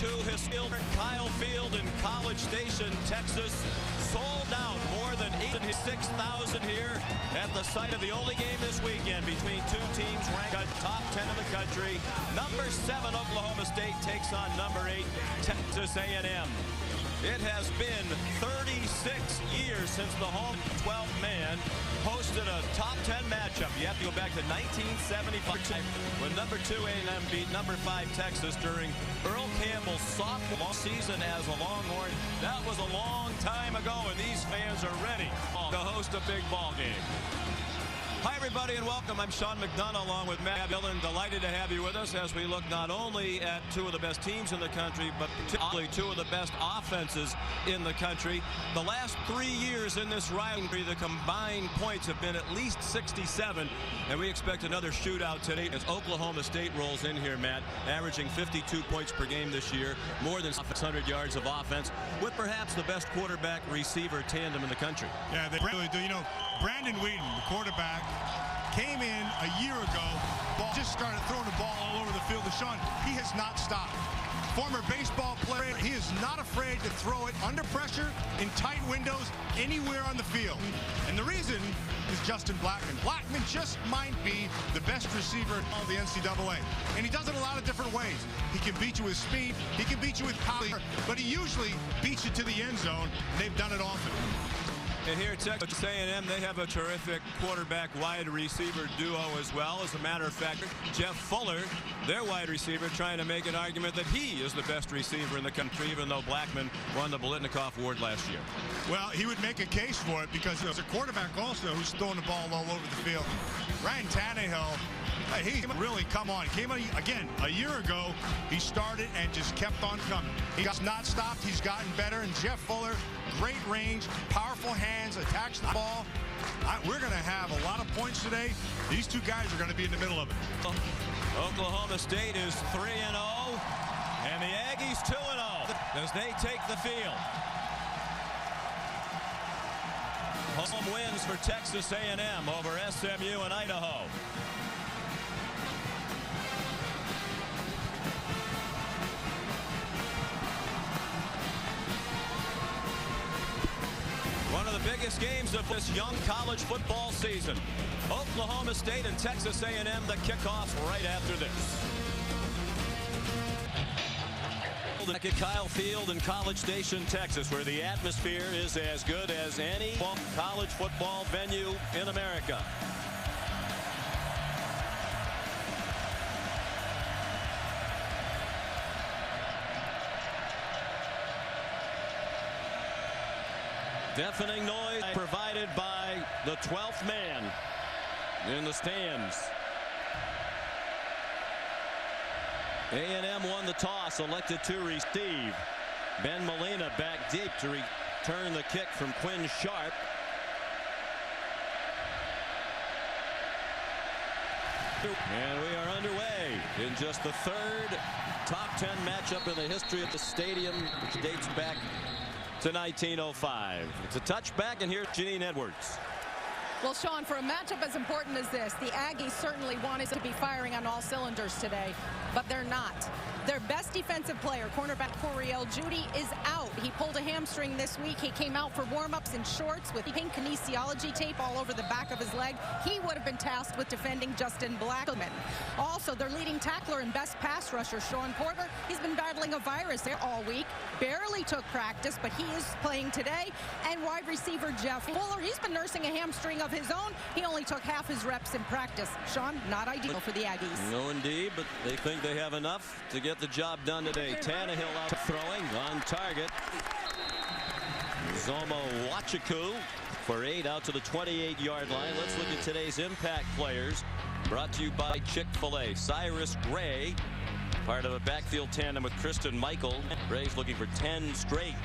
to his field. Kyle Field in College Station, Texas, sold out. More than 86,000 here at the site of the only game this weekend between two teams ranked top 10 in the country. Number 7 Oklahoma State takes on number 8 Texas A&M. It has been 36 years since the home 12th man hosted a top 10 matchup. You have to go back to 1975 when number 2 A&M beat number 5 Texas during Earl Campbell's sophomore season as a Longhorn. That was a long time ago, and these fans are ready to host a big ball game. Hi, everybody, and welcome. I'm Sean McDonough along with Matt Dillon. Delighted to have you with us as we look not only at two of the best teams in the country, but particularly two of the best offenses in the country. The last 3 years in this rivalry, the combined points have been at least 67, and we expect another shootout today as Oklahoma State rolls in here, Matt, averaging 52 points per game this year, more than 600 yards of offense, with perhaps the best quarterback-receiver tandem in the country. Yeah, they really do. You know, Brandon Whedon, the quarterback, came in a year ago, just started throwing the ball all over the field. And Sean, he has not stopped. Former baseball player, he is not afraid to throw it under pressure, in tight windows, anywhere on the field. And the reason is Justin Blackman. Blackman just might be the best receiver of the NCAA. And he does it a lot of different ways. He can beat you with speed, he can beat you with power, but he usually beats you to the end zone. They've done it often. And here at Texas A&M, they have a terrific quarterback wide receiver duo as well. As a matter of fact, Jeff Fuller, their wide receiver, trying to make an argument that he is the best receiver in the country, even though Blackman won the Bolitnikoff Award last year. Well, he would make a case for it because there's a quarterback also who's throwing the ball all over the field. Ryan Tannehill, he really come on. He came on again a year ago. He started and just kept on coming. He's not stopped. He's gotten better. And Jeff Fuller, great range, powerful hands, attacks the ball. We're going to have a lot of points today. These two guys are going to be in the middle of it. Oklahoma State is 3-0, and the Aggies 2-0 as they take the field. Home wins for Texas A&M over SMU and Idaho. One of the biggest games of this young college football season. Oklahoma State and Texas A&M, the kickoffs right after this. At Kyle Field in College Station, Texas, where the atmosphere is as good as any college football venue in America. Deafening noise provided by the 12th man in the stands. A&M won the toss, elected to receive. Ben Molina back deep to return the kick from Quinn Sharp. And we are underway in just the third top 10 matchup in the history of the stadium, which dates back to 1905. It's a touchback, and here's Janine Edwards. Well, Sean, for a matchup as important as this, the Aggies certainly wanted to be firing on all cylinders today, but they're not. Their best defensive player, cornerback Coriel Judy, is out. He pulled a hamstring this week. He came out for warm-ups in shorts with pink kinesiology tape all over the back of his leg. He would have been tasked with defending Justin Blackman. Also, their leading tackler and best pass rusher, Sean Porter, he's been battling a virus there all week. Barely took practice, but he is playing today. And wide receiver Jeff Fuller, he's been nursing a hamstring of his own. He only took half his reps in practice. Sean, not ideal for the Aggies. No, indeed, but they think they have enough to get the job done today. Tannehill out throwing on target. Zomo Wachiku for 8 out to the 28-yard line. Let's look at today's impact players. Brought to you by Chick-fil-A. Cyrus Gray, part of a backfield tandem with Kristen Michael. Gray's looking for 10 straight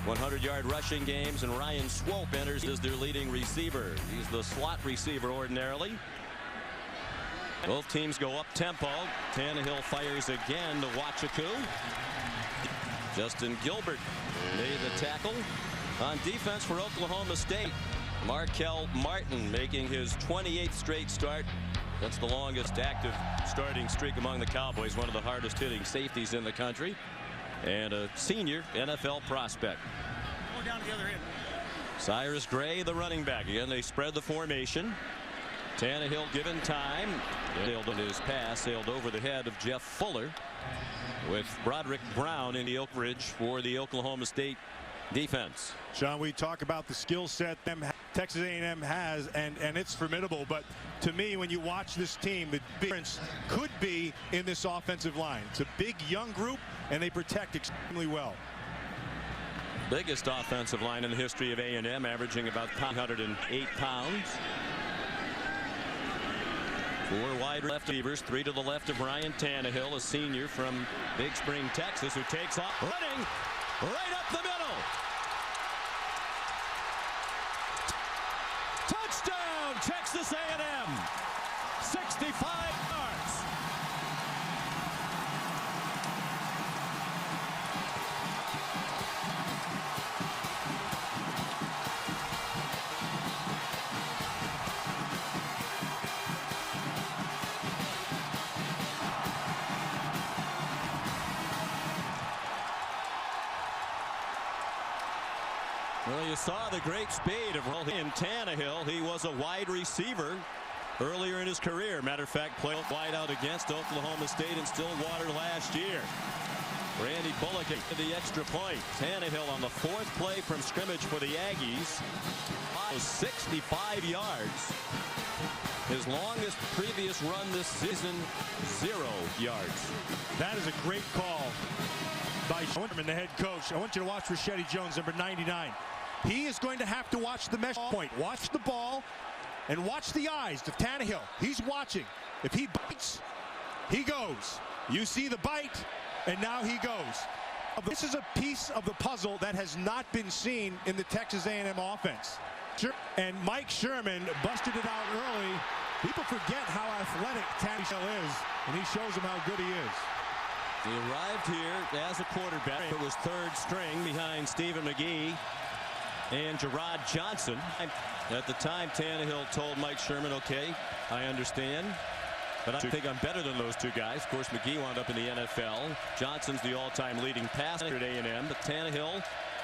100-yard rushing games, and Ryan Swope enters as their leading receiver. He's the slot receiver ordinarily. Both teams go up tempo. Tannehill fires again to Wachiku. Justin Gilbert made the tackle. On defense for Oklahoma State, Markel Martin making his 28th straight start. That's the longest active starting streak among the Cowboys, one of the hardest hitting safeties in the country. and a senior NFL prospect. Going down to the other end. Cyrus Gray, the running back. Again, they spread the formation. Tannehill given time. Sailed on his pass, sailed over the head of Jeff Fuller, with Broderick Brown in the Oak Ridge for the Oklahoma State defense. Sean, we talk about the skill set Texas A&M has, and it's formidable. But to me, when you watch this team, the difference could be in this offensive line. It's a big young group, and they protect extremely well. Biggest offensive line in the history of A&M, averaging about 108 pounds. 4 wide receivers, 3 to the left of Ryan Tannehill, a senior from Big Spring, Texas, who takes off running right up the middle. Touchdown, Texas A&M. 65 yards. Well, you saw the great speed of Tannehill. He was a wide receiver earlier in his career. Matter of fact, played wide out against Oklahoma State in Stillwater last year. Randy Bullock at the extra point. Tannehill on the 4th play from scrimmage for the Aggies. 65 yards. His longest previous run this season, 0 yards. That is a great call by Sherman, the head coach. I want you to watch Rashedi Jones, number 99. He is going to have to watch the mesh point. Watch the ball and watch the eyes of Tannehill. He's watching. If he bites, he goes. You see the bite, and now he goes. This is a piece of the puzzle that has not been seen in the Texas A&M offense. And Mike Sherman busted it out early. People forget how athletic Tannehill is, and he shows them how good he is. He arrived here as a quarterback. It was 3rd string behind Stephen McGee and Gerard Johnson. At the time, Tannehill told Mike Sherman, okay, I understand, but I think I'm better than those 2 guys. Of course, McGee wound up in the NFL. Johnson's the all-time leading passer at A&M. But Tannehill,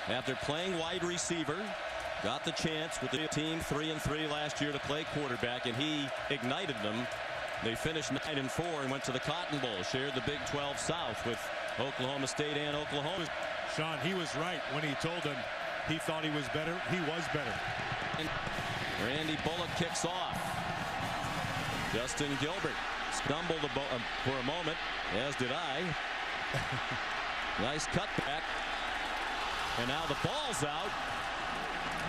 after playing wide receiver, got the chance with the team 3-3 last year to play quarterback, and he ignited them. They finished 9-4 and went to the Cotton Bowl, shared the Big 12 South with Oklahoma State and Oklahoma. Sean, he was right when he told them he thought he was better. He was better. And Randy Bullock kicks off. Justin Gilbert stumbled for a moment, as did I. Nice cutback. And now the ball's out.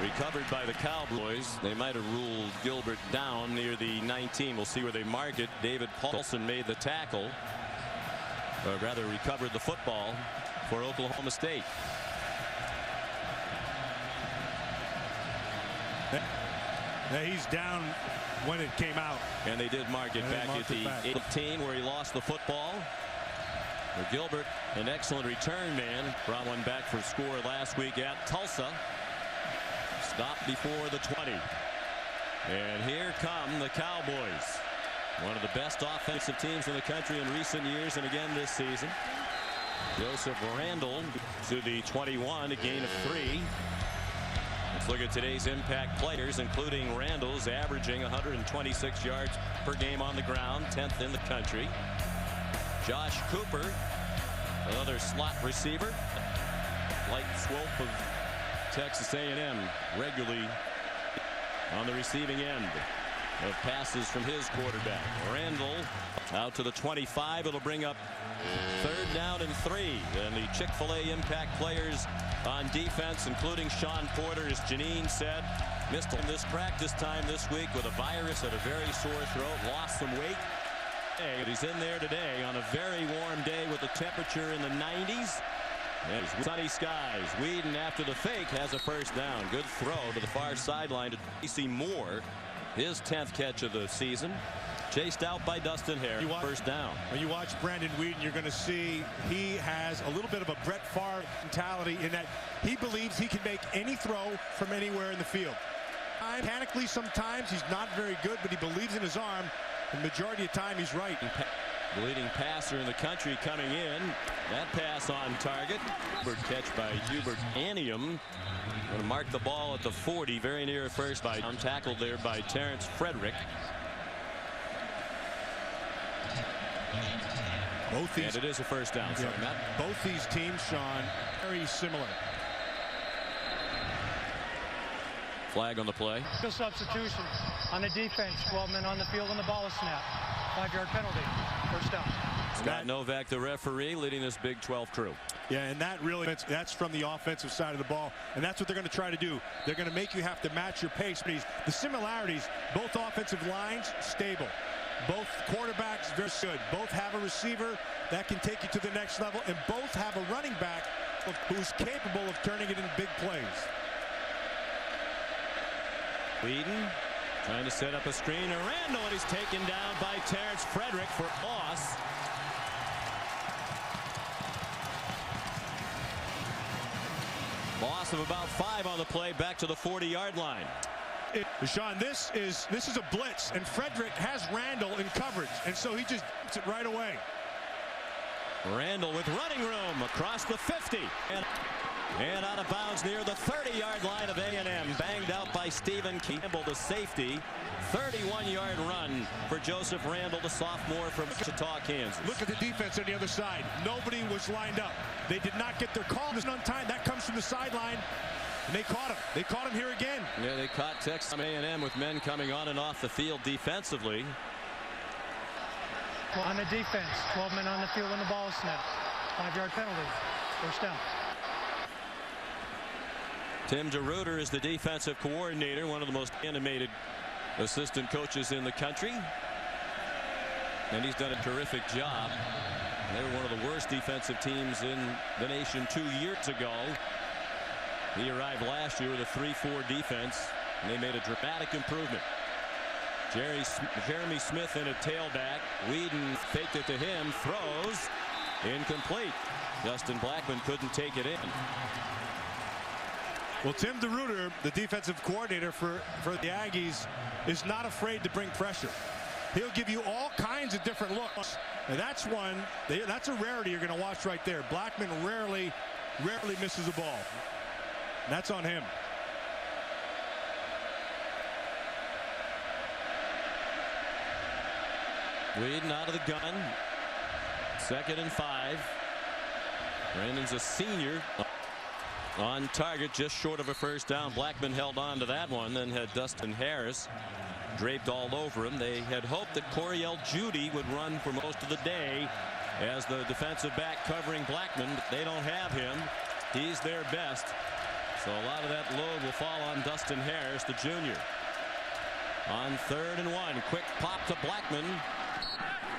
Recovered by the Cowboys. They might have ruled Gilbert down near the 19. We'll see where they mark it. David Paulson made the tackle, or rather recovered the football for Oklahoma State. Now he's down when it came out. And they did mark it back at the 18, where he lost the football. But Gilbert, an excellent return man, brought one back for score last week at Tulsa. Stopped before the 20. And here come the Cowboys. One of the best offensive teams in the country in recent years, and again this season. Joseph Randall to the 21, a gain of 3. Let's look at today's impact players, including Randall's averaging 126 yards per game on the ground, 10th in the country. Josh Cooper, another slot receiver. Light swope of Texas A&M, regularly on the receiving end of passes from his quarterback. Randall out to the 25. It'll bring up 3rd down and 3. And the Chick-fil-A impact players on defense, including Sean Porter, as Janine said, missed this practice time this week with a virus at a very sore throat, lost some weight. But he's in there today on a very warm day with the temperature in the 90s. And sunny skies. Whedon, after the fake, has a 1st down. Good throw to the far sideline to J.C. Moore, his 10th catch of the season. Chased out by Dustin Harris. 1st down. When you watch Brandon Whedon, you're going to see he has a little bit of a Brett Favre mentality in that he believes he can make any throw from anywhere in the field. Mechanically, sometimes he's not very good, but he believes in his arm. The majority of the time, he's right. The leading passer in the country coming in. That pass on target. Catch by Hubert Anium. Going to mark the ball at the 40, very near first by tackled there by Terrence Frederick. Both these, and it is a first down. Sorry, Matt. Both these teams, Sean, very similar. Flag on the play. Good substitution on the defense. 12 men on the field and the ball is snapped. 5-yard penalty. First down. Scott Novak, the referee, leading this Big 12 crew. Yeah, and that really, that's from the offensive side of the ball, and that's what they're going to try to do. They're going to make you have to match your pace. The similarities, both offensive lines, stable. Both quarterbacks, very good. Both have a receiver that can take you to the next level, and both have a running back who's capable of turning it into big plays. Whedon trying to set up a screen. Randall, and he's taken down by Terrence Frederick for loss. Loss of about 5 on the play, back to the 40-yard line. Sean, this is a blitz, and Frederick has Randall in coverage, and so he just gets it right away. Randall with running room across the 50 and out of bounds near the 30-yard line of A&M. Banged out by Stephen Campbell, the safety. 31-yard run for Joseph Randall, the sophomore from Wichita, Kansas. Look at the defense on the other side. Nobody was lined up. They did not get their call on time. That comes from the sideline. And they caught him. They caught him here again. Yeah, they caught Texas A&M with men coming on and off the field defensively. Well, on the defense, 12 men on the field when the ball is snapped. 5-yard penalty. First down. Tim DeRuyter is the defensive coordinator, one of the most animated assistant coaches in the country. And he's done a terrific job. They were one of the worst defensive teams in the nation 2 years ago. He arrived last year with a 3-4 defense, and they made a dramatic improvement. Jeremy Smith in a tailback. Whedon faked it to him, throws, incomplete. Justin Blackman couldn't take it in. Well, Tim DeRuyter, the defensive coordinator for the Aggies, is not afraid to bring pressure. He'll give you all kinds of different looks. And that's a rarity you're going to watch right there. Blackman rarely misses a ball. And that's on him. Whedon out of the gun. 2nd and 5. Brandon's a senior. On target, just short of a first down. Blackman held on to that one, then had Dustin Harris draped all over him. They had hoped that Coriel Judy would run for most of the day as the defensive back covering Blackman, but they don't have him. He's their best. So a lot of that load will fall on Dustin Harris, the junior. On 3rd and 1, quick pop to Blackman.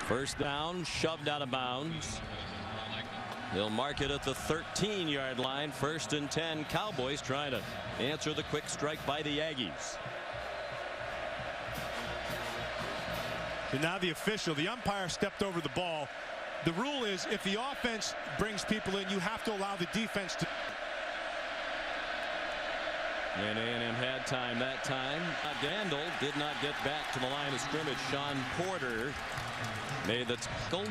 First down, shoved out of bounds. They'll mark it at the 13-yard line. 1st and 10. Cowboys trying to answer the quick strike by the Aggies. And now the umpire stepped over the ball. The rule is if the offense brings people in, you have to allow the defense to. And A&M had time that time. Dandel did not get back to the line of scrimmage. Sean Porter made the tackle.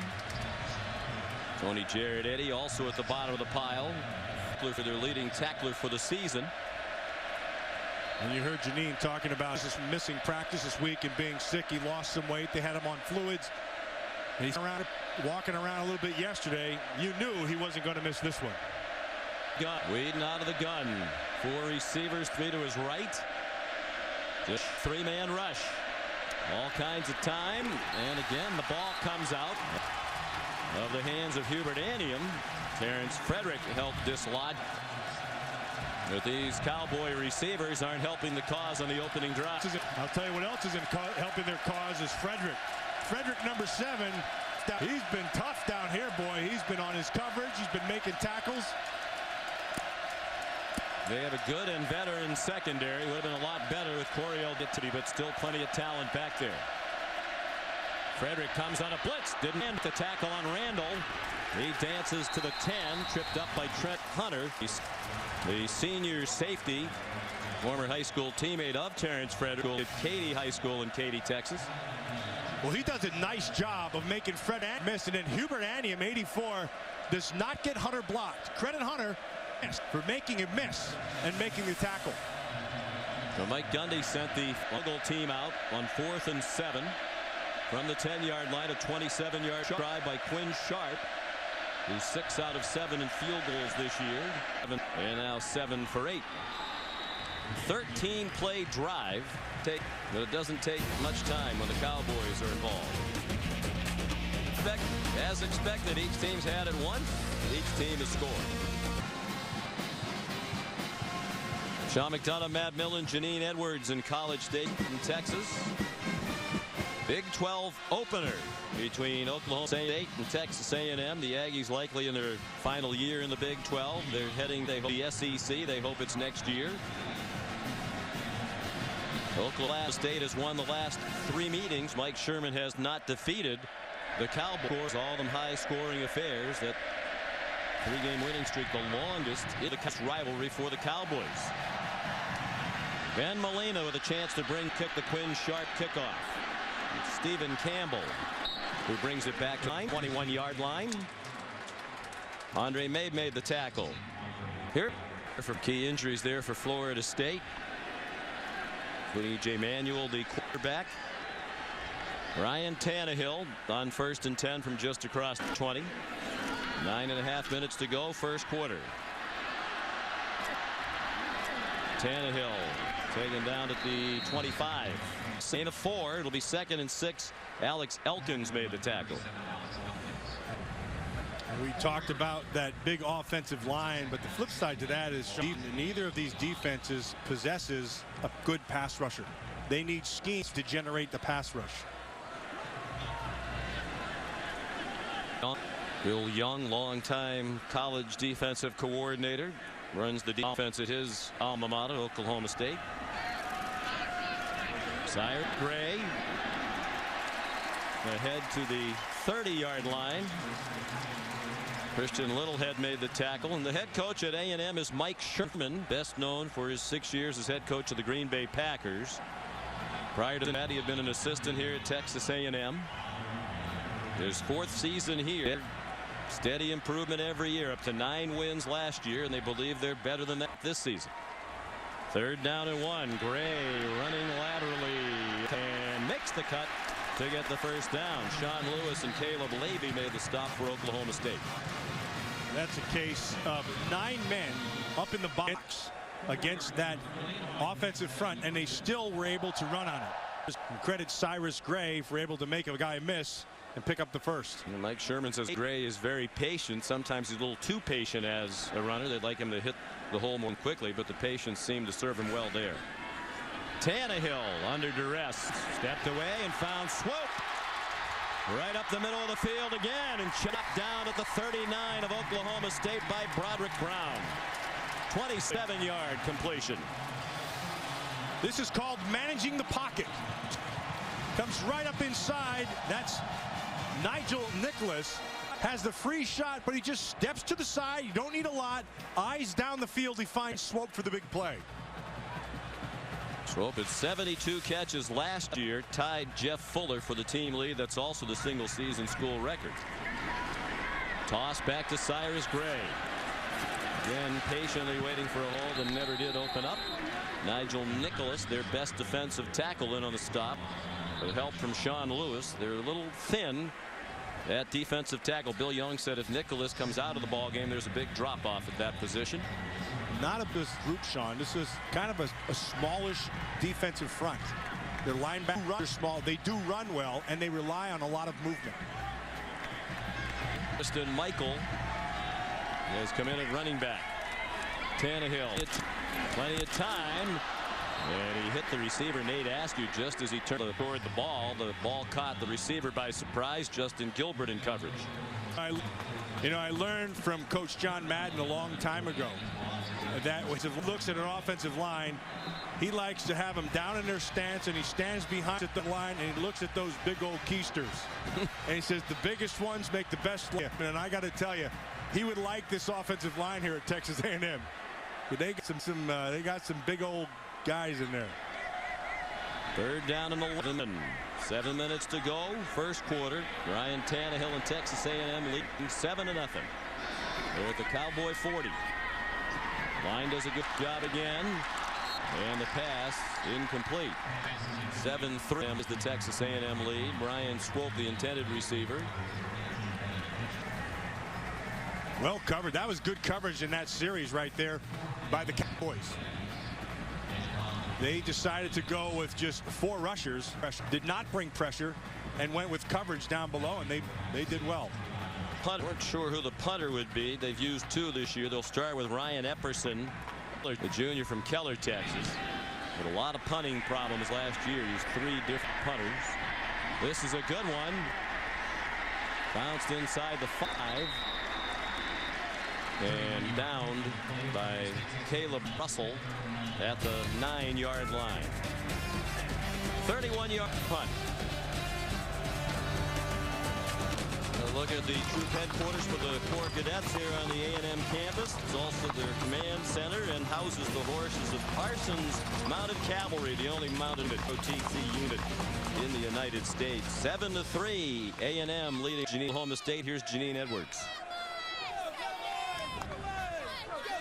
Tony Jared Eddy also at the bottom of the pile for their leading tackler for the season. And you heard Janine talking about his missing practice this week and being sick. He lost some weight. They had him on fluids. And he's walking around a little bit yesterday. You knew he wasn't going to miss this one. Whedon out of the gun. 4 receivers, 3 to his right. Just 3-man rush. All kinds of time. And again, the ball comes out of the hands of Hubert Anium. Terrence Frederick helped dislodge. But these Cowboy receivers aren't helping the cause on the opening drive. I'll tell you what else isn't helping their cause is Frederick. Frederick, number 7. He's been tough down here, boy. He's been on his coverage. He's been making tackles. They have a good and veteran secondary. Would have been a lot better with Coriel Dittity, but still plenty of talent back there. Frederick comes on a blitz. Didn't end the tackle on Randall. He dances to the 10. Tripped up by Trent Hunter. He's the senior safety. Former high school teammate of Terrence Frederick at Katy High School in Katy, Texas. Well, he does a nice job of making Fred miss, and then Hubert Anium, 84, does not get Hunter blocked. Credit Hunter for making him miss and making the tackle. So Mike Gundy sent the Eagle team out on 4th and 7 from the 10-yard line. A 27-yard try by Quinn Sharp, who's 6 out of 7 in field goals this year, and now 7 for 8. 13-play drive. But it doesn't take much time when the Cowboys are involved. As expected, each team's had it once. Each team has scored. Sean McDonough, Matt Millen, Janine Edwards in College Station, Texas. Big 12 opener between Oklahoma State and Texas A&M. The Aggies likely in their final year in the Big 12. They're heading, they hope, the SEC. They hope it's next year. Oklahoma State has won the last 3 meetings. Mike Sherman has not defeated the Cowboys. All them high-scoring affairs. That 3-game winning streak, the longest in the rivalry for the Cowboys. Ben Molina with a chance to kick the Quinn Sharp kickoff. It's Stephen Campbell who brings it back to the 21-yard line. Andre May made the tackle. Here for key injuries there for Florida State, including E.J. Manuel, the quarterback. Ryan Tannehill on 1st and 10 from just across the 20. 9.5 minutes to go, first quarter. Tannehill taken down at the 25. Gain of 4. It'll be 2nd and 6. Alex Elkins made the tackle. We talked about that big offensive line, but the flip side to that is neither of these defenses possesses a good pass rusher. They need schemes to generate the pass rush. Bill Young, longtime college defensive coordinator, runs the defense at his alma mater, Oklahoma State. Cyrus Gray ahead to the 30-yard line. Christian Littlehead made the tackle, and the head coach at A&M is Mike Sherman, best known for his 6 years as head coach of the Green Bay Packers. Prior to that, he had been an assistant here at Texas A&M. His 4th season here. Steady improvement every year, up to 9 wins last year, and they believe they're better than that this season. 3rd down and 1. Gray running laterally and makes the cut to get the first down. Sean Lewis and Caleb Levy made the stop for Oklahoma State. That's a case of 9 men up in the box against that offensive front, and they still were able to run on it. Credit Cyrus Gray for able to make a guy miss and pick up the first. And Mike Sherman says Gray is very patient. Sometimes he's a little too patient as a runner. They'd like him to hit the hole more quickly, but the patience seemed to serve him well there. Tannehill under duress, stepped away and found Swope right up the middle of the field again, and chopped down at the 39 of Oklahoma State by Broderick Brown. 27-yard completion. This is called managing the pocket. Comes right up inside. That's Nigel Nicholas. Has the free shot, but he just steps to the side. You don't need a lot. Eyes down the field. He finds Swope for the big play. Swope had 72 catches last year, tied Jeff Fuller for the team lead. That's also the single season school record. Toss back to Cyrus Gray. Again, patiently waiting for a hole that never did open up. Nigel Nicholas, their best defensive tackle, in on the stop. With help from Sean Lewis. They're a little thin at defensive tackle. Bill Young said if Nicholas comes out of the ball game, there's a big drop off at that position. Not of this group, Sean. This is kind of a smallish defensive front. Their linebackers are small. They do run well, and they rely on a lot of movement. Kristen Michael has come in at running back. Tannehill, plenty of time. And he hit the receiver, Nate Askew, just as he turned toward the ball. The ball caught the receiver by surprise. Justin Gilbert in coverage. I learned from Coach John Madden a long time ago that when he looks at an offensive line, he likes to have them down in their stance, and he stands behind the line and he looks at those big old keisters. And he says the biggest ones make the best play. And I got to tell you, he would like this offensive line here at Texas A&M. They got some big old guys in there. 3rd down and 11. 7 minutes to go, first quarter. Ryan Tannehill and Texas A&M leading 7-0. They're at the Cowboy 40. Line does a good job again. And the pass incomplete. 7-3 is the Texas A&M lead. Brian Swope, the intended receiver. Well covered. That was good coverage in that series right there by the Cowboys. They decided to go with just 4 rushers. Did not bring pressure and went with coverage down below, and they did well. Punter, weren't sure who the punter would be. They've used 2 this year. They'll start with Ryan Epperson, the junior from Keller, Texas. With a lot of punting problems last year. Used 3 different punters. This is a good one. Bounced inside the 5. And downed by Caleb Russell at the 9-yard line. 31-yard punt. A look at the troop headquarters for the Corps Cadets here on the A&M campus. It's also their command center and houses the horses of Parsons Mounted Cavalry, the only mounted OTC unit in the United States. 7-3, A&M leading Oklahoma State. Here's Janine Edwards.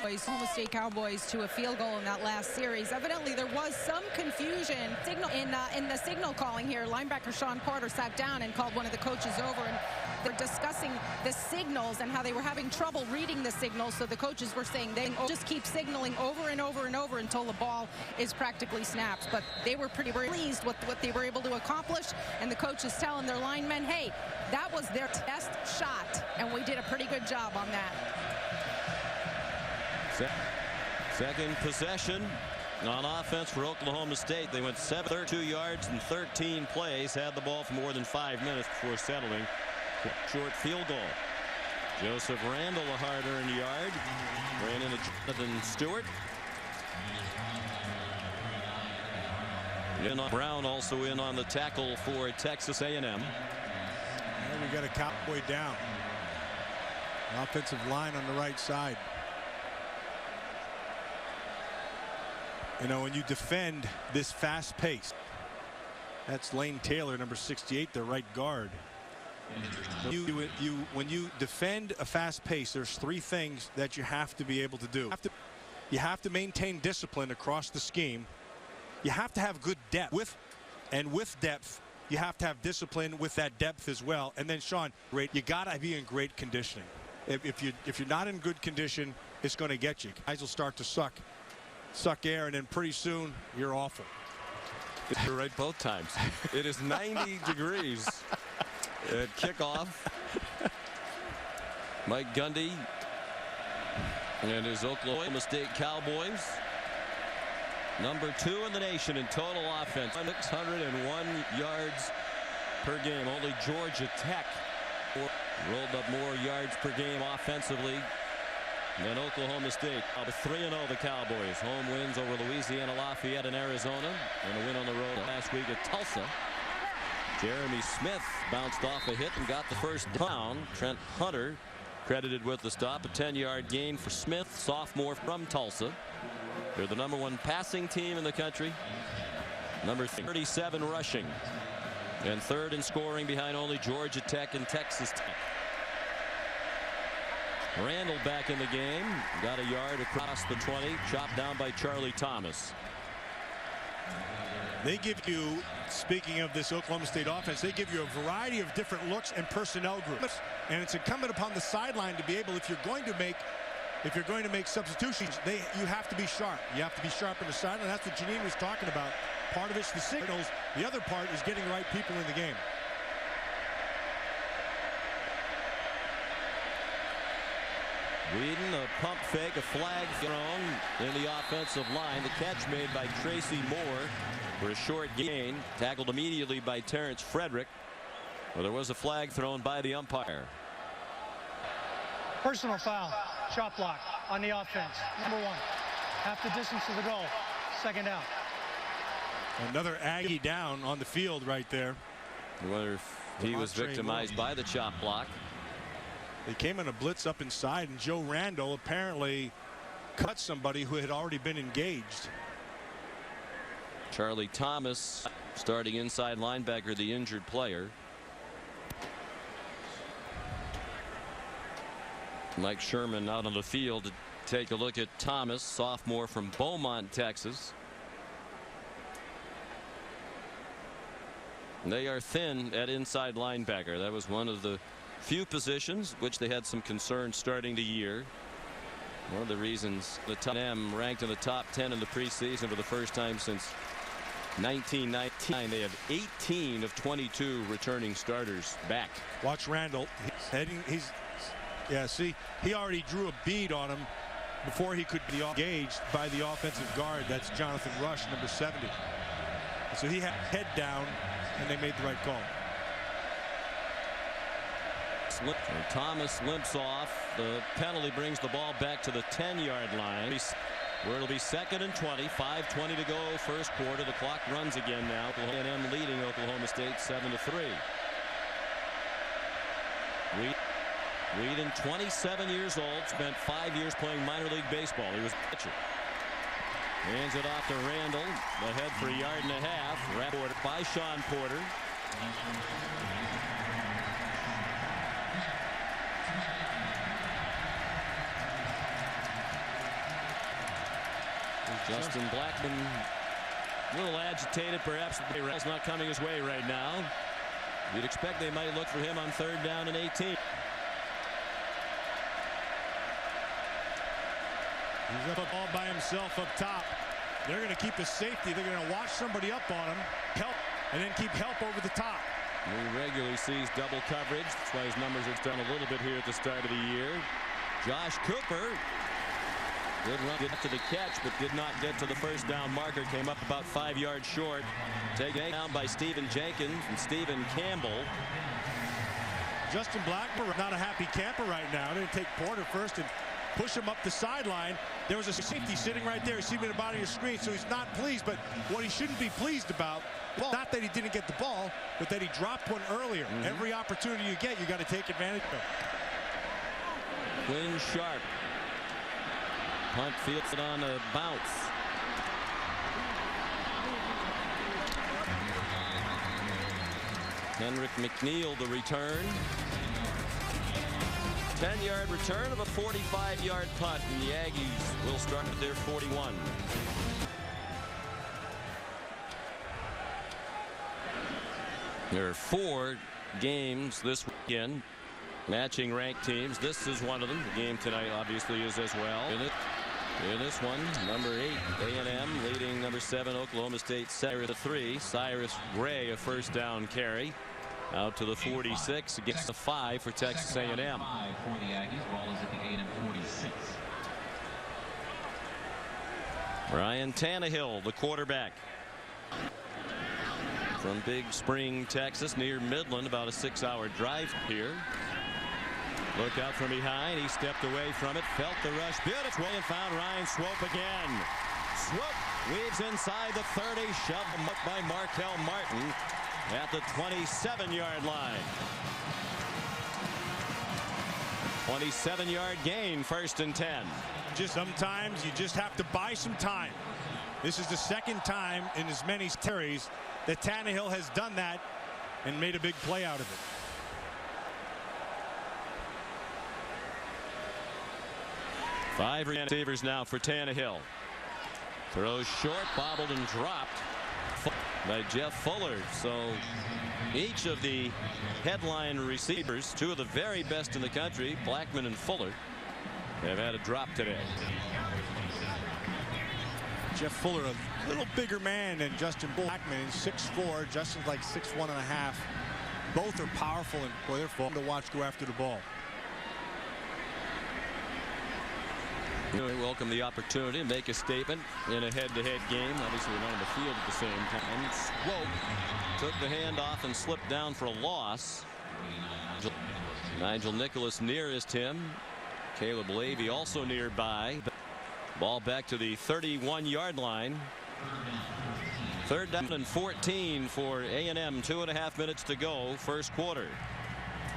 Oklahoma State Cowboys to a field goal in that last series. Evidently, there was some confusion in the signal calling here. Linebacker Sean Porter sat down and called one of the coaches over, and they're discussing the signals and how they were having trouble reading the signals. So the coaches were saying they just keep signaling over and over and over until the ball is practically snapped. But they were pretty pleased with what they were able to accomplish, and the coach is telling their linemen, hey, that was their best shot, and we did a pretty good job on that. Second possession on offense for Oklahoma State. They went 32 yards in 13 plays, had the ball for more than 5 minutes before settling for a short field goal. Joseph Randall, a hard-earned yard, ran into Jonathan Stewart. Brown also in on the tackle for Texas A&M. And we got a Cowboy down. Offensive line on the right side. You know, when you defend this fast pace, that's Lane Taylor, number 68, the right guard. When you defend a fast pace, there's 3 things that you have to be able to do. You have to maintain discipline across the scheme. You have to have good depth. With depth, you have to have discipline with that depth as well. And then, Sean, you got to be in great conditioning. If you're not in good condition, it's going to get you. Guys will start to suck air, and then pretty soon you're awful. You're right both times. It is 90 degrees at kickoff. Mike Gundy and his Oklahoma State Cowboys, number 2 in the nation in total offense, 601 yards per game. Only Georgia Tech rolled up more yards per game offensively than Oklahoma State. 3-0 the Cowboys. Home wins over Louisiana Lafayette and Arizona, and a win on the road last week at Tulsa. Jeremy Smith bounced off a hit and got the first down. Trent Hunter credited with the stop. A 10-yard gain for Smith, sophomore from Tulsa. They're the number 1 passing team in the country. Number 37 rushing. And 3rd in scoring behind only Georgia Tech and Texas Tech. Randall back in the game. Got a yard across the 20. Chopped down by Charlie Thomas. They give you, speaking of this Oklahoma State offense, they give you a variety of different looks and personnel groups. And it's incumbent upon the sideline to be able, if you're going to make substitutions, you have to be sharp. You have to be sharp in the sideline. That's what Janine was talking about. Part of it's the signals. The other part is getting the right people in the game. Whedon, a pump fake, a flag thrown in the offensive line. The catch made by Tracy Moore for a short gain. Tackled immediately by Terrence Frederick. Well, there was a flag thrown by the umpire. Personal foul, chop block on the offense. Number 1. Half the distance to the goal. 2nd down. Another Aggie down on the field right there. I wonder if he was victimized by the chop block. They came in a blitz up inside, and Joe Randall apparently cut somebody who had already been engaged. Charlie Thomas Starting inside linebacker, the injured player. Mike Sherman out on the field to take a look at Thomas, sophomore from Beaumont, Texas. They are thin at inside linebacker. That was one of the few positions which they had some concern starting the year. One of the reasons the M ranked in the top 10 in the preseason for the first time since 1919. They have 18 of 22 returning starters back. Watch Randall. Yeah, see, he already drew a bead on him before he could be engaged by the offensive guard. That's Jonathan Rush, number 70. So he had head down, and they made the right call. And Thomas limps off. The penalty brings the ball back to the 10-yard line, where it'll be 2nd and 20. 5:20 to go, first quarter. The clock runs again now. A&M leading Oklahoma State 7-3. Whedon, 27 years old, spent 5 years playing minor league baseball. He was a pitcher. Hands it off to Randall. Ahead for a yard and a half. Wrapped by Sean Porter. Justin Blackman, a little agitated, perhaps. It's not coming his way right now. You'd expect they might look for him on 3rd down and 18. He's up all by himself up top. They're going to keep his safety. They're going to watch somebody up on him, help, and then keep help over the top. He regularly sees double coverage. That's why his numbers are down a little bit here at the start of the year. Josh Cooper. Good run, get to the catch, but did not get to the first down marker. Came up about 5 yards short. Taken down by Stephen Jenkins and Stephen Campbell. Justin Blackburn, not a happy camper right now. They're going to take Porter first and push him up the sideline. There was a safety sitting right there. You see him at the bottom of your screen, so he's not pleased. But what he shouldn't be pleased about, not that he didn't get the ball, but that he dropped one earlier. Every opportunity you get, you got to take advantage of. Quinn Sharp. Punt fields it on a bounce. Henrik McNeil the return. 10-yard return of a 45-yard punt, and the Aggies will start at their 41. There are 4 games this weekend matching ranked teams. This is one of them. The game tonight obviously is as well. In this one, number 8 A&M leading number 7 Oklahoma State. Cyrus 3. Cyrus Gray, a first down carry out to the 46 against the 5 for Texas A&M. For the Aggies, ball is at the A&M 46. Ryan Tannehill, the quarterback from Big Spring, Texas, near Midland, about a 6-hour drive here. Look out from behind. He stepped away from it, felt the rush beautifully, and found Ryan Swope again. Swope weaves inside the 30, shoved by Markel Martin at the 27-yard line. 27-yard gain, 1st and 10. Sometimes you just have to buy some time. This is the 2nd time in as many carries that Tannehill has done that and made a big play out of it. Five receivers now for Tannehill. Throws short, bobbled and dropped by Jeff Fuller. So each of the headline receivers, 2 of the very best in the country, Blackman and Fuller, have had a drop today. Jeff Fuller, a little bigger man than Justin Blackman, 6'4". Justin's like 6'1.5". Both are powerful, and boy, they're fun to watch go after the ball. We welcome the opportunity to make a statement in a head-to-head game. Obviously, we're not on the field at the same time. Swope took the handoff and slipped down for a loss. Nigel Nicholas nearest him. Caleb Levy also nearby. Ball back to the 31-yard line. 3rd down and 14 for A&M. 2.5 minutes to go, first quarter.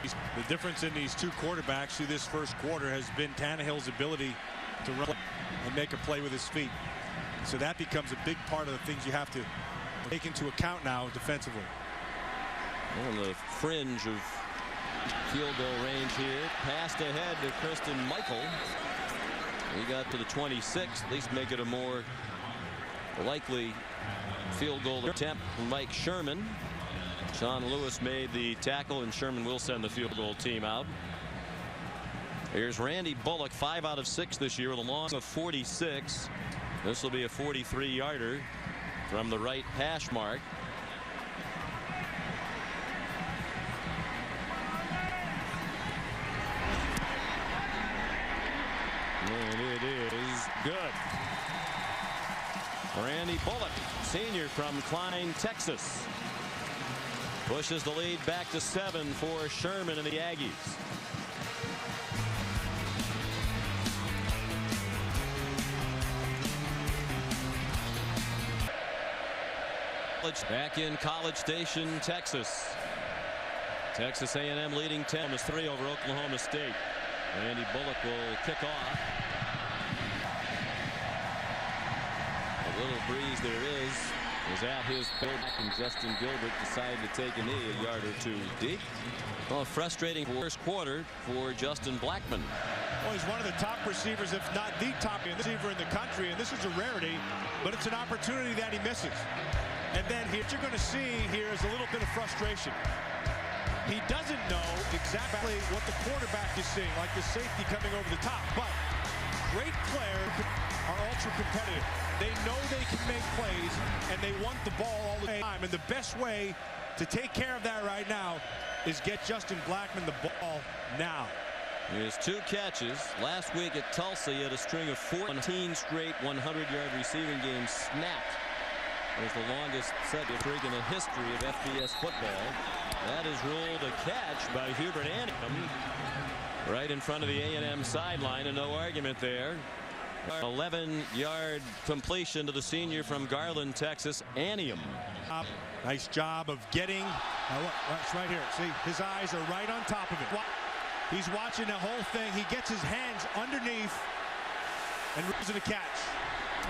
The difference in these 2 quarterbacks through this first quarter has been Tannehill's ability to run and make a play with his feet. So that becomes a big part of the things you have to Take into account now defensively. On the fringe of field goal range here. Passed ahead to Kristen Michael. He got to the 26, at least make it a more likely field goal attempt from Mike Sherman. Sean Lewis made the tackle, and Sherman will send the field goal team out. Here's Randy Bullock, 5 out of 6 this year with a long of 46. This will be a 43-yarder from the right hash mark. And it is good. Randy Bullock, senior from Klein, Texas, pushes the lead back to 7 for Sherman and the Aggies. Back in College Station, Texas. Texas A&M leading 10-3 over Oklahoma State. Randy Bullock will kick off. A little breeze there is at his back, and Justin Gilbert decided to take a knee a yard or two deep. Well, frustrating first quarter for Justin Blackman. Well, he's one of the top receivers, if not the top receiver in the country, and this is a rarity, but it's an opportunity that he misses. And then what you're going to see here is a little bit of frustration. He doesn't know exactly what the quarterback is seeing, like the safety coming over the top. But great players are ultra competitive. They know they can make plays, and they want the ball all the time. And the best way to take care of that right now is get Justin Blackman the ball now. He has 2 catches. Last week at Tulsa, he had a string of 14 straight 100-yard receiving games snapped. It was the longest set streak in the history of FBS football. That is ruled a catch by Hubert Anium right in front of the A&M sideline, and no argument there. 11-yard completion to the senior from Garland, Texas, Anium. Nice job of getting. That's right here. See, his eyes are right on top of it. He's watching the whole thing. He gets his hands underneath and moves to the catch.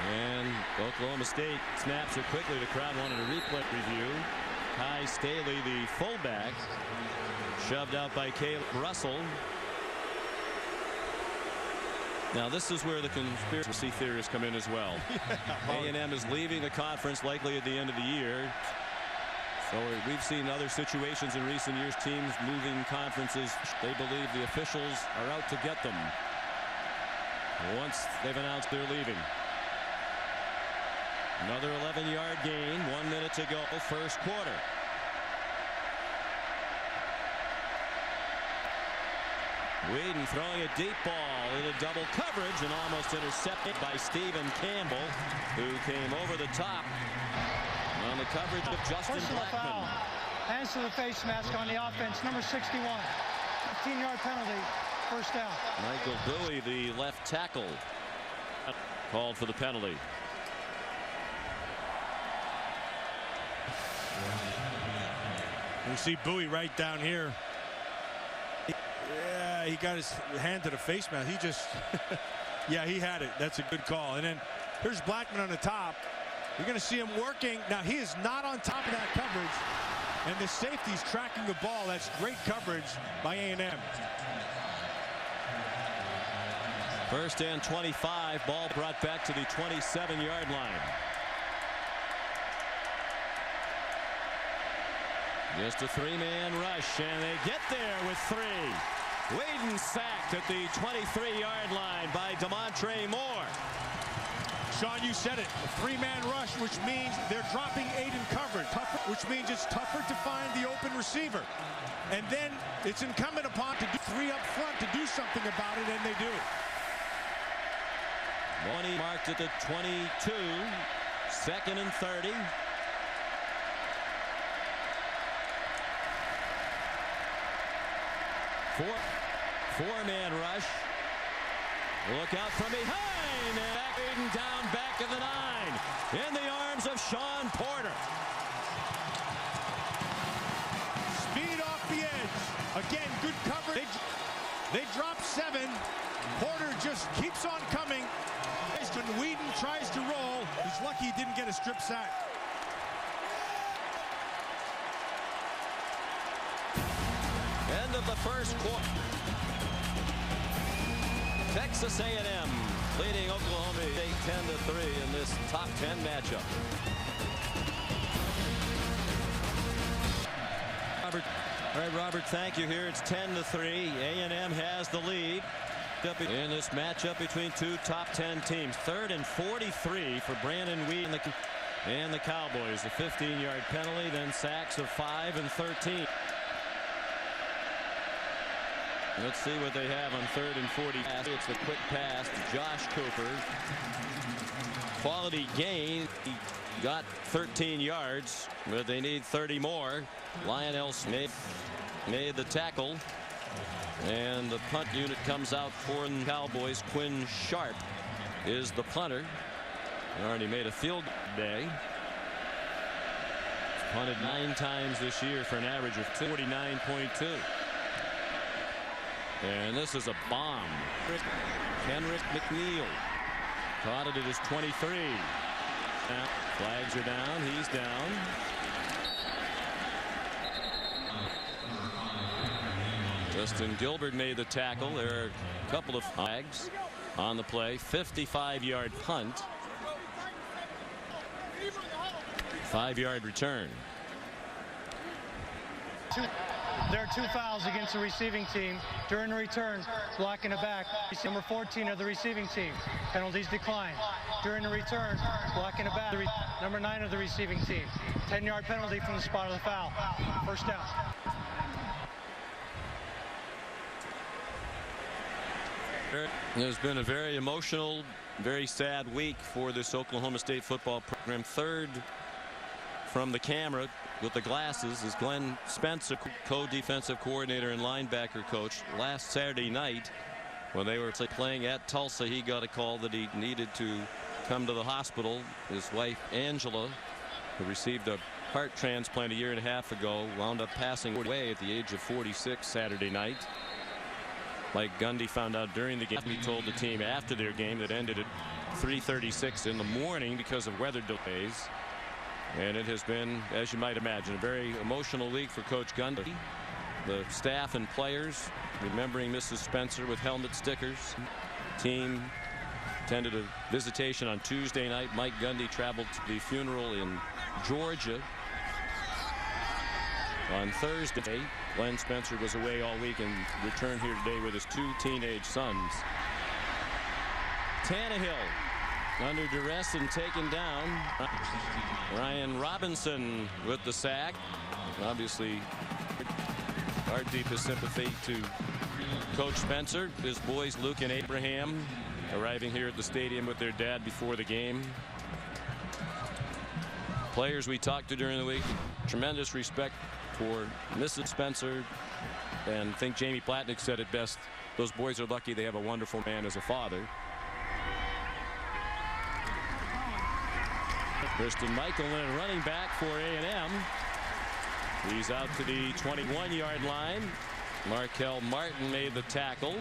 And Oklahoma State snaps it quickly. The crowd wanted a replay review. Ty Staley, the fullback, shoved out by Caleb Russell. Now this is where the conspiracy theorists come in as well. A&M is leaving the conference likely at the end of the year. So we've seen other situations in recent years, teams moving conferences. They believe the officials are out to get them once they've announced they're leaving. Another 11-yard gain, 1 minute to go, first quarter. Whedon throwing a deep ball into double coverage and almost intercepted by Stephen Campbell, who came over the top on the coverage of Justin Blackman. Hands to the face mask on the offense, number 61. 15-yard penalty, first down. Michael Bowie, the left tackle, called for the penalty. You see Bowie right down here. Yeah, he got his hand to the face mask. He just, yeah, he had it. That's a good call. And then here's Blackman on the top. You're going to see him working. Now, he is not on top of that coverage. And the safety's tracking the ball. That's great coverage by A&M. First and 25. Ball brought back to the 27-yard line. Just a 3-man rush, and they get there with 3. Whedon sacked at the 23-yard line by Demontre Moore. Sean, you said it. A 3-man rush, which means they're dropping 8 in coverage, which means it's tougher to find the open receiver. And then it's incumbent upon to do 3 up front to do something about it, and they do. Money marked at the 22. 2nd and 30. Four-man rush. Look out from behind, and Whedon down back of the 9 in the arms of Sean Porter. Speed off the edge. Again, good coverage. They drop 7. Porter just keeps on coming. When Whedon tries to roll, he's lucky he didn't get a strip sack. end of the first quarter. Texas A&M leading Oklahoma State 10-3 in this top 10 matchup. Robert, all right, Robert, thank you. Here it's 10-3. A&M has the lead in this matchup between two top 10 teams. 3rd and 43 for Brandon Weed and the Cowboys. A 15-yard penalty, then sacks of 5 and 13. Let's see what they have on 3rd and 40. It's the quick pass to Josh Cooper. Quality gain. He got 13 yards, but they need 30 more. Lionel Smith made the tackle, and the punt unit comes out for the Cowboys. Quinn Sharp is the punter. He already made a field day. He's punted 9 times this year for an average of 49.2. And this is a bomb. Henrik McNeil caught it at his 23. Now, flags are down. He's down. Justin Gilbert made the tackle. There are a couple of flags on the play. 55-yard punt. 5-yard return. There are 2 fouls against the receiving team during the return, blocking the back. Number 14 of the receiving team. Penalties decline. During the return, blocking the back. Number 9 of the receiving team. 10-yard penalty from the spot of the foul. First down. There's been a very emotional, very sad week for this Oklahoma State football program. 3rd from the camera with the glasses is Glenn Spencer, co-defensive coordinator and linebacker coach. Last Saturday night, when they were playing at Tulsa, he got a call that he needed to come to the hospital. His wife, Angela, who received a heart transplant a year and a half ago, wound up passing away at the age of 46 Saturday night. Mike Gundy found out during the game. He told the team after their game that ended at 3:36 in the morning because of weather delays. And it has been, as you might imagine, a very emotional week for Coach Gundy. The staff and players remembering Mrs. Spencer with helmet stickers. Team attended a visitation on Tuesday night. Mike Gundy traveled to the funeral in Georgia. On Thursday, Glenn Spencer was away all week and returned here today with his 2 teenage sons. Tannehill under duress and taken down. Ryan Robinson with the sack. Obviously, our deepest sympathy to Coach Spencer. His boys Luke and Abraham arriving here at the stadium with their dad before the game. Players we talked to during the week, tremendous respect for Mrs. Spencer, and I think Jamie Platnick said it best. Those boys are lucky they have a wonderful man as a father. Kristen Michael in running back for A&M. He's out to the 21-yard line. Markel Martin made the tackle.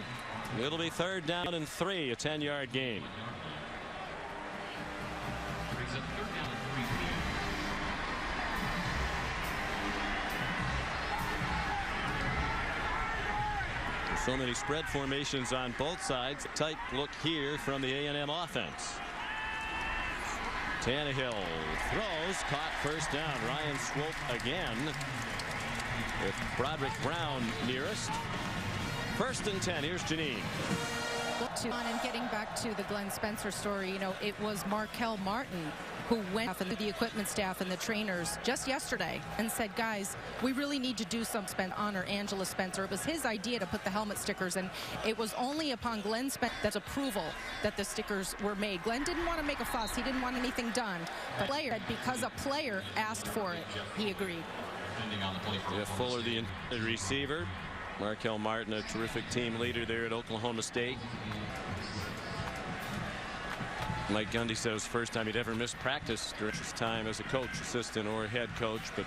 It'll be 3rd down and 3, a 10-yard gain. So many spread formations on both sides. Tight look here from the A&M offense. Tannehill throws, caught, first down. Ryan Swope again with Broderick Brown nearest. 1st and 10. Here's Janine. And getting back to the Glenn Spencer story, you know, it was Markel Martin who went to the equipment staff and the trainers just yesterday and said, guys, we really need to do something to honor Angela Spencer. It was his idea to put the helmet stickers, and it was only upon Glenn Spencer's approval that the stickers were made. Glenn didn't want to make a fuss. He didn't want anything done. But because a player asked for it, he agreed. Jeff Fuller, the receiver. Markel Martin, a terrific team leader there at Oklahoma State. Mike Gundy said it was the first time he'd ever missed practice during his time as a coach, assistant, or head coach, but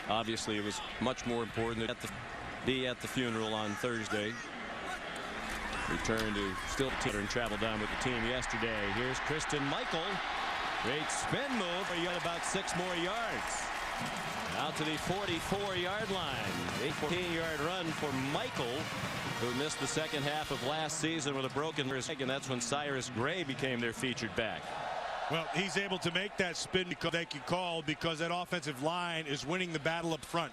obviously it was much more important to be at the funeral on Thursday. Returned to still and traveled down with the team yesterday. Here's Kristen Michael. Great spin move. He got about 6 more yards. Out to the 44-yard line. A 14-yard run for Michael, who missed the second half of last season with a broken wrist, and that's when Cyrus Gray became their featured back. Well, he's able to make that spin because they can call because that offensive line is winning the battle up front.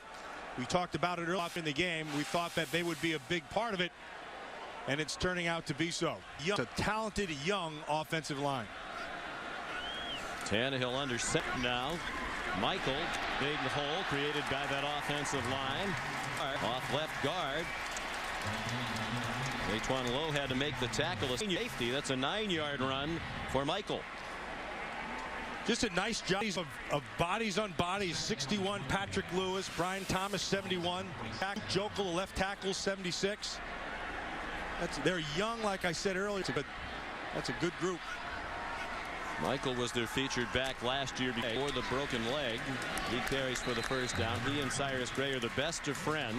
We talked about it earlier in the game. We thought that they would be a big part of it, and it's turning out to be so. It's a talented young offensive line. Tannehill under center now. Michael, big hole created by that offensive line. Off left guard. Antoine Lowe had to make the tackle. A safety. That's a 9-yard run for Michael. Just a nice job of bodies on bodies. 61 Patrick Lewis, Brian Thomas 71, Jokel, the left tackle 76. They're young, like I said earlier, but that's a good group. Michael was their featured back last year before the broken leg. He carries for the first down. He and Cyrus Gray are the best of friends.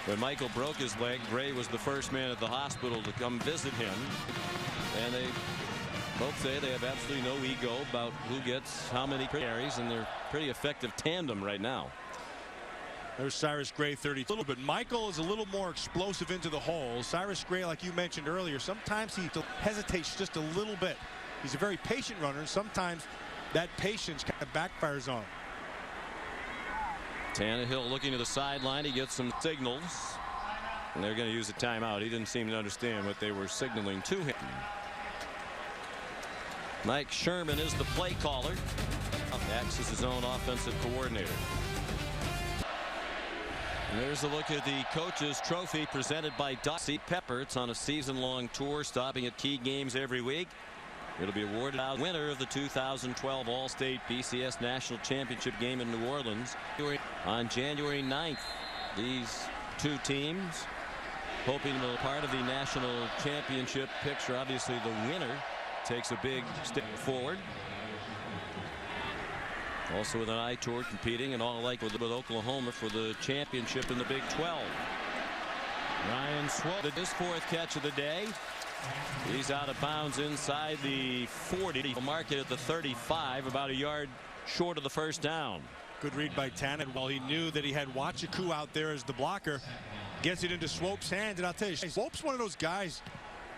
When Michael broke his leg, Gray was the first man at the hospital to come visit him. And they both say they have absolutely no ego about who gets how many carries, and they're pretty effective tandem right now. There's Cyrus Gray, 32, but Michael is a little more explosive into the hole. Cyrus Gray, like you mentioned earlier, sometimes he hesitates just a little bit. He's a very patient runner, and sometimes that patience kind of backfires on him. Tannehill looking to the sideline. He gets some signals, and they're going to use a timeout. He didn't seem to understand what they were signaling to him. Mike Sherman is the play caller. Acts as his own offensive coordinator. And there's a look at the coach's trophy presented by Dusty Pepper. It's on a season-long tour, stopping at key games every week. It'll be awarded to the winner of the 2012 All-State BCS National Championship game in New Orleans on January 9th. These two teams hoping to be part of the national championship picture. Obviously, the winner takes a big step forward. Also with an eye toward competing and all alike with Oklahoma for the championship in the Big 12. Ryan Swope, his fourth catch of the day. He's out of bounds inside the 40. Mark it at the 35, about a yard short of the first down. Good read by Tannehill. Well, he knew that he had Wachiku out there as the blocker. Gets it into Swope's hands, and I'll tell you, Swope's one of those guys,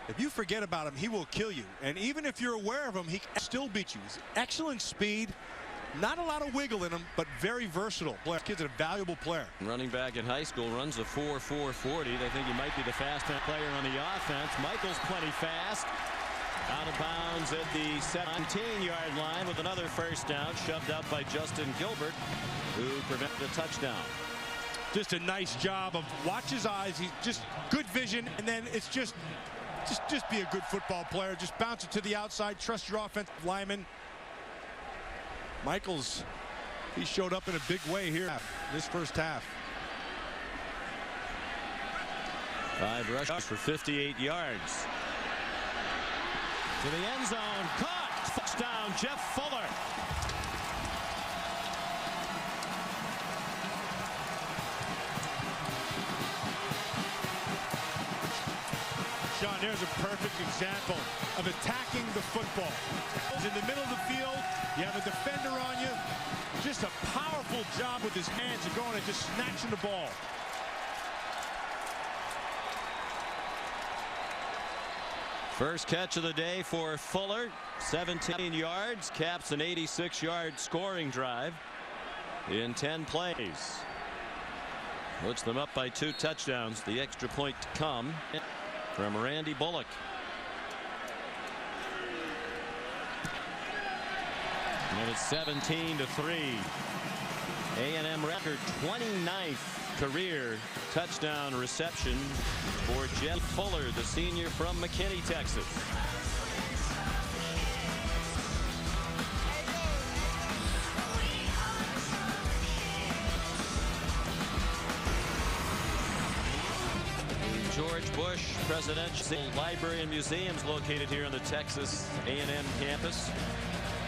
if you forget about him, he will kill you. And even if you're aware of him, he can still beat you. He's excellent speed. Not a lot of wiggle in him, but very versatile. This kid's a valuable player. Running back in high school, runs a 4.40. They think he might be the fastest player on the offense. Michael's plenty fast. Out of bounds at the 17-yard line with another first down, shoved out by Justin Gilbert, who prevented a touchdown. Just a nice job of watch his eyes. He's just good vision, and then it's just be a good football player. Just bounce it to the outside. Trust your offensive lineman. Michaels, he showed up in a big way here this first half. 5 rushes for 58 yards. To the end zone, caught, touchdown, Jeff Fuller. Sean, there's a perfect example of attacking the football. In the middle of the field, you have a defender on you. Just a powerful job with his hands and going and just snatching the ball. First catch of the day for Fuller, 17 yards, caps an 86-yard scoring drive in 10 plays. Puts them up by 2 touchdowns. The extra point to come from Randy Bullock. And it's 17-3. A&M record 29th career touchdown reception for Jeff Fuller, the senior from McKinney, Texas. The George Bush Presidential Library and Museums located here on the Texas A&M campus.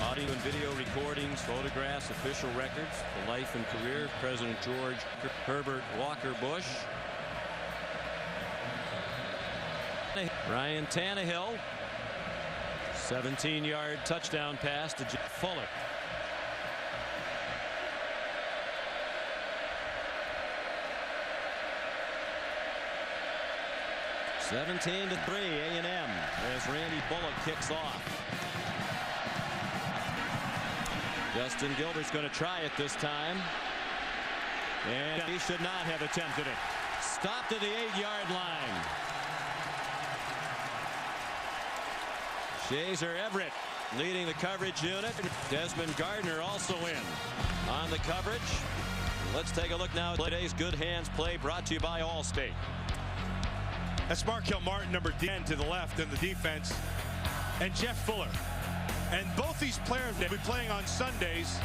Audio and video recordings, photographs, official records, the life and career of President George Herbert Walker Bush. Ryan Tannehill, 17-yard touchdown pass to Jeff Fuller. 17-3 A&M as Randy Bullock kicks off. Justin Gilbert's going to try it this time. And he should not have attempted it. Stopped at the 8-yard line. Shazer Everett leading the coverage unit. Desmond Gardner also in on the coverage. Let's take a look now at today's Good Hands play brought to you by Allstate. That's Markel Martin, number 10 to the left in the defense, and Jeff Fuller. And both these players will be playing on Sundays.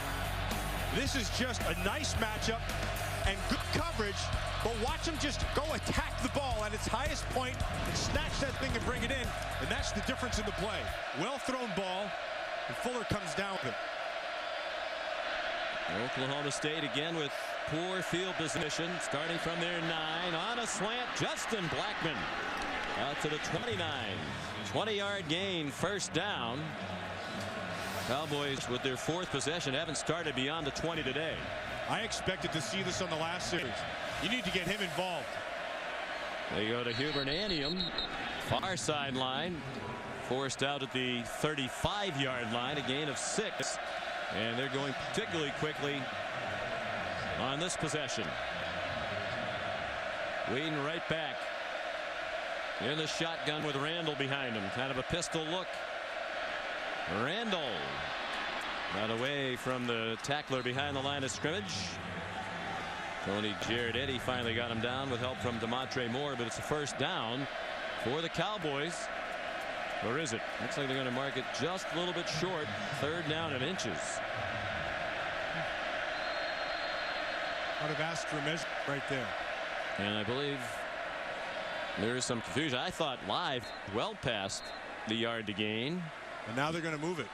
This is just a nice matchup and good coverage, but watch them just go attack the ball at its highest point and snatch that thing and bring it in, and that's the difference in the play. Well thrown ball, and Fuller comes down with it. Oklahoma State again with poor field position, starting from their 9 on a slant. Justin Blackman out to the 29. 20-yard gain, first down. Cowboys with their 4th possession haven't started beyond the 20 today. I expected to see this on the last series. You need to get him involved. They go to Hubert Anium, far sideline, forced out at the 35-yard line, a gain of 6. And they're going particularly quickly on this possession. Whedon right back in the shotgun with Randall behind him. Kind of a pistol look. Randall got away from the tackler behind the line of scrimmage. Tony Giardetti finally got him down with help from Demontre Moore, but it's a first down for the Cowboys. Or is it? Looks like they're going to mark it just a little bit short. 3rd down and inches. I'd have asked for a measure right there. And I believe there is some confusion. I thought live well past the yard to gain. And now they're going to move it.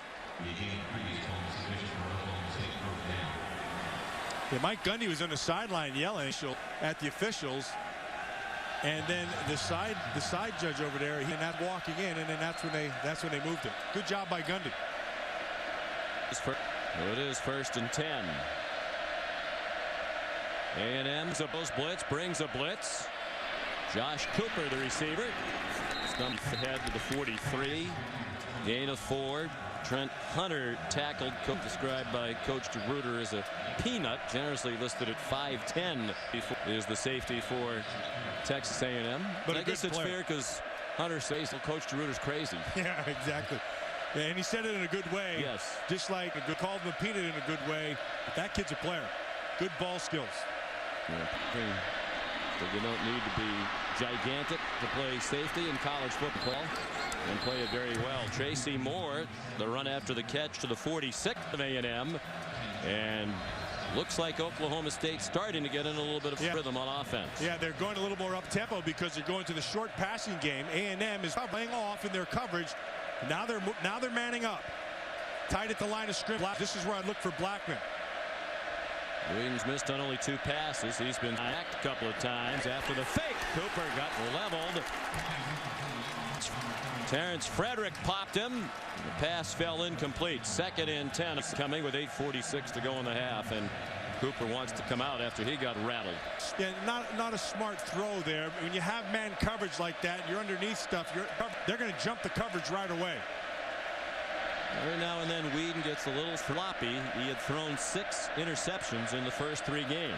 Yeah, Mike Gundy was on the sideline yelling at the officials. And then the side judge over there, he not walking in, and then that's when they moved it. Good job by Gundy. It is 1st and 10. A&M's a blitz, brings a blitz. Josh Cooper, the receiver, stumped ahead to the 43. Gain of 4. Trent Hunter tackled, described by Coach DeRuiter as a peanut, generously listed at 5'10", is the safety for Texas A&M. But I guess it's fair because Hunter says Coach DeRuiter's crazy. Yeah, exactly. And he said it in a good way. Yes. Just like called him a peanut in a good way. But that kid's a player. Good ball skills. Yeah. You don't need to be gigantic to play safety in college football, and play it very well. Tracy Moore, the run after the catch to the 46 of A&M, and looks like Oklahoma State starting to get in a little bit of rhythm on offense. Yeah, they're going a little more up tempo because they're going to the short passing game. A&M is playing off in their coverage. Now they're manning up, tight at the line of scrimmage. This is where I look for Blackman. Williams missed on only 2 passes. He's been hacked a couple of times after the fake. Cooper got leveled. Terrence Frederick popped him. The pass fell incomplete. 2nd and 10 is coming with 8:46 to go in the half, and Cooper wants to come out after he got rattled. Yeah, not a smart throw there. When you have man coverage like that, you're underneath stuff. They're going to jump the coverage right away. Every now and then Whedon gets a little floppy. He had thrown 6 interceptions in the first 3 games.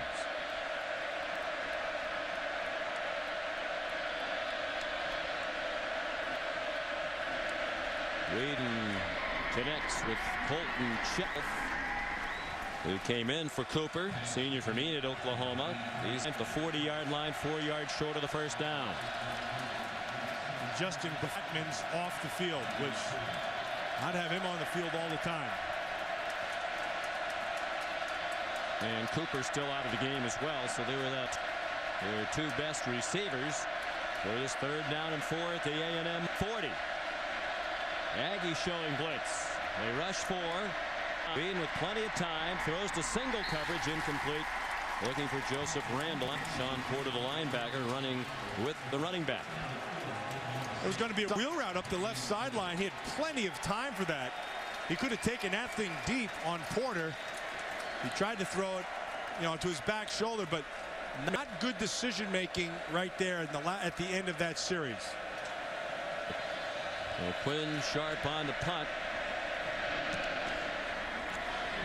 Whedon connects with Colton Shelf, who came in for Cooper, senior from Enid, Oklahoma. He's at the 40-yard line, 4 yards short of the first down. Justin Blackman's off the field, which I'd have him on the field all the time. And Cooper's still out of the game as well, so they were their 2 best receivers for this 3rd down and 4 at the A&M 40. Aggies showing blitz. They rush 4. Whedon with plenty of time, throws to single coverage, incomplete. Looking for Joseph Randall. Sean Porter, the linebacker, running with the running back. It was going to be a wheel route up the left sideline. He had plenty of time for that. He could have taken that thing deep on Porter. He tried to throw it, to his back shoulder, but Not good decision making right there in at the end of that series. Well, Quinn Sharp on the punt.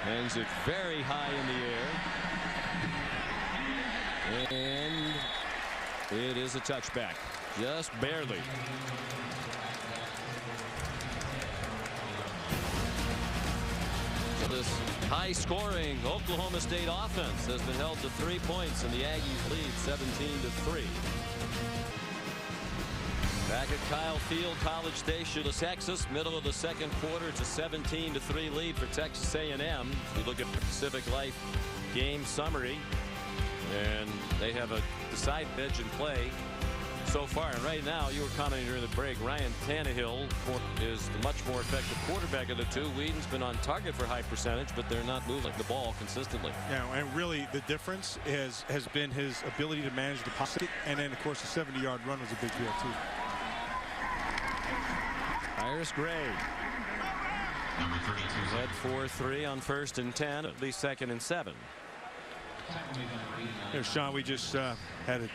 Hangs it very high in the air. And it is a touchback. Just barely. This high-scoring Oklahoma State offense has been held to 3 points, and the Aggies lead 17-3. Back at Kyle Field, College Station, Texas, middle of the second quarter. It's a 17-3 lead for Texas A&M. We look at the Pacific Life game summary, and they have a decided edge in play so far. And right now, you were commenting during the break, Ryan Tannehill is the much more effective quarterback of the two. Whedon's been on target for high percentage, but they're not moving the ball consistently. Yeah, and really the difference has been his ability to manage the pocket, and then of course the 70-yard run was a big deal too. Iris Gray led 4-3 on 1st and 10, at least 2nd and 7. Here, Sean, we just had an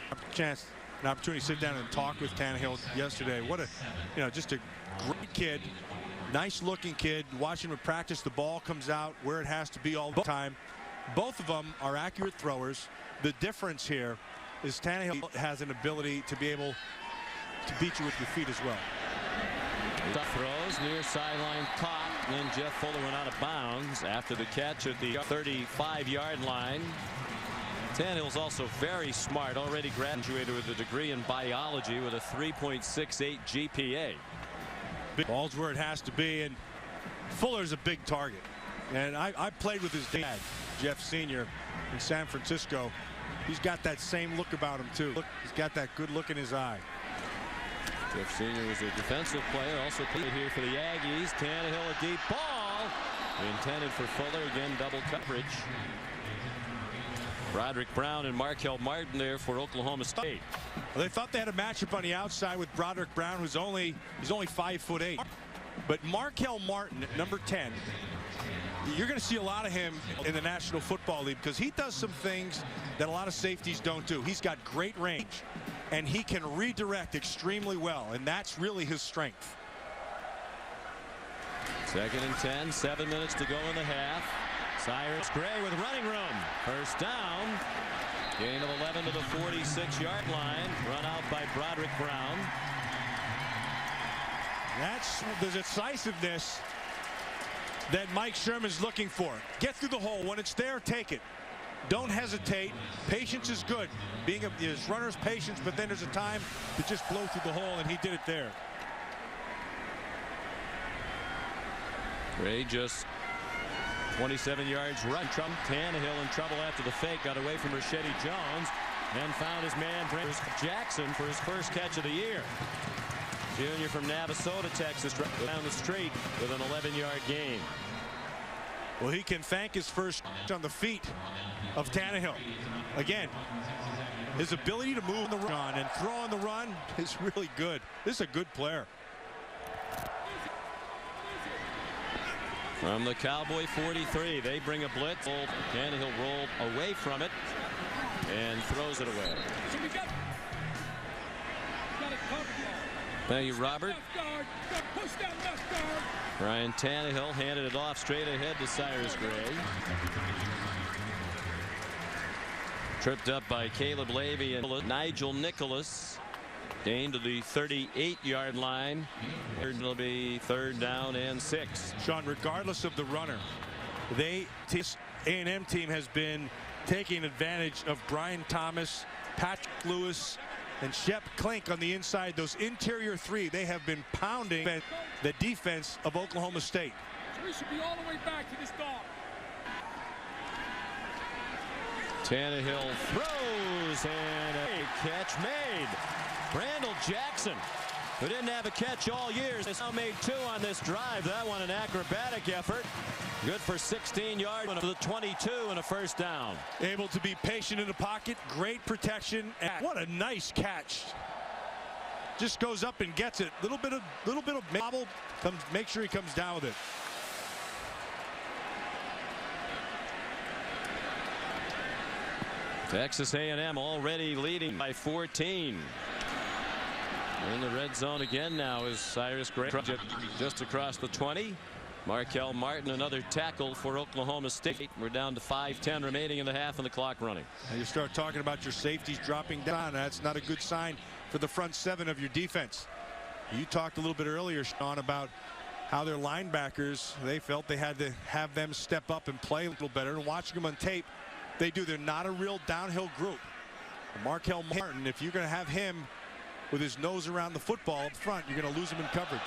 opportunity to sit down and talk with Tannehill yesterday. What a, just a great kid, nice looking kid. Watching him practice, the ball comes out where it has to be all the time. Both of them are accurate throwers. The difference here is Tannehill has an ability to be able to beat you with your feet as well. Throws near sideline top, and then Jeff Fuller went out of bounds after the catch at the 35-yard line. Tannehill's also very smart, already graduated with a degree in biology with a 3.68 GPA. Ball's where it has to be, and Fuller's a big target. And I played with his dad, Jeff Sr., in San Francisco. He's got that same look about him too. Look, he's got that good look in his eye. Jeff Sr. was a defensive player, also played here for the Aggies. Tannehill, a deep ball intended for Fuller. Again, double coverage. Broderick Brown and Markel Martin there for Oklahoma State. Well, they thought they had a matchup on the outside with Broderick Brown, who's only 5'8". But Markel Martin, number 10, you're going to see a lot of him in the National Football League because he does some things that a lot of safeties don't do. He's got great range, and he can redirect extremely well, and that's really his strength. 2nd and 10, 7 minutes to go in the half. Cyrus Gray with running room. First down. Gain of 11 to the 46-yard line. Run out by Broderick Brown. That's the decisiveness that Mike Sherman's looking for. Get through the hole. When it's there, take it. Don't hesitate. Patience is good. Being his runner's patience, but then there's a time to just blow through the hole, and he did it there. Gray just 27 yards run. Tannehill in trouble after the fake. Got away from Rashedi Jones and found his man Jackson for his first catch of the year. Junior from Navasota, Texas, down the street with an 11-yard gain. Well, he can thank his first on the feet of Tannehill. Again, his ability to move the run and throw on the run is really good. This is a good player. From the Cowboy 43, they bring a blitz. Tannehill rolled away from it and throws it away. Thank you, Robert. Ryan Tannehill handed it off straight ahead to Cyrus Gray. Tripped up by Caleb Levy and Nigel Nicholas. Gain to the 38-yard line. It'll be 3rd down and 6. Sean, regardless of the runner, this A&M team has been taking advantage of Brian Thomas, Patrick Lewis, and Shep Klink on the inside. Those interior three, they have been pounding the defense of Oklahoma State. We should be all the way back to this dog. Tannehill throws, and a catch made. Randall Jackson, who didn't have a catch all year, has now made 2 on this drive. That one an acrobatic effort. Good for 16 yards to the 22 and a first down. Able to be patient in the pocket, great protection. And what a nice catch. Just goes up and gets it. Little bit of bobble. Make sure he comes down with it. Texas A&M already leading by 14. In the red zone again now is Cyrus Gray just across the 20. Markel Martin, another tackle for Oklahoma State. We're down to 5:10 remaining in the half and the clock running. And you start talking about your safeties dropping down. That's not a good sign for the front seven of your defense. You talked a little bit earlier, Sean, about how their linebackers, they felt they had to have them step up and play a little better. And watching them on tape, they do. They're not a real downhill group. Markel Martin, if you're going to have him with his nose around the football up front, you're going to lose him in coverage.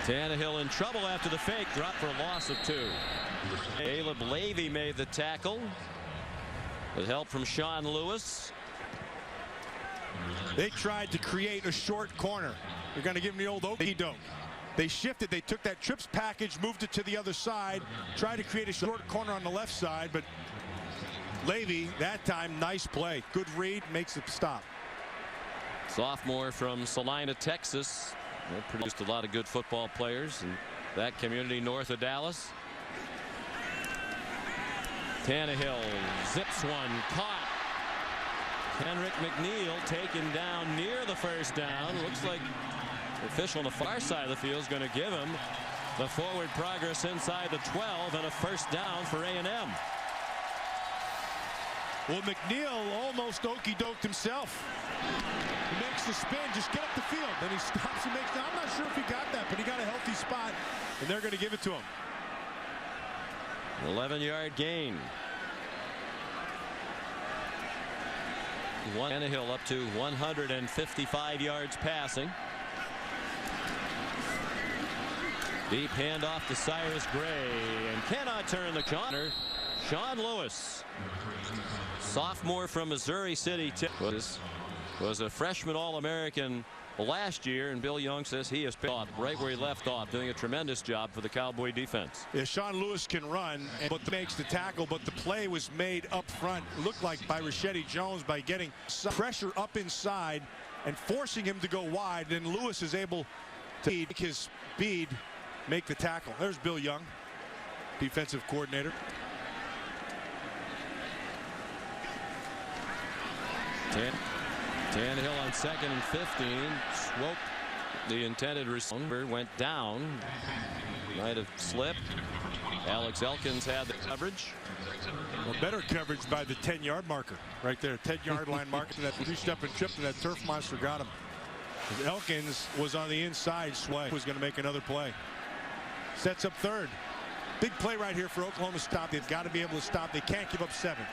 Tannehill in trouble after the fake, dropped for a loss of 2. Caleb Levy made the tackle with help from Sean Lewis. They tried to create a short corner. They're going to give him the old okey-doke. They shifted. They took that trips package, moved it to the other side, tried to create a short corner on the left side, but Levy, that time, nice play. Good read, makes it stop. Sophomore from Salina, Texas. They produced a lot of good football players in that community north of Dallas. Tannehill zips one, caught. Henrik McNeil taken down near the first down. Looks like the official on the far side of the field is going to give him the forward progress inside the 12 and a first down for A&M. Well, McNeil almost okey-doked himself. He makes the spin, just get up the field. Then he stops and makes. Now, I'm not sure if he got that, but he got a healthy spot, and they're going to give it to him. 11-yard gain. Tannehill up to 155 yards passing. Deep handoff to Cyrus Gray, and cannot turn the corner. Sean Lewis, sophomore from Missouri City, was a freshman All-American last year, and Bill Young says he has picked off right where he left off, doing a tremendous job for the Cowboy defense. Yeah, Sean Lewis can run, but makes the tackle, but the play was made up front, looked like by Rashedi Jones, by getting some pressure up inside and forcing him to go wide. Then Lewis is able to make his speed make the tackle. There's Bill Young, defensive coordinator. Tannehill on 2nd and 15. Swope the intended receiver, went down. Might have slipped. Alex Elkins had the coverage. Well, better coverage by the 10-yard marker right there. 10-yard line marker. That reached up and tripped, and that turf monster got him. Elkins was on the inside. Sway was going to make another play. Sets up third. Big play right here for Oklahoma State. They've got to be able to stop. They can't give up 7.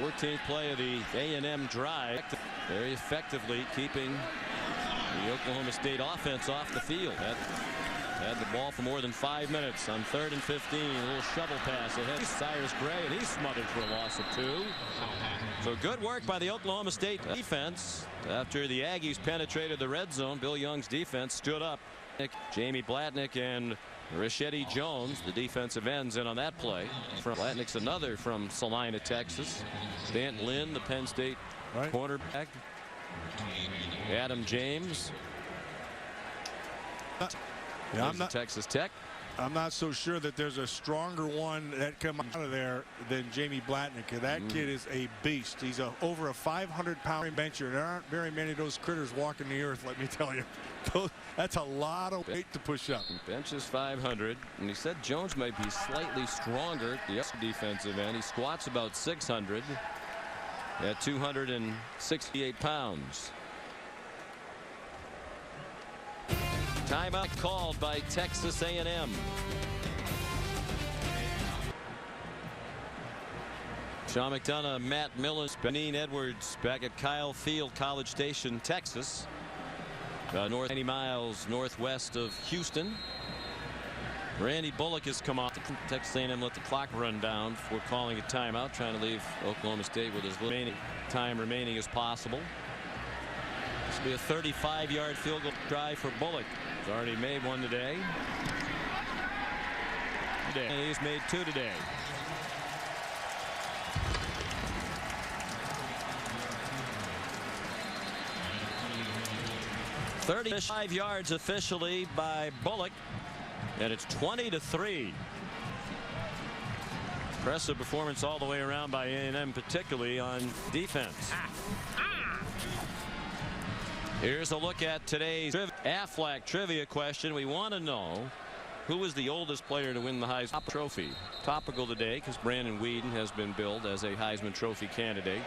14th play of the A&M drive. Very effectively keeping the Oklahoma State offense off the field. Had the ball for more than 5 minutes on 3rd and 15. A little shovel pass ahead. Cyrus Gray, and he's smothered for a loss of 2. So good work by the Oklahoma State defense. After the Aggies penetrated the red zone, Bill Young's defense stood up. Jamie Blatnick and Rashedi Jones, the defensive ends, in on that play. Blatnick's another from Salina, Texas. Stant Lynn, the Penn State cornerback. Adam James. Yeah, I'm not Texas Tech. I'm not so sure that there's a stronger one that come out of there than Jamie Blatnick. That kid is a beast. He's over a 500-pound bencher. There aren't very many of those critters walking the earth, let me tell you. That's a lot of weight to push up. Benches 500, and he said Jones might be slightly stronger at the other defensive end. He squats about 600 at 268 pounds. Timeout called by Texas A&M. Sean McDonough, Matt Millen, Benine Edwards back at Kyle Field, College Station, Texas. 90 miles northwest of Houston. Randy Bullock has come off. Texas A&M let the clock run down before calling a timeout, trying to leave Oklahoma State with as little time remaining as possible. This will be a 35-yard field goal drive for Bullock. He's already made one today. And he's made 2 today. 35 yards officially by Bullock, and it's 20-3. Impressive performance all the way around by A&M, particularly on defense. Here's a look at today's Aflac trivia question. We want to know who was the oldest player to win the Heisman Trophy. Topical today because Brandon Weeden has been billed as a Heisman Trophy candidate.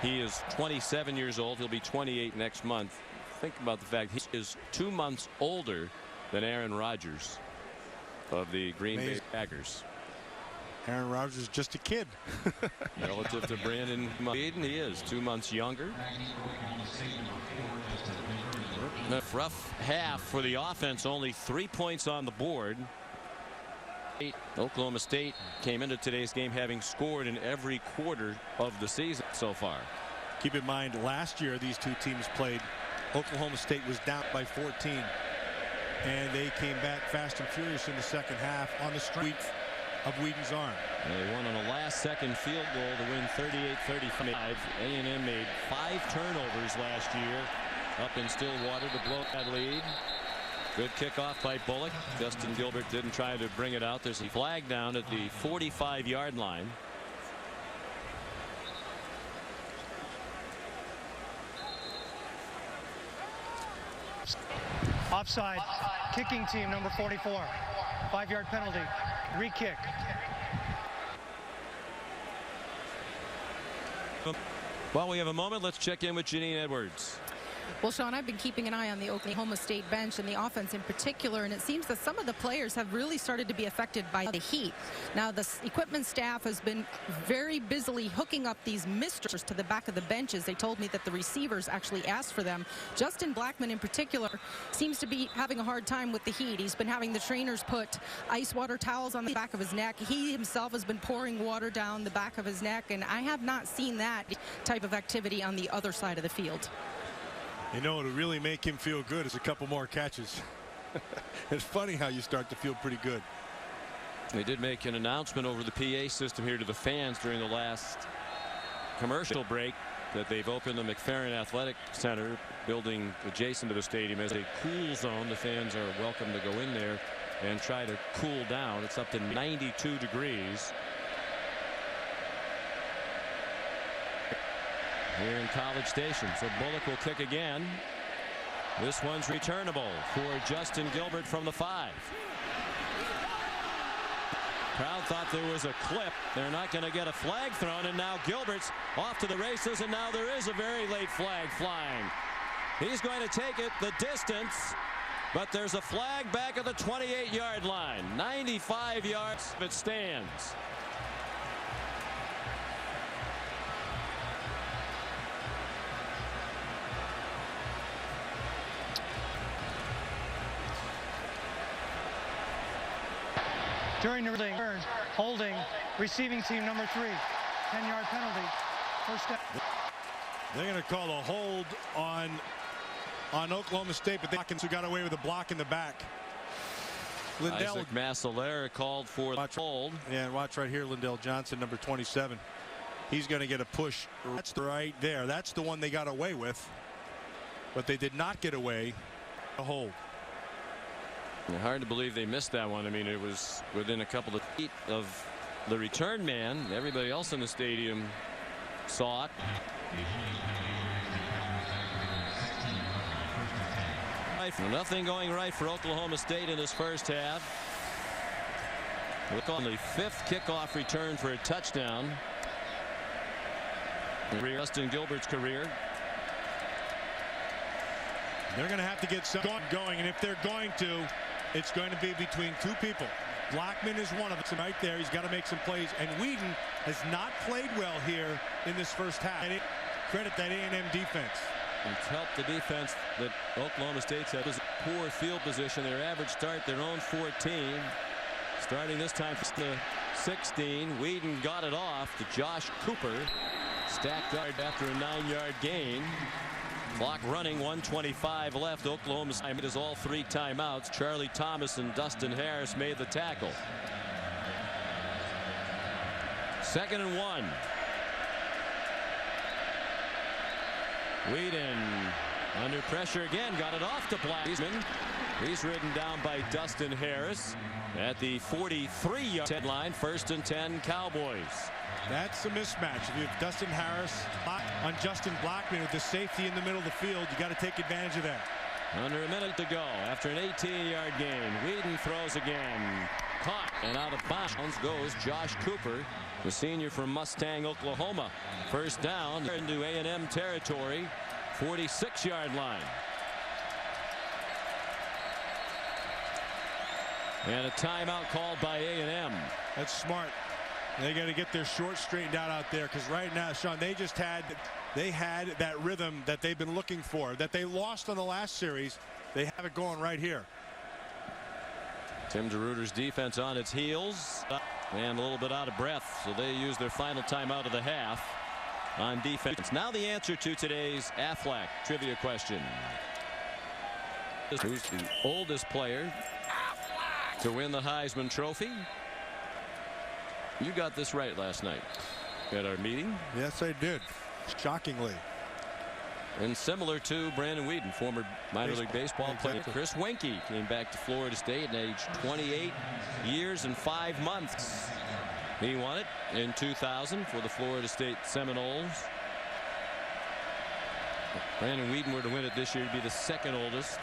He is 27 years old. He'll be 28 next month. Think about the fact he is 2 months older than Aaron Rodgers of the Green Bay Packers. Aaron Rodgers is just a kid. Relative to Brandon Weeden, he is 2 months younger. A rough half for the offense, only 3 points on the board. Oklahoma State came into today's game having scored in every quarter of the season so far. Keep in mind, last year these two teams played. Oklahoma State was down by 14, and they came back fast and furious in the second half on the strength of Weeden's arm. They won on a last-second field goal to win 38-35. A&M made 5 turnovers last year up in Stillwater to blow that lead. Good kickoff by Bullock. Justin Gilbert didn't try to bring it out. There's a flag down at the 45-yard line. Offside. Kicking team number 44. 5-yard penalty. Re-kick. While we have a moment, let's check in with Janine Edwards. Well, Sean, I've been keeping an eye on the Oklahoma State bench and the offense in particular, and it seems that some of the players have really started to be affected by the heat. Now, the equipment staff has been very busily hooking up these misters to the back of the benches. They told me that the receivers actually asked for them. Justin Blackman in particular seems to be having a hard time with the heat. He's been having the trainers put ice water towels on the back of his neck. He himself has been pouring water down the back of his neck, and I have not seen that type of activity on the other side of the field. You know, to really make him feel good is a couple more catches. It's funny how you start to feel pretty good. They did make an announcement over the PA system here to the fans during the last commercial break that they've opened the McFerrin Athletic Center building adjacent to the stadium as a cool zone. The fans are welcome to go in there and try to cool down. It's up to 92 degrees. Here in College Station. So Bullock will kick again. This one's returnable for Justin Gilbert from the 5. Crowd thought there was a clip. They're not going to get a flag thrown, and now Gilbert's off to the races, and now there is a very late flag flying. He's going to take it the distance, but there's a flag back at the 28-yard line. 95 yards if it stands. During the return, holding receiving team number 3. 10-yard penalty. First down. They're going to call a hold on Oklahoma State, but they got away with a block in the back. Lindell Isaac Massalera called for the hold. Yeah, and watch right here, Lindell Johnson, number 27. He's going to get a push. That's right there. That's the one they got away with, but they did not get away a hold. Hard to believe they missed that one. I mean, it was within a couple of feet of the return man. Everybody else in the stadium saw it. Nothing going right for Oklahoma State in this first half. Look on the 5th kickoff return for a touchdown. Justin Gilbert's career. They're going to have to get something going, and if they're going to, it's going to be between 2 people. Blackman is one of them right there. He's got to make some plays, and Weeden has not played well here in this first half. And credit that A&M defense. It's helped the defense that Oklahoma State's had. It was a poor field position. Their average start, their own 14. Starting this time for the 16. Weeden got it off to Josh Cooper. Stacked yard after a 9-yard gain. Clock running, 1:25 left. Oklahoma State is all 3 timeouts. Charlie Thomas and Dustin Harris made the tackle. 2nd and 1. Weeden Under pressure again, got it off to Blackman. He's ridden down by Dustin Harris at the 43-yard line. 1st and 10 Cowboys. That's a mismatch. If you have Dustin Harris on Justin Blackman with the safety in the middle of the field, you got to take advantage of that. Under a minute to go after an 18-yard gain. Whedon throws again. Caught and out of bounds goes Josh Cooper, the senior from Mustang, Oklahoma. 1st down into A&M territory. 46-yard line. And a timeout called by A&M. That's smart. They got to get their short straightened out there, because right now, Sean, they had that rhythm that they've been looking for, that they lost on the last series. They have it going right here. Tim DeRuyter's defense on its heels and a little bit out of breath, so they use their final timeout of the half on defense. Now the answer to today's Aflac trivia question. Who's the oldest player to win the Heisman Trophy? You got this right last night at our meeting. Yes, I did. Shockingly. And similar to Brandon Whedon, former minor league baseball player, Chris Wenke came back to Florida State at age 28 years and 5 months. He won it in 2000 for the Florida State Seminoles. If Brandon Whedon were to win it this year, he'd be the 2nd oldest,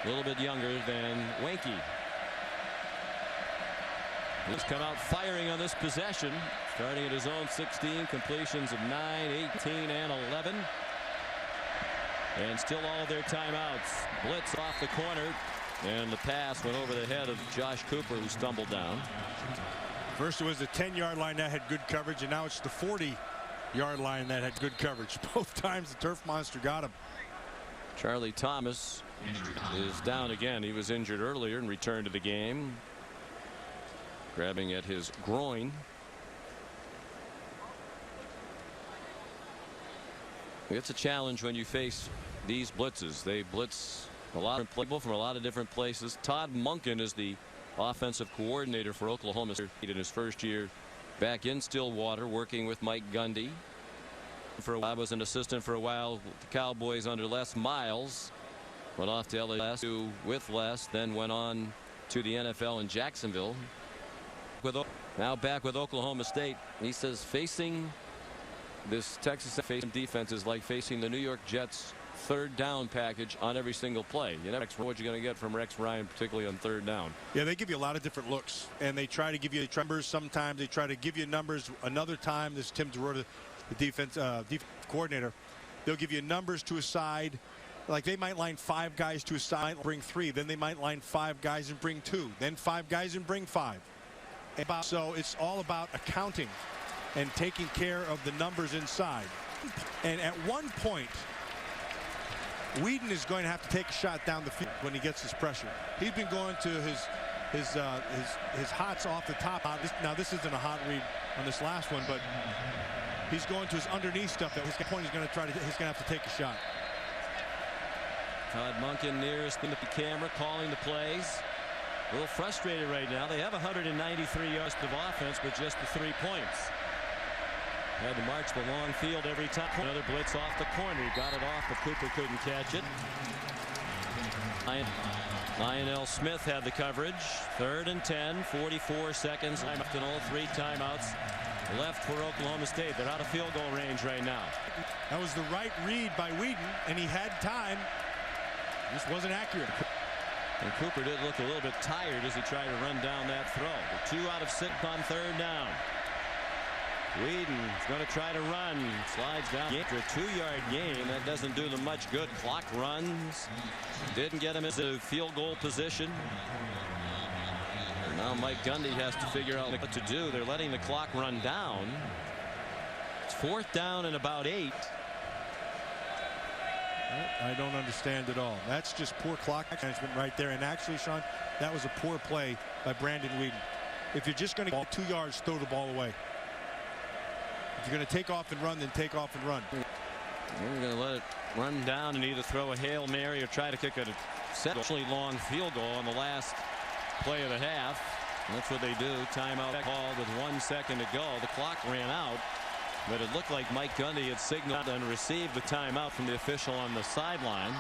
a little bit younger than Wenke. He's come out firing on this possession, starting at his own 16, completions of 9, 18, and 11. And still all of their timeouts. Blitz off the corner, and the pass went over the head of Josh Cooper, who stumbled down. First it was the 10-yard line that had good coverage, and now it's the 40-yard line that had good coverage. Both times the turf monster got him. Charlie Thomas is down again. He was injured earlier and returned to the game, grabbing at his groin. It's a challenge when you face these blitzes. They blitz a lot of people from a lot of different places. Todd Monken is the offensive coordinator for Oklahoma State in his first year back in Stillwater, working with Mike Gundy. For a while, was an assistant for a while with the Cowboys under Les Miles. Went off to LSU with Les, then went on to the NFL in Jacksonville. Now back with Oklahoma State. He says facing this Texas defense is like facing the New York Jets 3rd down package on every single play. You never know what you're going to get from Rex Ryan, particularly on 3rd down. Yeah, they give you a lot of different looks, and they try to give you numbers. Sometimes they try to give you numbers. Another time, this Tim DeRuyter, the defense coordinator, they'll give you numbers to a side. Like they might line 5 guys to a side, bring 3. Then they might line 5 guys and bring 2. Then 5 guys and bring 5. So it's all about accounting and taking care of the numbers inside. And at one point, Whedon is going to have to take a shot down the field when he gets his pressure. He's been going to his hots off the top. Now this isn't a hot read on this last one, but he's going to his underneath stuff. At his point, he's going to have to take a shot. Todd Monken nearest in the camera, calling the plays. A little frustrated right now. They have 193 yards of offense, but just the 3 points. Had to march the long field every time. Another blitz off the corner. He got it off, but Cooper couldn't catch it. Lionel Smith had the coverage. 3rd and 10, 44 seconds left, and all 3 timeouts left for Oklahoma State. They're out of field goal range right now. That was the right read by Whedon, and he had time. Just wasn't accurate. And Cooper did look a little bit tired as he tried to run down that throw. The 2 out of 6 on 3rd down. Whedon's going to try to run. Slides down after a 2-yard gain. That doesn't do them much good. Clock runs. Didn't get him into field goal position. And now Mike Gundy has to figure out what to do. They're letting the clock run down. It's 4th down and about 8. I don't understand at all. That's just poor clock management right there. And actually, Sean, that was a poor play by Brandon Whedon. If you're just going to get 2 yards, throw the ball away. If you're going to take off and run, then take off and run. We're going to let it run down and either throw a Hail Mary or try to kick a exceptionally long field goal on the last play of the half. And that's what they do. Timeout called with 1 second to go. The clock ran out. But it looked like Mike Gundy had signaled and received the timeout from the official on the sideline.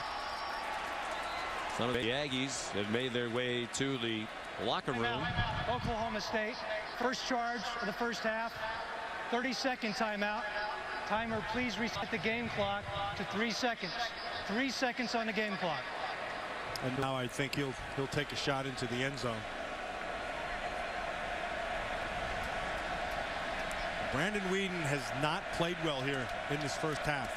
Some of the Aggies had made their way to the locker room. Oklahoma State, first charge of the first half, 30-second timeout. Timer, please reset the game clock to 3 seconds. 3 seconds on the game clock. And now I think he'll take a shot into the end zone. Brandon Weeden has not played well here in this first half.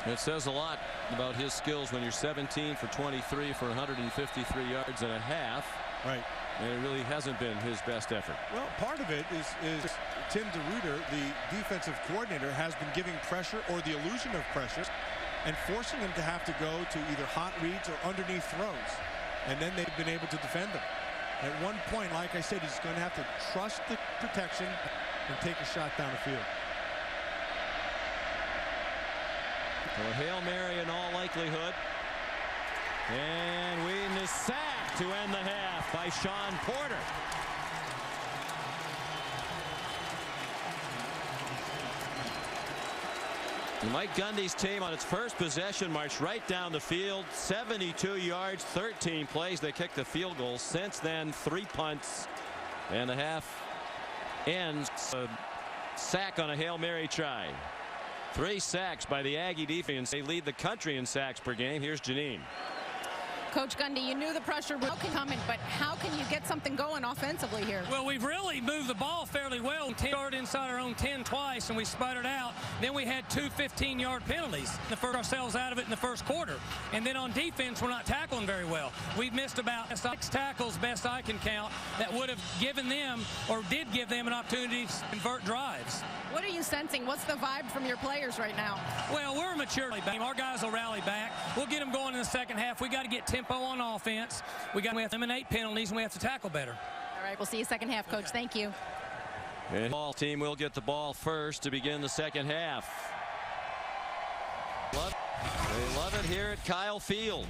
It says a lot about his skills when you're 17 for 23 for 153 yards and a half. Right. And it really hasn't been his best effort. Well, part of it is Tim DeRuyter, the defensive coordinator, has been giving pressure or the illusion of pressure and forcing him to have to go to either hot reads or underneath throws. And then they've been able to defend them. At one point, like I said, he's going to have to trust the protection and take a shot down the field. Well, a Hail Mary in all likelihood. And Weeden is sacked to end the half by Sean Porter. Mike Gundy's team on its first possession marched right down the field, 72 yards, 13 plays. They kicked the field goal. Since then, 3 punts, and the half ends a sack on a Hail Mary try. 3 sacks by the Aggie defense. They lead the country in sacks per game. Here's Janine. Coach Gundy, you knew the pressure was coming, but how can you get something going offensively here? Well, we've really moved the ball fairly well. 10 yard inside our own 10 twice, and we sputtered out. Then we had 2 15-yard penalties to first ourselves out of it in the first quarter. And then on defense, we're not tackling very well. We've missed about 6 tackles, best I can count, that would have given them or did give them an opportunity to convert drives. What are you sensing? What's the vibe from your players right now? Well, we're a mature team. Our guys will rally back. We'll get them going in the second half. We got to get tempo on offense. We have to eliminate penalties, and we have to tackle better. All right, we'll see you second half, Coach. Thank you. And the ball team will get the ball first to begin the second half. They love it here at Kyle Field.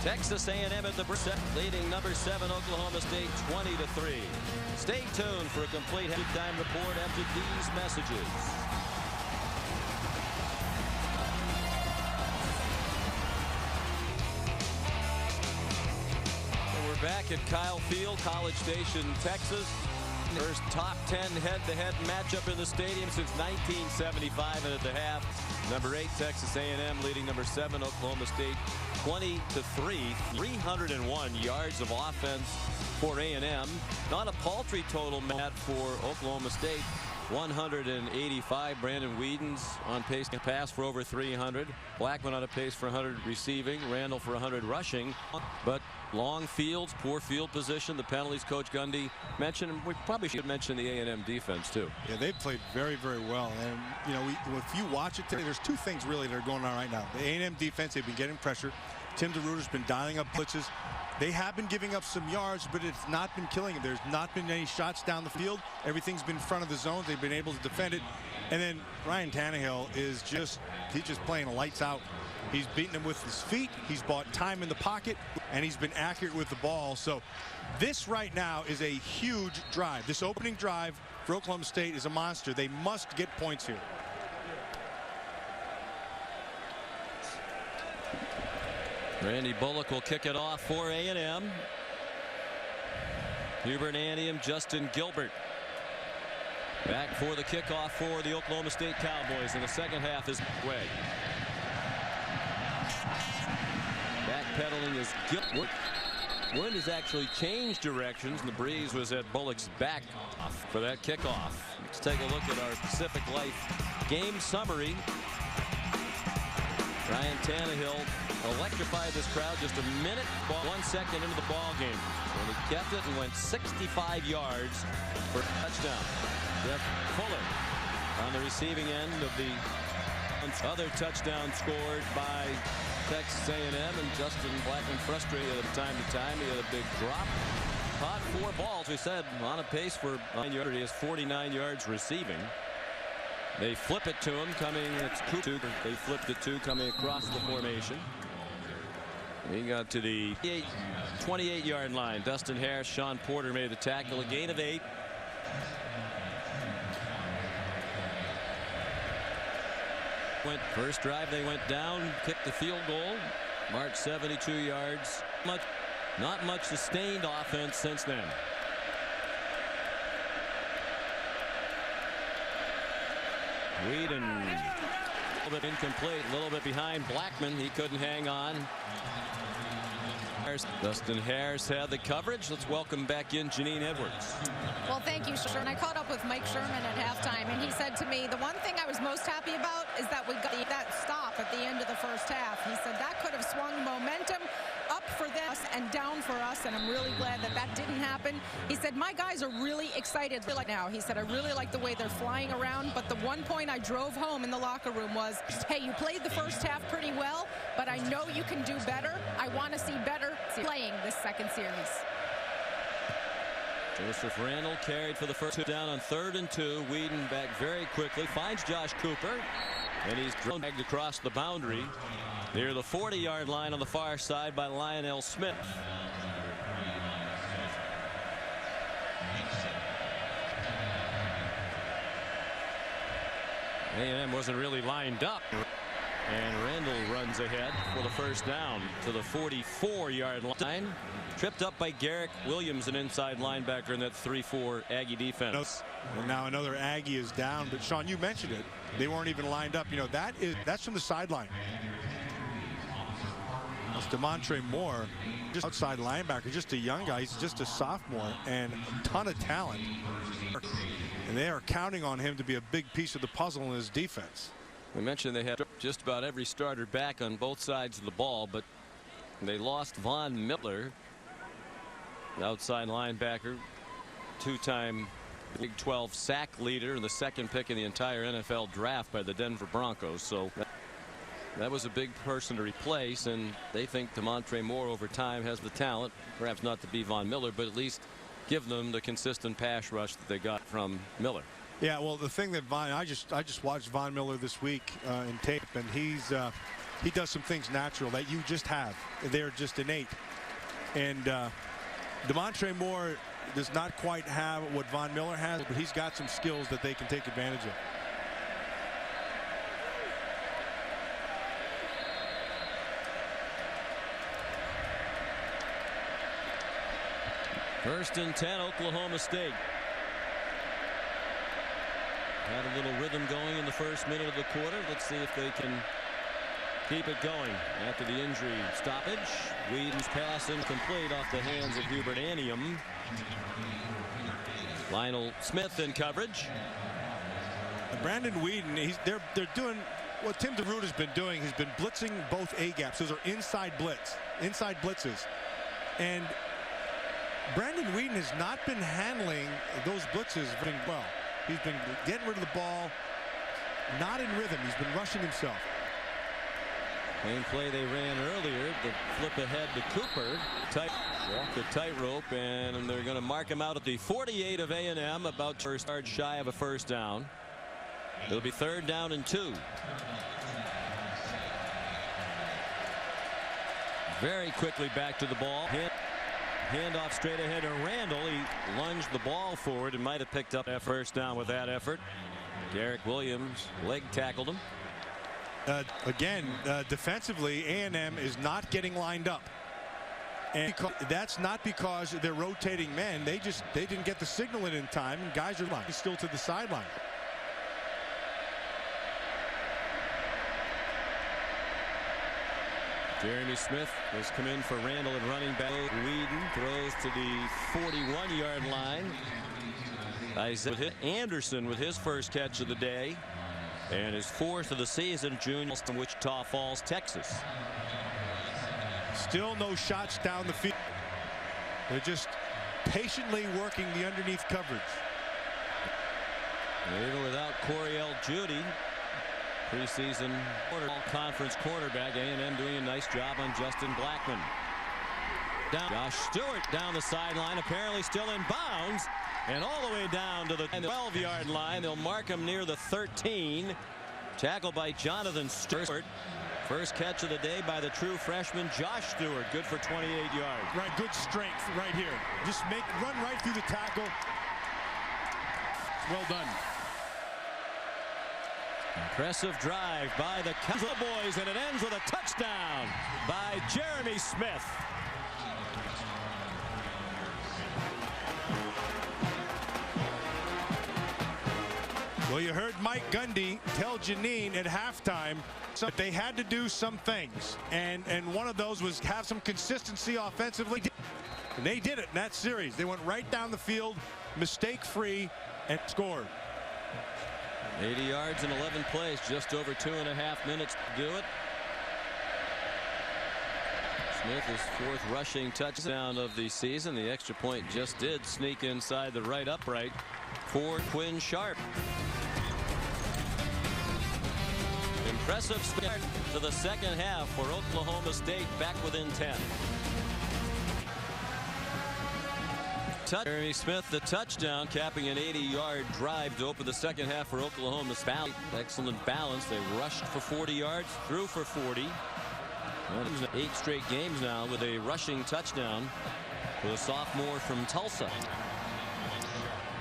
Texas A&M at the leading number 7 Oklahoma State 20-3. Stay tuned for a complete halftime report after these messages. And we're back at Kyle Field, College Station, Texas. First top 10 head-to-head matchup in the stadium since 1975, and at the half, number 8 Texas A&M leading number 7 Oklahoma State 20-3. 301 yards of offense for A&M. Not a paltry total, Matt, for Oklahoma State. 185. Brandon Weeden's on pace to pass for over 300. Blackman on a pace for 100 receiving. Randall for 100 rushing. But long fields, poor field position. The penalties Coach Gundy mentioned. We probably should mention the A&M defense too. Yeah, they've played very, very well. And, you know, if you watch it today, there's 2 things really that are going on right now. The A&M defense, they've been getting pressure. Tim DeRuyter's been dialing up blitzes. They have been giving up some yards, but it's not been killing them. There's not been any shots down the field. Everything's been in front of the zones. They've been able to defend it. And then Ryan Tannehill is he's just playing lights out. He's beating them with his feet. He's bought time in the pocket, and he's been accurate with the ball. So this right now is a huge drive. This opening drive for Oklahoma State is a monster. They must get points here. Randy Bullock will kick it off for A&M. Hubert Antium, Justin Gilbert back for the kickoff for the Oklahoma State Cowboys, and the second half is way. Backpedaling is Gilbert. Wind has actually changed directions, and the breeze was at Bullock's back for that kickoff. Let's take a look at our Pacific Life game summary. Ryan Tannehill electrified this crowd just a minute, 1 second into the ball game. And he kept it and went 65 yards for a touchdown. Jeff Fuller on the receiving end of the other touchdown scored by Texas A&M, and Justin Blackman frustrated at time to time. He had a big drop. Caught 4 balls. We said on a pace for 9 yards. He has 49 yards receiving. They flip it to him coming. It's 2. They flipped it to coming across the formation. He got to the 28-yard line. Dustin Harris, Sean Porter made the tackle. A gain of 8. First drive they went down, kicked the field goal, marked 72 yards. Not much sustained offense since then. Whedon, a little bit incomplete, a little bit behind Blackman. He couldn't hang on. Dustin Harris had the coverage. Let's welcome back in Janine Edwards. Well, thank you, Sherman. I caught up with Mike Sherman at halftime, and he said to me, the one thing I was most happy about is that we got that stop at the end of the first half. He said that could have swung momentum up for us and down for us, and I'm really glad that that didn't happen. He said, my guys are really excited now. He said, I really like the way they're flying around, but the one point I drove home in the locker room was, hey, you played the first half pretty well, but I know you can do better. I want to see better playing this second series. Joseph Randall carried for the first down on 3rd and 2. Whedon back very quickly, finds Josh Cooper, and he's dragged across the boundary near the 40-yard line on the far side by Lionel Smith. A&M wasn't really lined up, and Randall runs ahead for the first down to the 44-yard line. Tripped up by Garrick Williams, an inside linebacker in that 3-4 Aggie defense. And now another Aggie is down, but Sean, you mentioned it. They weren't even lined up. You know, that's from the sideline. It's Demontre Moore, just outside linebacker, just a young guy. He's just a sophomore and a ton of talent. And they are counting on him to be a big piece of the puzzle in his defense. We mentioned they had just about every starter back on both sides of the ball, but they lost Von Miller, the outside linebacker, 2-time Big 12 sack leader and the 2nd pick in the entire NFL draft by the Denver Broncos. So that was a big person to replace, and they think Demontre Moore over time has the talent, perhaps not to be Von Miller, but at least give them the consistent pass rush that they got from Miller. Yeah, well, the thing that I just watched Von Miller this week in tape, and he does some things natural that you just have. They're just innate. And Demontre Moore does not quite have what Von Miller has, but he's got some skills that they can take advantage of. First and 10, Oklahoma State. Had a little rhythm going in the first minute of the quarter. Let's see if they can keep it going after the injury stoppage. Whedon's pass incomplete off the hands of Hubert Anium. Lionel Smith in coverage. Brandon Whedon, they're doing what Tim DeRute has been doing. He's been blitzing both A gaps. Those are inside blitzes. And Brandon Whedon has not been handling those blitzes very well. He's been getting rid of the ball, not in rhythm. He's been rushing himself. Same play they ran earlier, the flip ahead to Cooper. Walk the tightrope, and they're going to mark him out at the 48 of A&M, about first yard shy of a first down. It'll be 3rd down and 2. Very quickly back to the ball. Handoff straight ahead to Randall. He lunged the ball forward and might have picked up that first down with that effort. Garrick Williams leg tackled him. Again, defensively, A&M is not getting lined up. And that's not because they're rotating men. They didn't get the signal in time, and guys are still to the sideline. Jeremy Smith has come in for Randall and running back. Whedon throws to the 41-yard line. Isaiah Anderson with his first catch of the day and his 4th of the season. Junior from Wichita Falls, Texas. Still no shots down the field. They're just patiently working the underneath coverage. Even without Coriel Judy, preseason all-conference cornerback, A&M doing a nice job on Justin Blackman. Josh Stewart down the sideline, apparently still in bounds, and all the way down to the 12-yard line. They'll mark him near the 13. Tackled by Jonathan Stewart. First catch of the day by the true freshman Josh Stewart. Good for 28 yards. Right, good strength right here. Just run right through the tackle. Well done. Impressive drive by the Cowboys, and it ends with a touchdown by Jeremy Smith. Well, you heard Mike Gundy tell Janine at halftime that they had to do some things, and one of those was have some consistency offensively, and they did it in that series. They went right down the field, mistake-free, and scored. 80 yards in 11 plays, just over 2.5 minutes to do it. Smith's fourth rushing touchdown of the season. The extra point just did sneak inside the right upright for Quinn Sharp. Impressive start to the second half for Oklahoma State, back within 10. Jeremy Smith, the touchdown, capping an 80-yard drive to open the second half for Oklahoma State. Excellent balance. They rushed for 40 yards, threw for 40. Well, 8 straight games now with a rushing touchdown for the sophomore from Tulsa.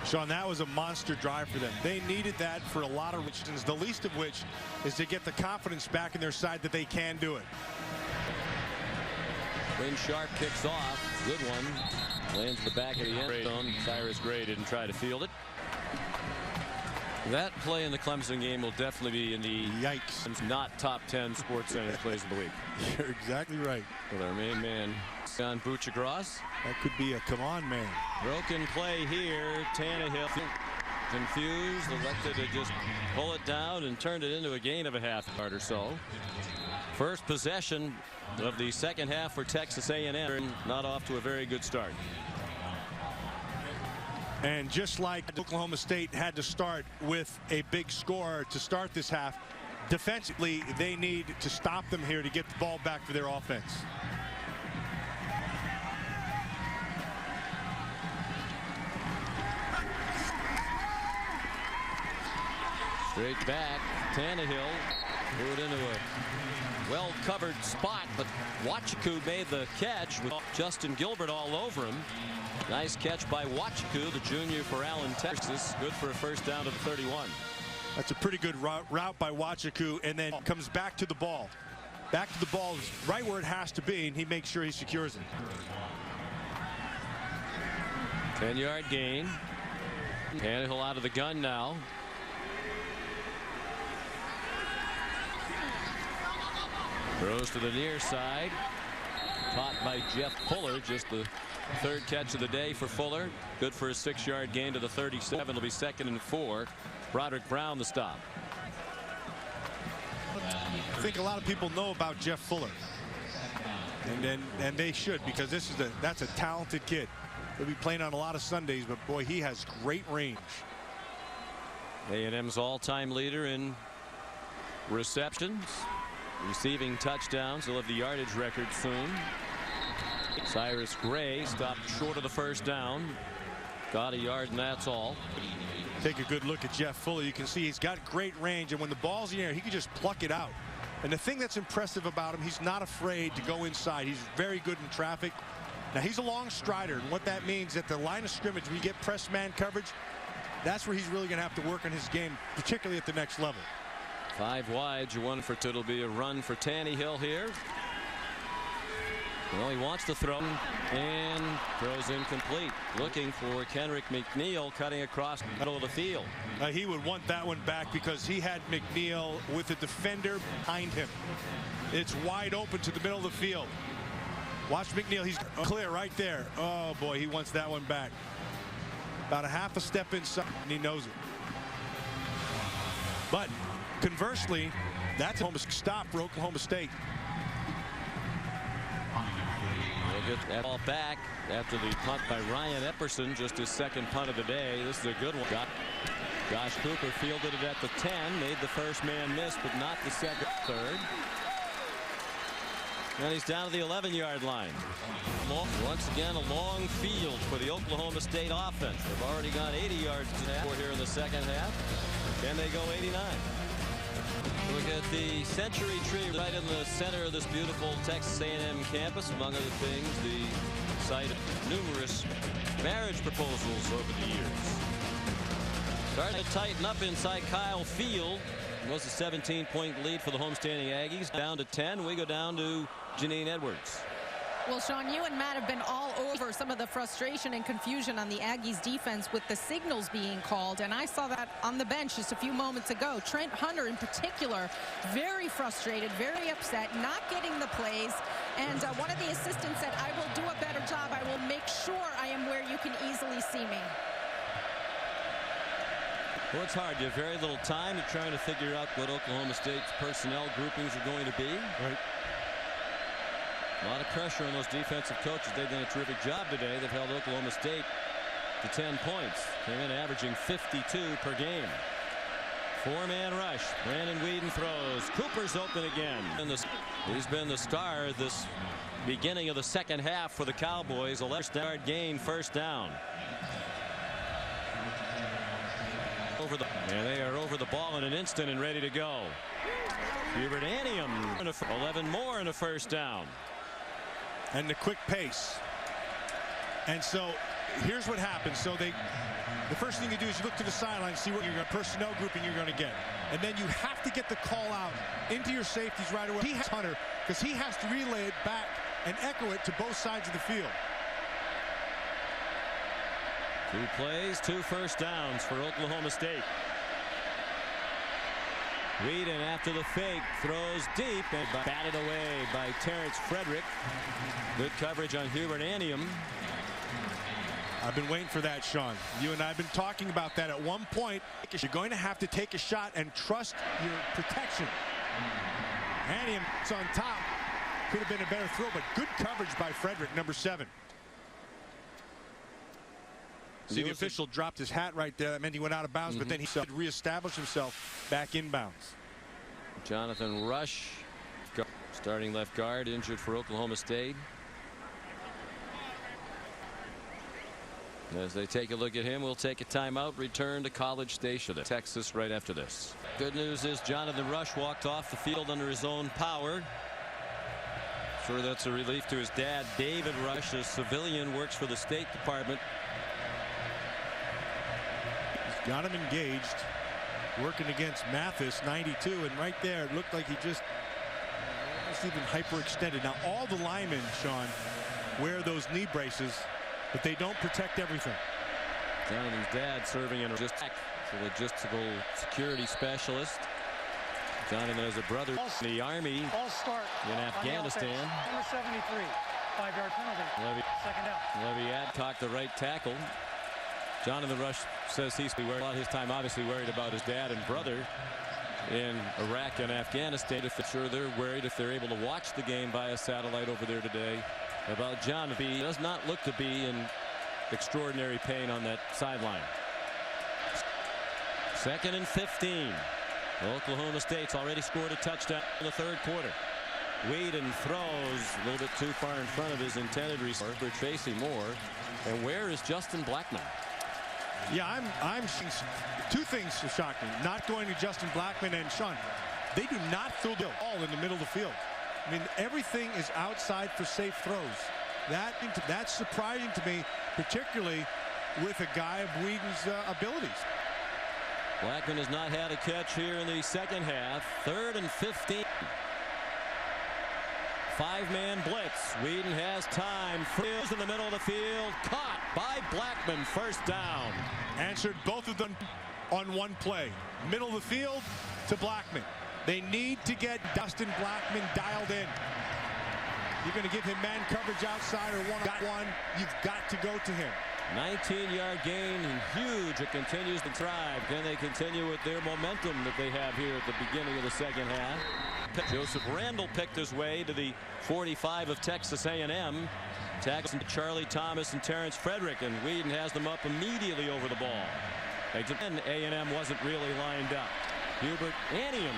Sean, that was a monster drive for them. They needed that for a lot of reasons, the least of which is to get the confidence back in their side that they can do it. Quinn Sharp kicks off. Good one. Lands the back of the end zone. Cyrus Gray didn't try to field it. That play in the Clemson game will definitely be in the not top 10 Sports Center plays of the week. You're exactly right. With our main man, John Buchagras. That could be a come on man. Broken play here. Tannehill confused, elected to just pull it down and turned it into a gain of a half yard or so. First possession of the second half for Texas A&M, not off to a very good start. And just like Oklahoma State had to start with a big score to start this half, defensively they need to stop them here to get the ball back for their offense. Straight back, Tannehill threw it into a well-covered spot, but Wachiku made the catch with Justin Gilbert all over him. Nice catch by Wachiku, the junior for Allen, Texas. Good for a first down to the 31. That's a pretty good route by Wachiku, and then comes back to the ball. Back to the ball is right where it has to be, and he makes sure he secures it. 10-yard gain. Tannehill out of the gun now. Throws to the near side. Caught by Jeff Fuller. Just the third catch of the day for Fuller. Good for a 6-yard gain to the 37. It'll be 2nd and 4. Broderick Brown the stop. I think a lot of people know about Jeff Fuller. And they should, because that's a talented kid. He'll be playing on a lot of Sundays, but boy, he has great range. A&M's all-time leader in receptions. Receiving touchdowns. He'll have the yardage record soon. Cyrus Gray stopped short of the first down. Got a yard, and that's all. Take a good look at Jeff Fuller. You can see he's got great range, and when the ball's in the air, he can just pluck it out. And the thing that's impressive about him, he's not afraid to go inside. He's very good in traffic. Now, he's a long strider, and what that means at the line of scrimmage, when you get press man coverage, that's where he's really going to have to work on his game, particularly at the next level. 5 wide, you won for it. It'll be a run for Tannehill here. Well, he wants to throw and throws incomplete. Looking for Kenrick McNeil cutting across the middle of the field. He would want that one back because he had McNeil with the defender behind him. It's wide open to the middle of the field. Watch McNeil. He's clear right there. Oh, boy, he wants that one back. About a half a step inside, and he knows it. But conversely, that's a stop for Oklahoma State. They'll get that ball back after the punt by Ryan Epperson, just his second punt of the day. This is a good one. Josh Cooper fielded it at the 10, made the first man miss, but not the second, third. And he's down to the 11-yard line. Once again, a long field for the Oklahoma State offense. They've already gone 80 yards here in the second half. Can they go 89? Look at the century tree right in the center of this beautiful Texas A&M campus. Among other things, the site of numerous marriage proposals over the years. Starting to tighten up inside Kyle Field. It was a 17-point lead for the homestanding Aggies. Down to 10. We go down to Janine Edwards. Well, Sean, you and Matt have been all over some of the frustration and confusion on the Aggies defense with the signals being called, and I saw that on the bench just a few moments ago. Trent Hunter in particular, very frustrated, very upset, not getting the plays, and one of the assistants said, I will do a better job. I will make sure I am where you can easily see me. Well, it's hard. You have very little time. You're trying to figure out what Oklahoma State's personnel groupings are going to be. Right. A lot of pressure on those defensive coaches. They've done a terrific job today. They've held Oklahoma State to 10 points. Came in averaging 52 per game. Four-man rush. Brandon Weeden throws. Cooper's open again. He's been the star this beginning of the second half for the Cowboys. A left-yard gain, first down. And they are over the ball in an instant and ready to go. Hubert Anium, 11 more in a first down. And the quick pace. And so here's what happens. So the first thing you do is you look to the sideline, see what your personnel grouping you're going to get. And then you have to get the call out into your safeties right away. He has Hunter because he has to relay it back and echo it to both sides of the field. 2 plays, 2 first downs for Oklahoma State. Weeden after the fake throws deep and batted away by Terrence Frederick. Good coverage on Hubert Anium. I've been waiting for that, Sean. You and I have been talking about that. At one point, you're going to have to take a shot and trust your protection. Anium's on top. Could have been a better throw, but good coverage by Frederick, number 7. See, the official dropped his hat right there. That meant he went out of bounds, but then he reestablished himself back inbounds. Jonathan Rush, starting left guard, injured for Oklahoma State. As they take a look at him, we'll take a timeout, return to College Station, Texas, right after this. Good news is Jonathan Rush walked off the field under his own power. Sure, that's a relief to his dad, David Rush, a civilian, works for the State Department. Got him engaged, working against Mathis, 92, and right there it looked like he just even hyperextended. Now all the linemen, Sean, wear those knee braces, but they don't protect everything. Jonathan's dad serving in a logistical security specialist. Jonathan has a brother in the Army in Afghanistan. Number 73, 5-yard penalty. Second down. Levy Adcock, the right tackle. Jonathan Rush says he's a lot of his time obviously worried about his dad and brother in Iraq and Afghanistan. Sure, they're worried if they're able to watch the game via satellite over there today about Jonathan. He does not look to be in extraordinary pain on that sideline. 2nd and 15. Oklahoma State's already scored a touchdown in the third quarter. Weeden throws a little bit too far in front of his intended receiver, chasing more. And where is Justin Blackman? Yeah, I'm two things shock me. Not going to Justin Blackman and Sean. They do not throw the ball in the middle of the field. I mean, everything is outside for safe throws. That's surprising to me, particularly with a guy of Weeden's abilities. Blackman has not had a catch here in the second half. 3rd and 15. 5-man blitz. Weeden has time. Fields in the middle of the field. Caught by Blackman. First down. Answered both of them on one play. Middle of the field to Blackman. They need to get Justin Blackman dialed in. You're going to give him man coverage outside or one-on-one. You've got to go to him. 19-yard gain and huge. It continues to thrive. Can they continue with their momentum that they have here at the beginning of the second half? Joseph Randall picked his way to the 45 of Texas A&M. Tackles to Charlie Thomas and Terrence Frederick, and Weeden has them up immediately over the ball. And A&M wasn't really lined up. Hubert Anium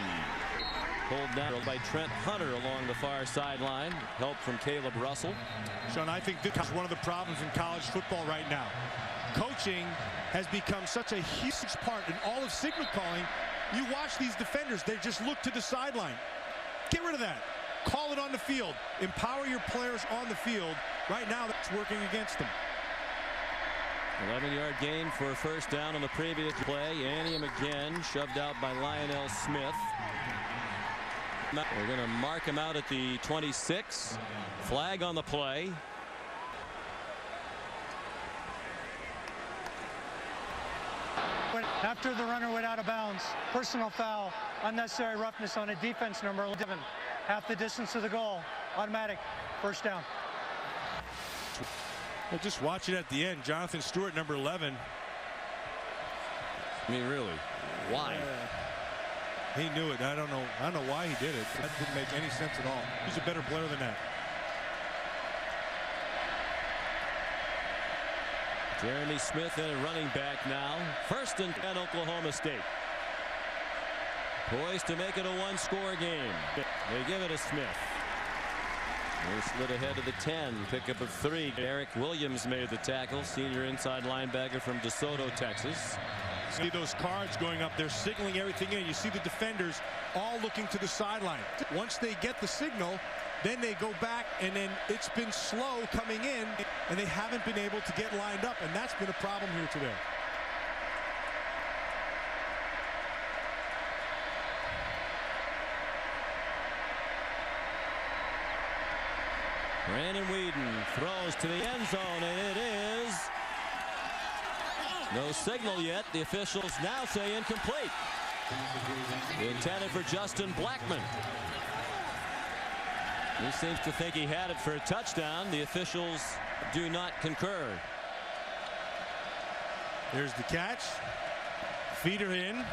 pulled down by Trent Hunter along the far sideline. Help from Caleb Russell. Sean, I think this is one of the problems in college football right now. Coaching has become such a huge part in all of signal calling You watch these defenders, they just look to the sideline. Get rid of that. Call it on the field. Empower your players on the field. Right now, that's working against them. 11-yard gain for a first down on the previous play. Anium again shoved out by Lionel Smith. We're going to mark him out at the 26. Flag on the play. After the runner went out of bounds, personal foul, unnecessary roughness on a defense number 11. Half the distance to the goal, automatic, first down. Well, just watch it at the end. Jonathan Stewart, number 11. I mean, really, why? He knew it. I don't know why he did it. That didn't make any sense at all. He's a better player than that. Jeremy Smith in a running back now. First and 10 Oklahoma State. Poised to make it a one-score game. They give it to Smith. They slid ahead to the 10. Pickup of 3. Eric Williams made the tackle. Senior inside linebacker from DeSoto, Texas. See those cards going up. They're signaling everything in. You see the defenders all looking to the sideline. Once they get the signal, then they go back, and then it's been slow coming in, and they haven't been able to get lined up, and that's been a problem here today. Brandon Whedon throws to the end zone, and it is no signal yet. The officials now say incomplete. Intended for Justin Blackman. He seems to think he had it for a touchdown. The officials do not concur. There's the catch. Feet are in.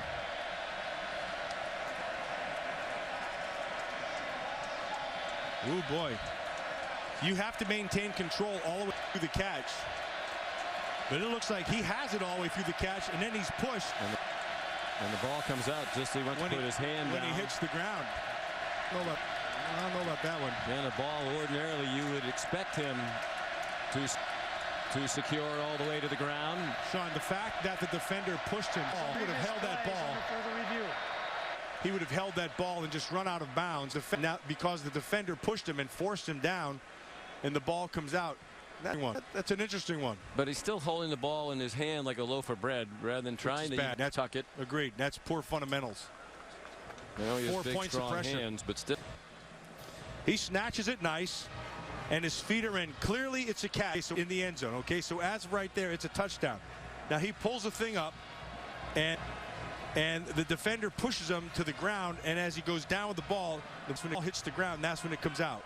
Oh boy. You have to maintain control all the way through the catch. But it looks like he has it all the way through the catch, and then he's pushed. And the ball comes out just as he wants to put his hand down. When he hits the ground. I don't know about that one. And the ball, ordinarily you would expect him to secure all the way to the ground. Sean, the fact that the defender pushed him, he would have held that ball. He would have held that ball and just run out of bounds. Now, because the defender pushed him and forced him down, and the ball comes out. That's an interesting one. But he's still holding the ball in his hand like a loaf of bread rather than trying to tuck it. Agreed. That's poor fundamentals. You know, he has 4 big, points of pressure. hands, but still. He snatches it nice, and his feet are in. Clearly, it's a catch in the end zone. Okay, so as of right there, it's a touchdown. Now he pulls the thing up, and the defender pushes him to the ground, and as he goes down with the ball, that's when it hits the ground. That's when it comes out.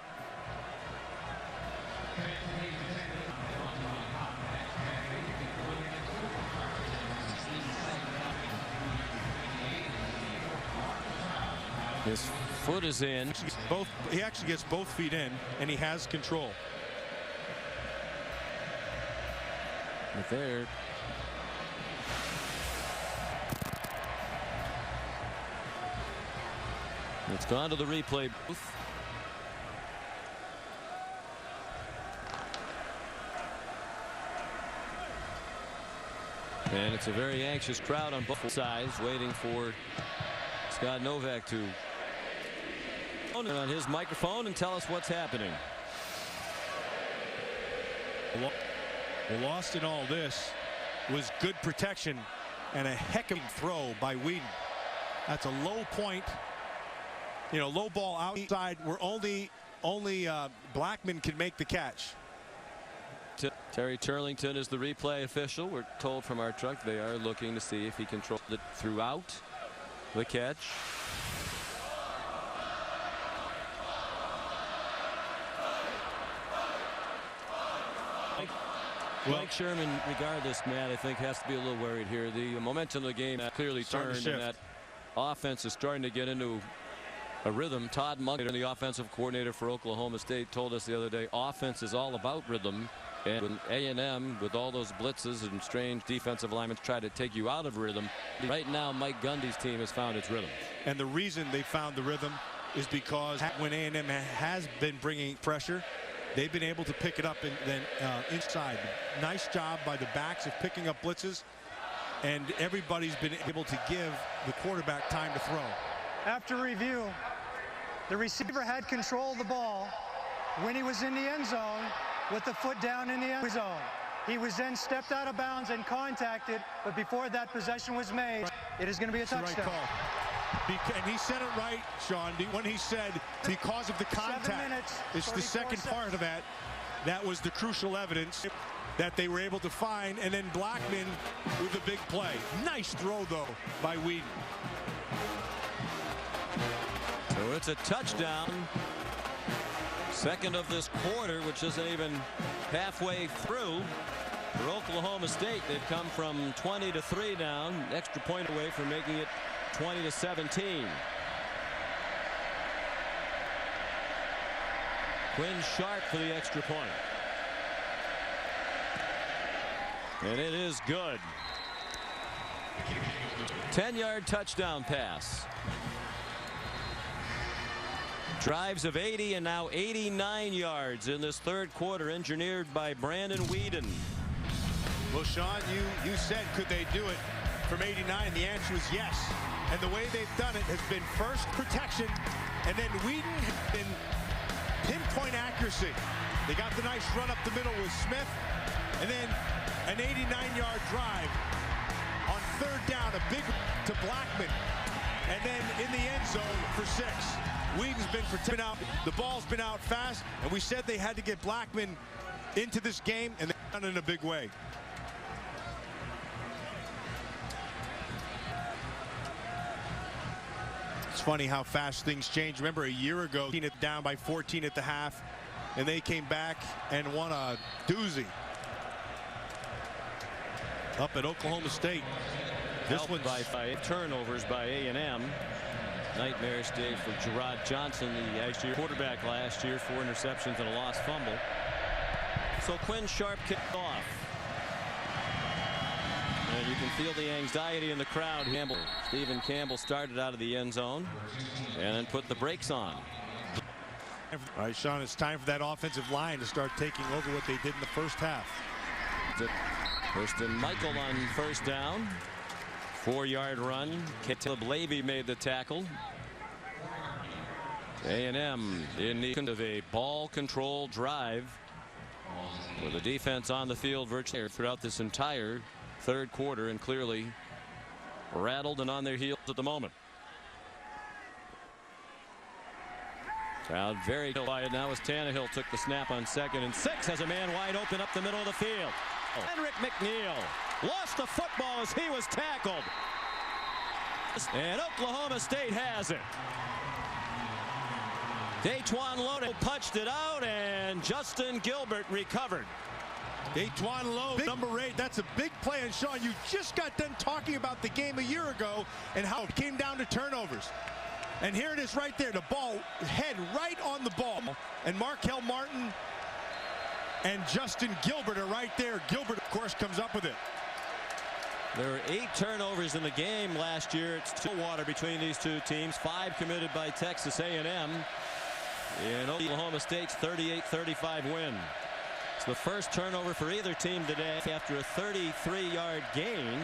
His foot is in. He actually gets both feet in, and he has control. But there. It's gone to the replay booth. And it's a very anxious crowd on both sides waiting for Scott Novak to on his microphone and tell us what's happening. Lost in all this was good protection and a heck of a throw by Whedon. That's a low point, you know, low ball outside where only Blackman can make the catch. Terry Turlington is the replay official. We're told from our truck they are looking to see if he controlled it throughout the catch. Mike Sherman, regardless, Matt, I think has to be a little worried here. The momentum of the game clearly turned, and that offense is starting to get into a rhythm. Todd Monken, the offensive coordinator for Oklahoma State, told us the other day offense is all about rhythm. And when A&M, with all those blitzes and strange defensive linemen, try to take you out of rhythm. Right now, Mike Gundy's team has found its rhythm. And the reason they found the rhythm is because when A&M has been bringing pressure, they've been able to pick it up and then inside. Nice job by the backs of picking up blitzes. and everybody's been able to give the quarterback time to throw. After review, the receiver had control of the ball when he was in the end zone with the foot down in the end zone. He was then stepped out of bounds and contacted, but before that possession was made, it is going to be a touchdown. Right call. And he said it right, Sean, when he said because of the contact. 7 minutes, it's the second part of that. That was the crucial evidence that they were able to find. And then Blackman with a big play. Nice throw, though, by Whedon. So it's a touchdown. Second of this quarter, which isn't even halfway through. For Oklahoma State, they've come from 20 to 3 down, extra point away from making it 20 to 17. Quinn Sharp for the extra point. And it is good. 10-yard touchdown pass. Drives of 80 and now 89 yards in this third quarter, engineered by Brandon Whedon. Well, Sean, you said, could they do it from 89? The answer is yes. And the way they've done it has been first protection, and then Whedon has been pinpoint accuracy. They got the nice run up the middle with Smith, and then an 89-yard drive on third down, a big to Blackman, and then in the end zone for 6. Whedon's been protected out. The ball's been out fast, and we said they had to get Blackman into this game, and they've done it in a big way. It's funny how fast things change. Remember a year ago, down by 14 at the half, and they came back and won a doozy up at Oklahoma State. This one's by 5 turnovers by A&M. Nightmarish day for Gerard Johnson, the Aggies quarterback last year, 4 interceptions and a lost fumble. So Quinn Sharp kicked off. And you can feel the anxiety in the crowd. Stephen Campbell started out of the end zone and then put the brakes on. All right, Sean, it's time for that offensive line to start taking over what they did in the first half. Kirsten Michael on first down. 4-yard run. Caleb Levy made the tackle. A&M in need of a ball control drive with the defense on the field virtually throughout this entire third quarter, and clearly rattled and on their heels at the moment. Crowd very quiet now as Tannehill took the snap on 2nd and 6, has a man wide open up the middle of the field. Henrik McNeil lost the football as he was tackled, and Oklahoma State has it. Daquan Lowe punched it out, and Justin Gilbert recovered. Daquan Lowe, number 8. That's a big play. And Sean, you just got done talking about the game a year ago and how it came down to turnovers. And here it is right there. The ball, head right on the ball. And Markel Martin and Justin Gilbert are right there. Gilbert, of course, comes up with it. There were 8 turnovers in the game last year. It's Stillwater between these two teams. 5 committed by Texas A&M in Oklahoma State's 38-35 win. It's the first turnover for either team today after a 33-yard gain.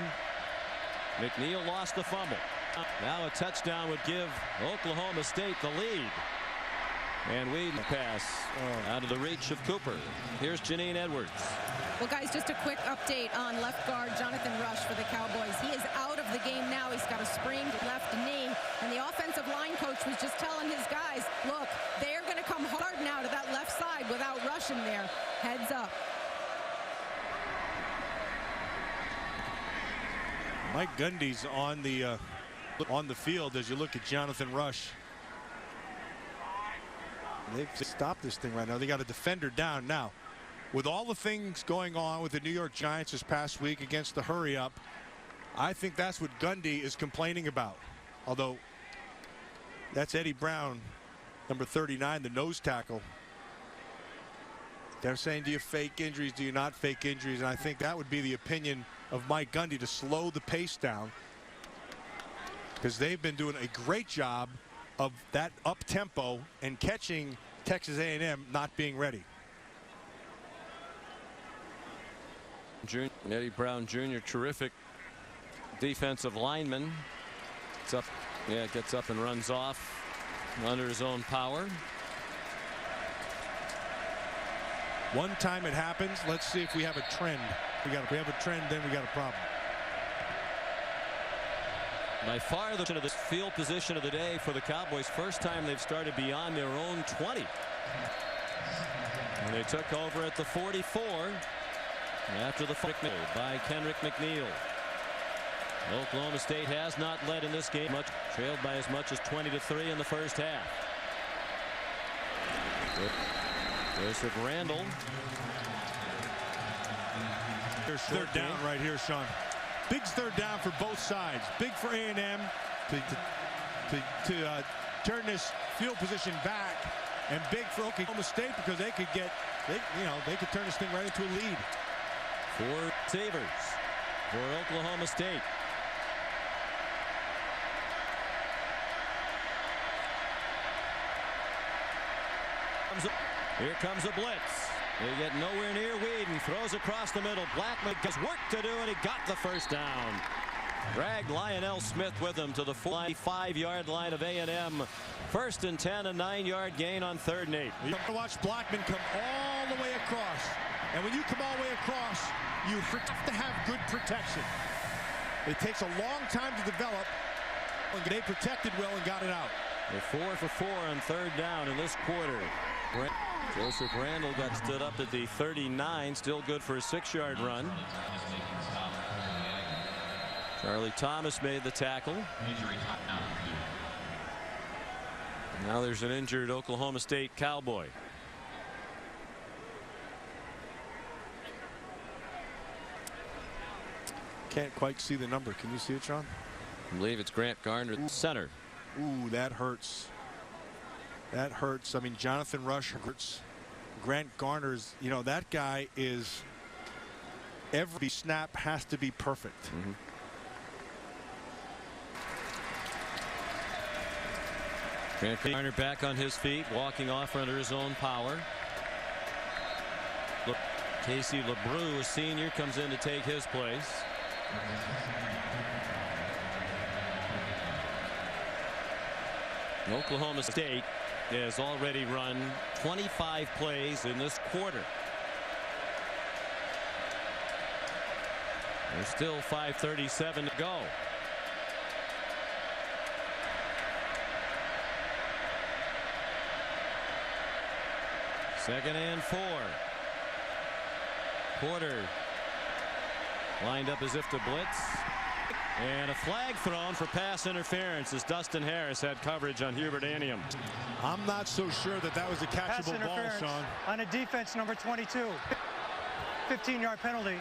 McNeil lost the fumble. Now a touchdown would give Oklahoma State the lead. And Whedon pass out of the reach of Cooper. Here's Janine Edwards. Well, guys, just a quick update on left guard Jonathan Rush for the Cowboys. He is out of the game now. He's got a sprained left knee. And the offensive line coach was just telling his guys, look, they're going to come hard now to that left side without Rush in there. Heads up. Mike Gundy's on the field as you look at Jonathan Rush. They've stopped this thing right now. They got a defender down now. With all the things going on with the New York Giants this past week against the hurry up, I think that's what Gundy is complaining about. Although that's Eddie Brown, number 39, the nose tackle. They're saying, do you fake injuries? Do you not fake injuries? And I think that would be the opinion of Mike Gundy, to slow the pace down, because they've been doing a great job of that up tempo and catching Texas A&M not being ready. Eddie Brown Jr., terrific defensive lineman. It's up. Yeah, gets up and runs off under his own power. One time it happens. Let's see if we have a trend. If we have a trend, then we got a problem. By far the field position of the day for the Cowboys. First time they've started beyond their own 20. And they took over at the 44 after the made by Kendrick McNeil. Oklahoma State has not led in this game much, trailed by as much as 20-3 in the first half. Joseph Randall. Here's third down right here, Sean. Big third down for both sides. Big for A&M to turn this field position back, and big for Oklahoma State because they could get, they could turn this thing right into a lead. 4 receivers for Oklahoma State. Here comes a blitz. They get nowhere near Whedon. Throws across the middle. Blackman has work to do, and he got the first down. Dragged Lionel Smith with him to the 45-yard line of A&M. First and 10, a 9-yard gain on 3rd and 8. You have to watch Blackman come all the way across. And when you come all the way across, you have to have good protection. It takes a long time to develop. They protected well and got it out. They're 4 for 4 on 3rd down in this quarter. Joseph Randall got stood up at the 39, still good for a 6-yard run. Charlie Thomas made the tackle. Now there's an injured Oklahoma State Cowboy. Can't quite see the number. Can you see it, Sean? I believe it's Grant Garner at center. Ooh, that hurts. That hurts. I mean, Jonathan Rush hurts. Grant Garner's, that guy is, every snap has to be perfect. Grant Garner back on his feet, walking off under his own power. Casey LeBrew, a senior, comes in to take his place. Oklahoma State has already run 25 plays in this quarter. There's still 5:37 to go. Second and 4. Porter lined up as if to blitz. And a flag thrown for pass interference as Dustin Harris had coverage on Hubert Anium. I'm not so sure that was a catchable ball, Sean. On a defense number 22. 15-yard penalty.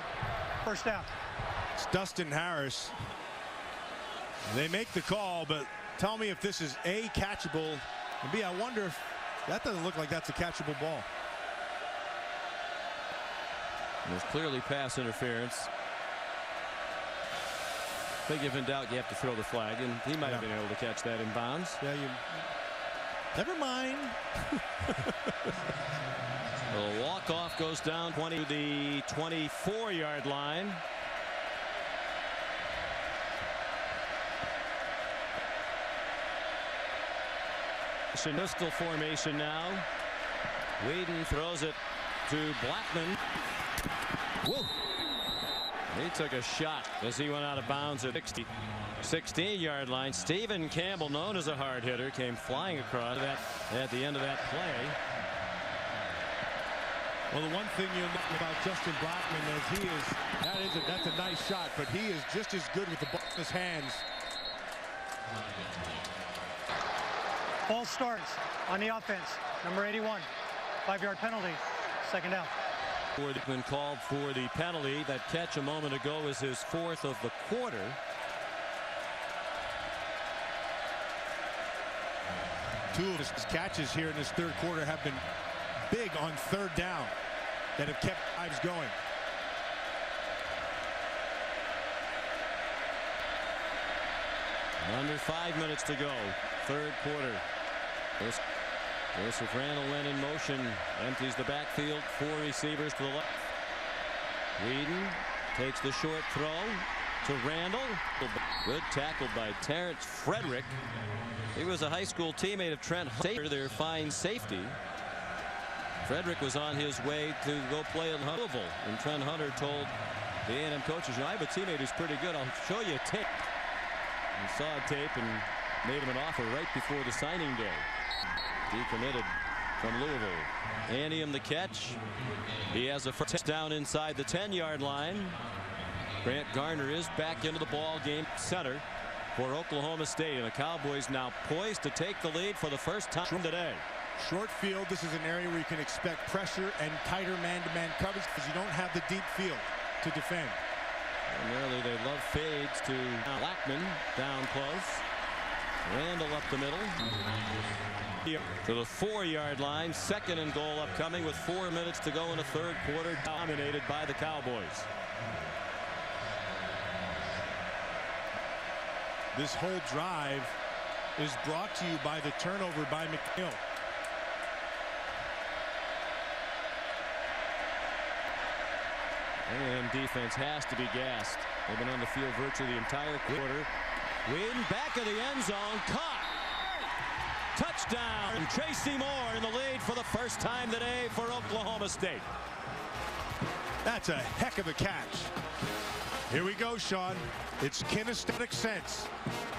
First down. It's Dustin Harris. They make the call, but tell me if this is A, catchable, and B, I wonder if that doesn't look like that's a catchable ball. There's clearly pass interference. I think if in doubt, you have to throw the flag, and he might have been able to catch that in bounds. Yeah, never mind. The walk-off goes down 20 to the 24-yard line. Pistol formation now. Whedon throws it to Blackman. Whoa. He took a shot as he went out of bounds at 16-yard line. Stephen Campbell, known as a hard hitter, came flying across that at the end of that play. Well, the one thing you know about Justin Blackman is that's a nice shot, but he is just as good with the ball in his hands. Ball starts on the offense. Number 81. 5-yard penalty. Second down. Been called for the penalty. That catch a moment ago is his 4th of the quarter. Two of his catches here in this third quarter have been big on 3rd down that have kept drives going. Under 5 minutes to go. 3rd quarter. Joseph Randall went in motion, empties the backfield, 4 receivers to the left. Whedon takes the short throw, to Randall. Good tackle by Terrence Frederick. He was a high school teammate of Trent Hunter, their fine safety. Frederick was on his way to go play in Louisville, and Trent Hunter told the A&M coaches, I have a teammate who's pretty good. I'll show you a tape. He saw a tape and made him an offer right before the signing day. Decommitted from Louisville. Anium the catch. He has a first down inside the 10-yard line. Grant Garner is back into the ball game center for Oklahoma State, and the Cowboys now poised to take the lead for the first time today. Short field. This is an area where you can expect pressure and tighter man-to-man coverage because you don't have the deep field to defend. Primarily they love fades to Blackman down close. Randall up the middle to the 4-yard line. 2nd and goal upcoming with 4 minutes to go in the third quarter, dominated by the Cowboys. This whole drive is brought to you by the turnover by McNeil. A&M defense has to be gassed. They've been on the field virtually the entire quarter. Whedon back of the end zone, caught. Touchdown. And Tracy Moore in the lead for the first time today for Oklahoma State. That's a heck of a catch. Here we go, Sean. It's kinesthetic sense.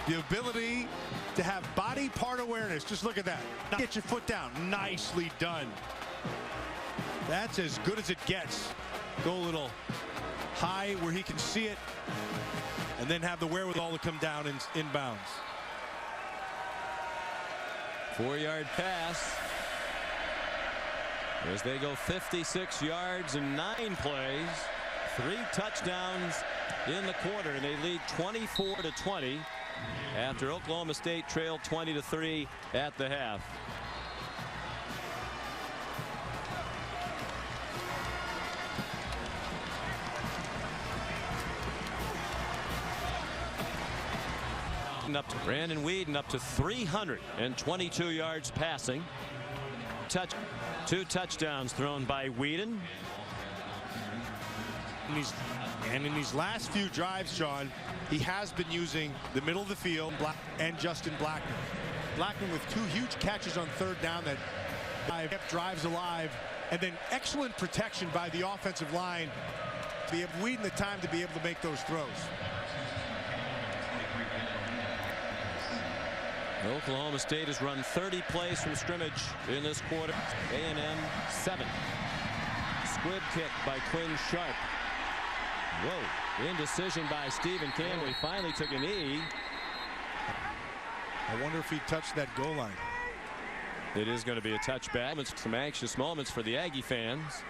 The ability to have body part awareness. Just look at that. Get your foot down. Nicely done. That's as good as it gets. Go a little high where he can see it, and then have the wherewithal to come down inbounds. 4-yard pass as they go 56 yards in 9 plays. 3 touchdowns in the quarter, and they lead 24-20 after Oklahoma State trailed 20-3 at the half. Up to Brandon Whedon, up to 322 yards passing. 2 touchdowns thrown by Whedon. And in these last few drives, Sean, he has been using the middle of the field and Justin Blackman. Blackman with 2 huge catches on 3rd down that kept drives alive, and then excellent protection by the offensive line to give Whedon the time to be able to make those throws. Oklahoma State has run 30 plays from scrimmage in this quarter. A&M 7. Squib kick by Quinn Sharp. Whoa. Indecision by Stephen Campbell. He finally took a knee. I wonder if he touched that goal line. It is going to be a touchback. Some anxious moments for the Aggie fans.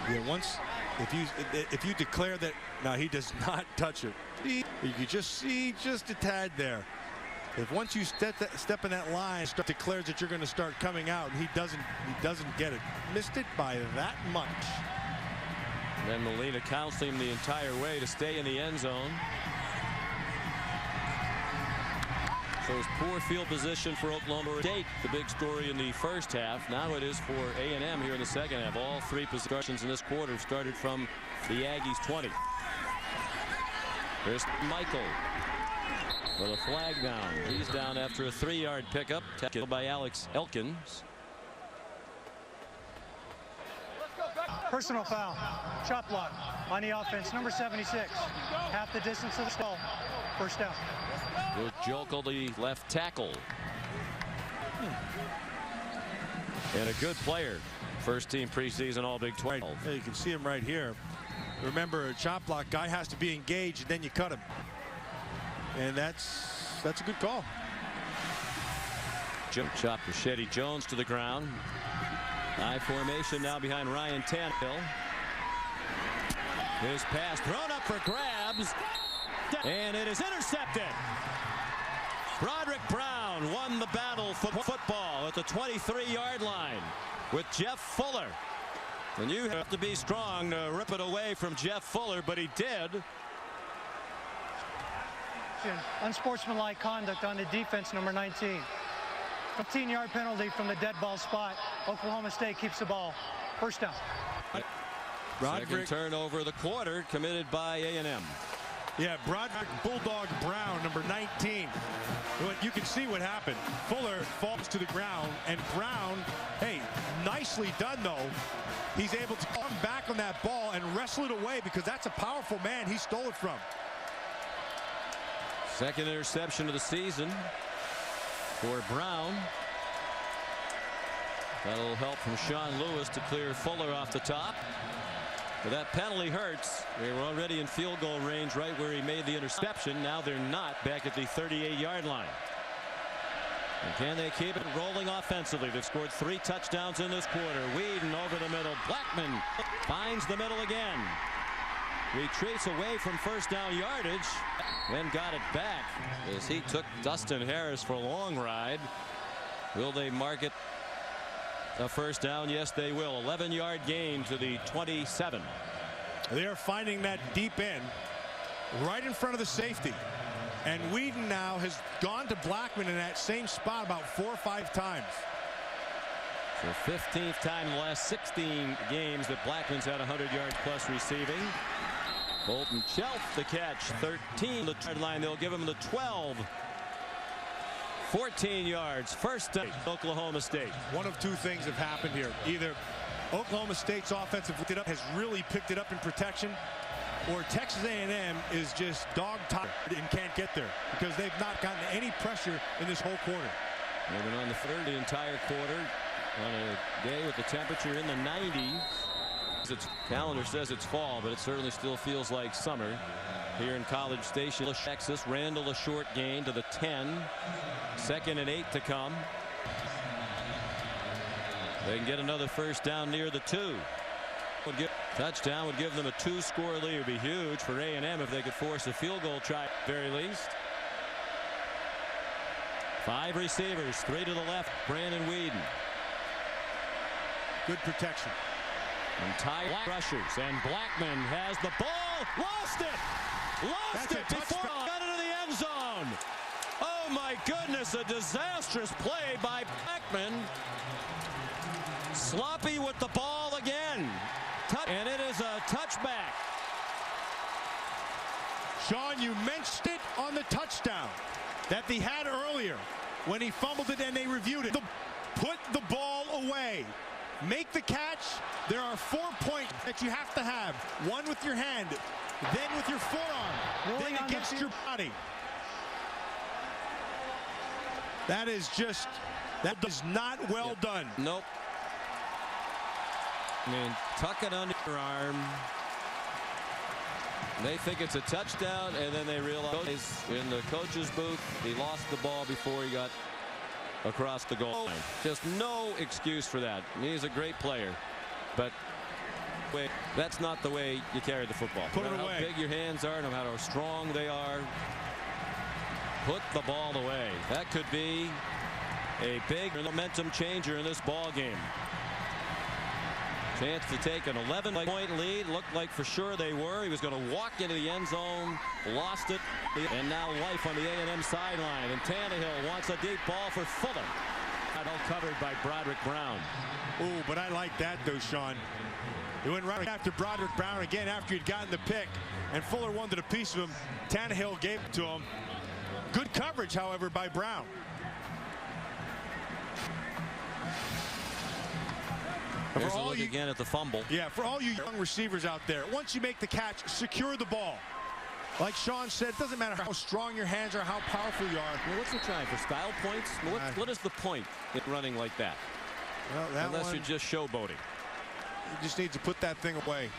Yeah, once if you declare that he does not touch it, you can just see just a tad there. If once you step in that line, declares that you're going to start coming out, and he doesn't get it. Missed it by that much. And then Molina counseling him the entire way to stay in the end zone. So it's poor field position for Oklahoma State. The big story in the first half. Now it is for A&M here in the second half. All 3 possessions in this quarter started from the Aggies 20. There's Michael for the flag down. He's down after a 3-yard pickup. Tackled by Alex Elkins. Personal foul. Chop block on the offense. Number 76. Half the distance of the ball. First down. With Jokel, the left tackle. And a good player. First team preseason all Big 12. Yeah, you can see him right here. Remember, a chop block guy has to be engaged, and then you cut him. And that's a good call. Jump chop Machete Jones to the ground. High formation now behind Ryan Tannehill. His pass thrown up for grabs. And it is intercepted. Broderick Brown won the battle for football at the 23-yard line with Jeff Fuller. And you have to be strong to rip it away from Jeff Fuller, but he did. Unsportsmanlike conduct on the defense, number 19. 15-yard penalty from the dead ball spot. Oklahoma State keeps the ball. First down. Second turnover of the quarter committed by A&M. Yeah, Broderick Bulldog Brown, number 19. You can see what happened. Fuller falls to the ground, and Brown, hey, nicely done, though. He's able to come back on that ball and wrestle it away because that's a powerful man he stole it from. Second interception of the season for Brown. That'll help from Sean Lewis to clear Fuller off the top. But that penalty hurts. They were already in field goal range right where he made the interception. Now they're not, back at the 38-yard line. And can they keep it rolling offensively? They've scored 3 touchdowns in this quarter. Whedon over the middle. Blackman finds the middle again. Retreats away from first down yardage. Then got it back as he took Dustin Harris for a long ride. Will they mark it a first down? Yes, they will. 11-yard gain to the 27. They are finding that deep end right in front of the safety. And Whedon now has gone to Blackman in that same spot about 4 or 5 times. For 15th time in the last 16 games that Blackman's had 100 yards plus receiving. Bolton Chelf the catch. 13 the third line. They'll give him the 12. 14 yards. First down. Oklahoma State. One of 2 things have happened here. Either Oklahoma State's offensive has really picked it up in protection, or Texas A&M is just dog-tired and can't get there because they've not gotten any pressure in this whole quarter. They've been on the third the entire quarter on a day with the temperature in the 90s. Its calendar says it's fall, but it certainly still feels like summer here in College Station, Texas. Randall a short gain to the 10. 2nd and 8 to come. They can get another first down near the 2. Touchdown would give them a 2-score lead. It would be huge for A&M if they could force a field goal try at the very least. 5 receivers, 3 to the left. Brandon Whedon. Good protection. Entire rushers, and Blackman has the ball. Lost it. Lost it before it got into the end zone. Oh my goodness, a disastrous play by Blackman. Sloppy with the ball again. And it is a touchback. Sean, you mentioned it on the touchdown that they had earlier when he fumbled it and they reviewed it. Put the ball away. Make the catch. There are 4 points that you have to have. One with your hand, then with your forearm, then against your body. That is not well done. Nope. I mean, tuck it under your arm. They think it's a touchdown, and then they realize in the coach's booth he lost the ball before he got across the goal line. Just no excuse for that. He's a great player, but that's not the way you carry the football. Put no matter it away. how big your hands are, no matter how strong they are, put the ball away. That could be a big momentum changer in this ball game. Chance to take an 11-point lead. Looked like for sure they were. He was going to walk into the end zone. Lost it. And now life on the A&M sideline. And Tannehill wants a deep ball for Fuller. All covered by Broderick Brown. Ooh, but I like that though, Sean. He went right after Broderick Brown again after he'd gotten the pick. And Fuller wanted a piece of him. Tannehill gave it to him. Good coverage, however, by Brown. Here's a look again at the fumble. Yeah, for all you young receivers out there, once you make the catch, secure the ball. Like Sean said, it doesn't matter how strong your hands are, how powerful you are. Well, what's he trying for? Style points? What is the point in running like that? Well, unless you're just showboating. You just need to put that thing away.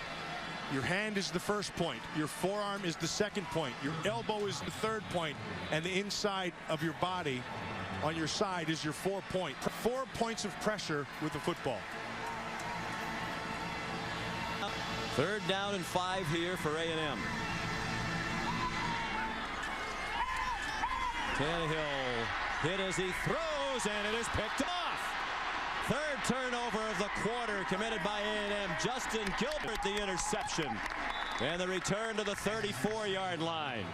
Your hand is the first point. Your forearm is the second point. Your elbow is the third point. And the inside of your body on your side is your 4 point. 4 points of pressure with the football. 3rd down and 5 here for A&M. Tannehill hit as he throws, and it is picked off. 3rd turnover of the quarter committed by A&M. Justin Gilbert the interception. And the return to the 34-yard line.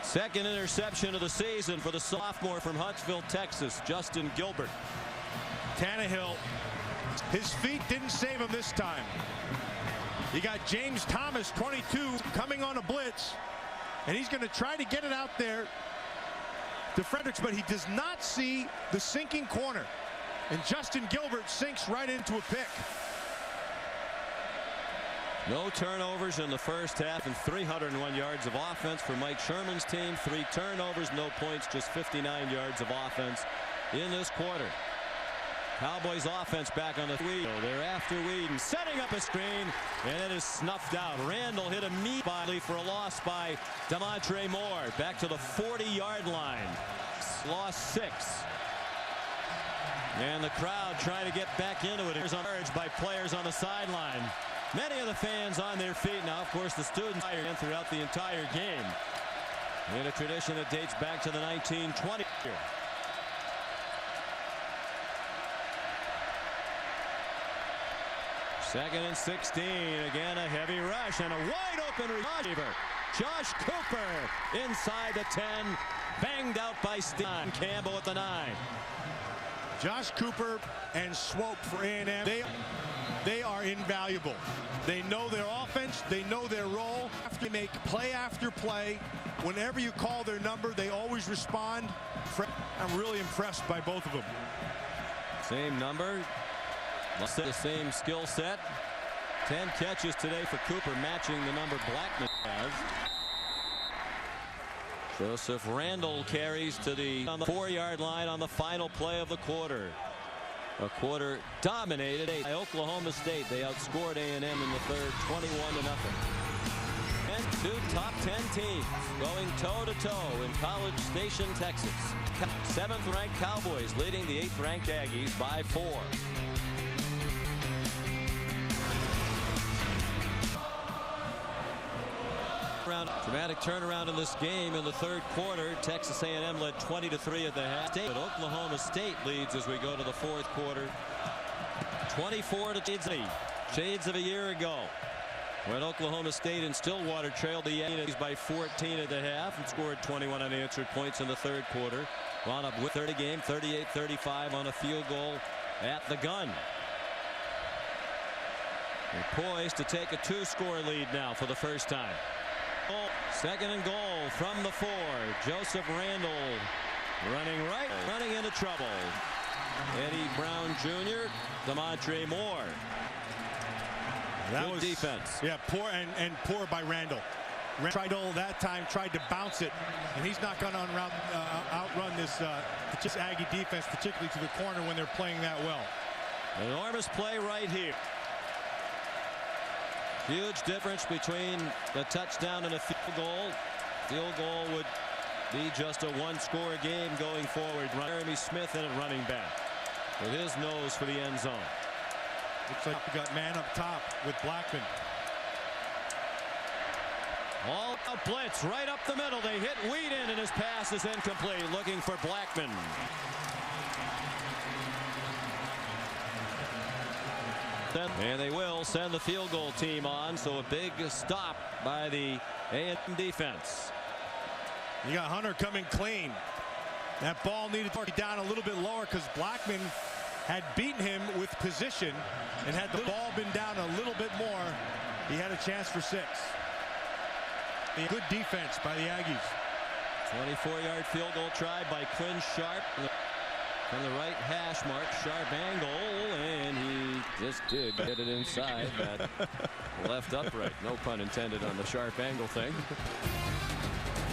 Second interception of the season for the sophomore from Huntsville, Texas, Justin Gilbert. Tannehill, his feet didn't save him this time. You got James Thomas, 22, coming on a blitz, and he's going to try to get it out there to Fredericks, but he does not see the sinking corner, and Justin Gilbert sinks right into a pick. No turnovers in the first half and 301 yards of offense for Mike Sherman's team. 3 turnovers, no points, just 59 yards of offense in this quarter. Cowboys offense back on the Weed. They're after Weed, setting up a screen, and it is snuffed out. Randall hit immediately for a loss by Demontre Moore. Back to the 40-yard line. Lost 6. And the crowd trying to get back into it. It's urged by players on the sideline. Many of the fans on their feet now. Of course, the students are in throughout the entire game. In a tradition that dates back to the 1920s. Second and 16. Again, a heavy rush and a wide open receiver. Josh Cooper inside the 10. Banged out by Steve Campbell at the 9. Josh Cooper and Swope for A&M. They are invaluable. They know their offense. They know their role. They make play after play. Whenever you call their number, they always respond. I'm really impressed by both of them. Same number. The same skill set. 10 catches today for Cooper, matching the number Blackman has. Joseph Randall carries to the 4-yard line on the final play of the quarter. A quarter dominated by Oklahoma State. They outscored A&M in the third 21-0. And 2 top 10 teams going toe-to-toe in College Station, Texas. 7th-ranked Cowboys leading the 8th-ranked Aggies by 4. Dramatic turnaround in this game in the third quarter. Texas A&M led 20-3 at the half. But Oklahoma State leads as we go to the fourth quarter. 24-3. Shades of a year ago when Oklahoma State and Stillwater trailed the Aggies by 14 at the half and scored 21 unanswered points in the third quarter. Wound up with 30 game, 38-35 on a field goal at the gun. They're poised to take a 2-score lead now for the first time. Second and goal from the 4. Joseph Randall running right, running into trouble. Eddie Brown Jr., Demontre Moore. That was defense. Yeah, poor and poor by Randall. Randall that time tried to bounce it, and he's not going to outrun this Aggie defense, particularly to the corner when they're playing that well. Enormous play right here. Huge difference between the touchdown and a field goal. Field goal would be just a 1-score game going forward. Jeremy Smith in at running back with his nose for the end zone. Looks like we got man up top with Blackman. All out blitz right up the middle. They hit Whedon and his pass is incomplete. Looking for Blackman. And they will send the field goal team on, so a big stop by the A&M defense. You got Hunter coming clean. That ball needed to be down a little bit lower because Blackman had beaten him with position, and had the ball been down a little bit more, he had a chance for 6. Good defense by the Aggies. 24-yard field goal try by Quinn Sharp. From the right hash mark, sharp angle, and he just did get it inside that left upright. No pun intended on the sharp angle thing.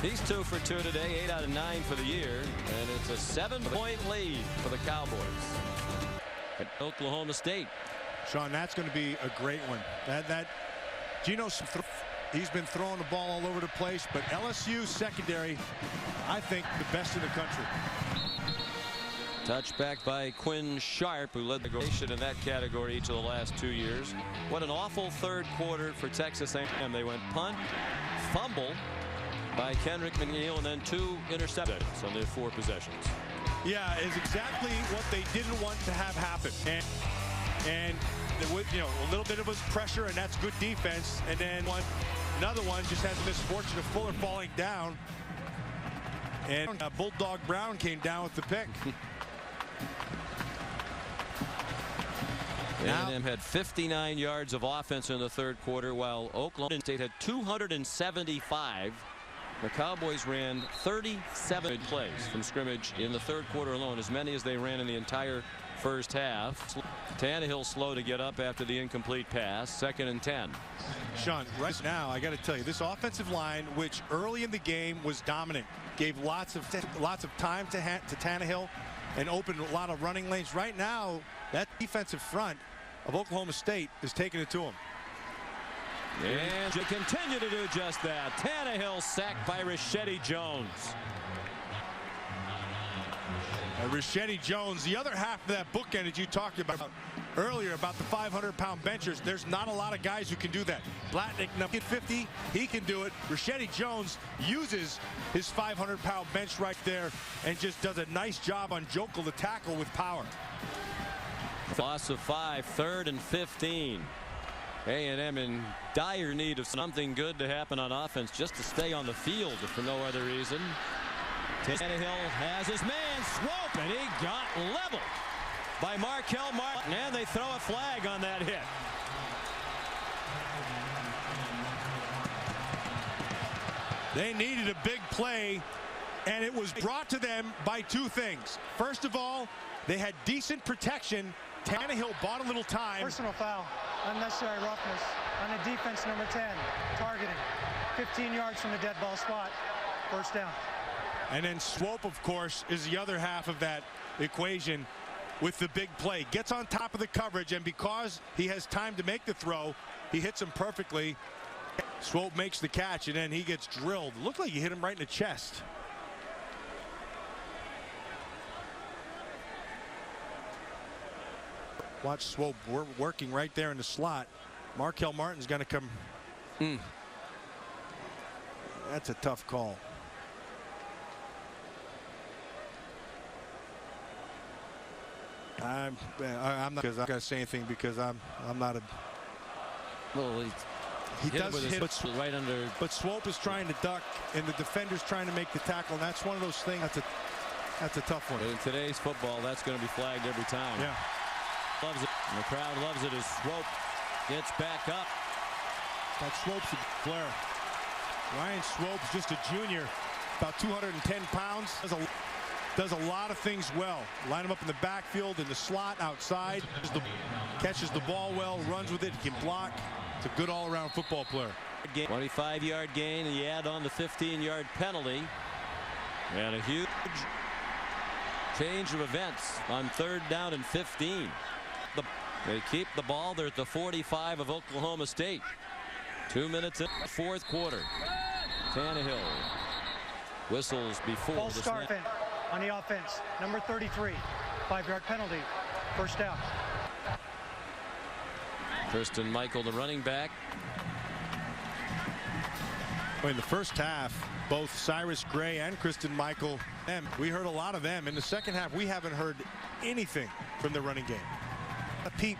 He's 2 for 2 today, 8 out of 9 for the year, and it's a 7-point lead for the Cowboys at Oklahoma State. Sean, that's going to be a great one. Geno, he's been throwing the ball all over the place, but LSU secondary, I think, the best in the country. Touchback by Quinn Sharp, who led the nation in that category each of the last 2 years. What an awful third quarter for Texas A&M. They went punt, fumble by Kendrick McNeil, and then 2 interceptions on their 4 possessions. Yeah, it's exactly what they didn't want to have happen. And a little bit of his pressure, and that's good defense. And then another one just had the misfortune of Fuller falling down. And Bulldog Brown came down with the pick. A&M had 59 yards of offense in the third quarter, while Oklahoma State had 275. The Cowboys ran 37 plays from scrimmage in the third quarter alone, as many as they ran in the entire first half. Tannehill slow to get up after the incomplete pass. 2nd and 10. Sean, right now, I got to tell you, this offensive line, which early in the game was dominant, gave lots of time to Tannehill and opened a lot of running lanes. Right now, that defensive front of Oklahoma State is taking it to him. And to continue to do just that. Tannehill sacked by Rashedi Jones. Rashedi Jones, the other half of that bookend that you talked about earlier about the 500-pound benchers, there's not a lot of guys who can do that. Blatnick, at 50, he can do it. Rashedi Jones uses his 500-pound bench right there and just does a nice job on Jokel to tackle with power. Loss of 5, 3rd and 15. A&M in dire need of something good to happen on offense, just to stay on the field for no other reason. Tannehill has his man Swope, and he got leveled by Markel Martin, and they throw a flag on that hit. They needed a big play, and it was brought to them by two things. First of all, they had decent protection. Tannehill bought a little time. Personal foul, unnecessary roughness on the defense, number 10, targeting. 15 yards from the dead ball spot. First down. And then Swope, of course, is the other half of that equation with the big play. Gets on top of the coverage, and because he has time to make the throw, he hits him perfectly. Swope makes the catch, and then he gets drilled. Looked like he hit him right in the chest. Watch Swope working right there in the slot. Markel Martin's going to come. That's a tough call. I'm not going to say anything because I'm not a. Well, he does hit right under. But Swope is trying to duck, and the defender's trying to make the tackle. And that's one of those things. That's a tough one. In today's football, that's going to be flagged every time. Yeah. Loves it. And the crowd loves it as Swope gets back up. That Swope's a flare. Ryan Swope's just a junior, about 210 pounds. Does a lot of things well. Line him up in the backfield, in the slot, outside. Catches the ball well, runs with it, he can block. It's a good all-around football player. 25-yard gain, and you add on the 15-yard penalty. And a huge change of events on 3rd down and 15. They keep the ball. They're at the 45 of Oklahoma State. 2 minutes in the fourth quarter. Tannehill whistles before False start on the offense. Number 33. 5-yard penalty. First down. Kristen Michael, the running back. In the first half, both Cyrus Gray and Kristen Michael, we heard a lot of them. In the second half, we haven't heard anything from the running game. A peep.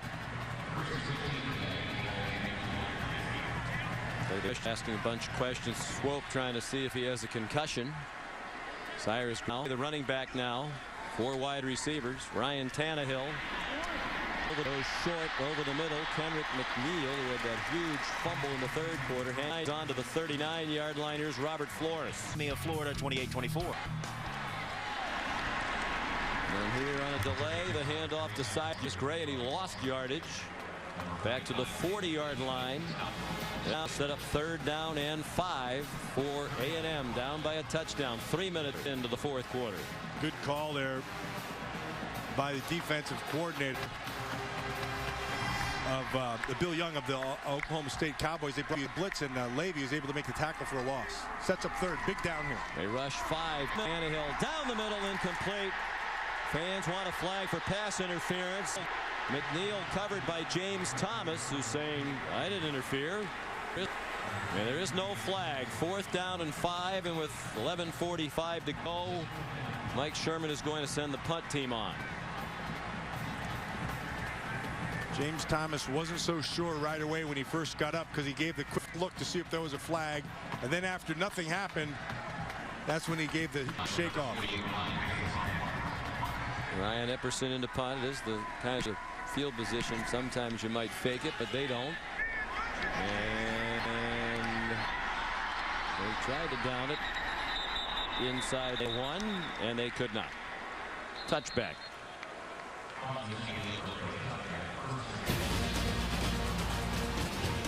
They're asking a bunch of questions. Swope trying to see if he has a concussion. Cyrus Gray, the running back now. 4 wide receivers. Ryan Tannehill. Goes short over the middle. Kendrick McNeil, who had that huge fumble in the third quarter, hands on to the 39-yard line. Here's Robert Flores. Of Florida, 28-24. And here on a delay, the handoff to Cyrus Gray, and he lost yardage. Back to the 40-yard line. Now set up 3rd down and 5 for A&M, down by a touchdown. 3 minutes into the fourth quarter. Good call there by the defensive coordinator of Bill Young of the Oklahoma State Cowboys. They brought a blitz, and Levy was able to make the tackle for a loss. Sets up 3rd, big down here. They rush 5. Tannehill down the middle, incomplete. Fans want a flag for pass interference. McNeil covered by James Thomas, who's saying, I didn't interfere. And there is no flag. 4th down and 5, and with 11:45 to go, Mike Sherman is going to send the punt team on. James Thomas wasn't so sure right away when he first got up because he gave the quick look to see if there was a flag. And then after nothing happened, That's when he gave the shake off. Ryan Epperson into punt. It is the kind of field position. Sometimes you might fake it, but they don't. And they tried to down it inside the one, and they could not. Touchback.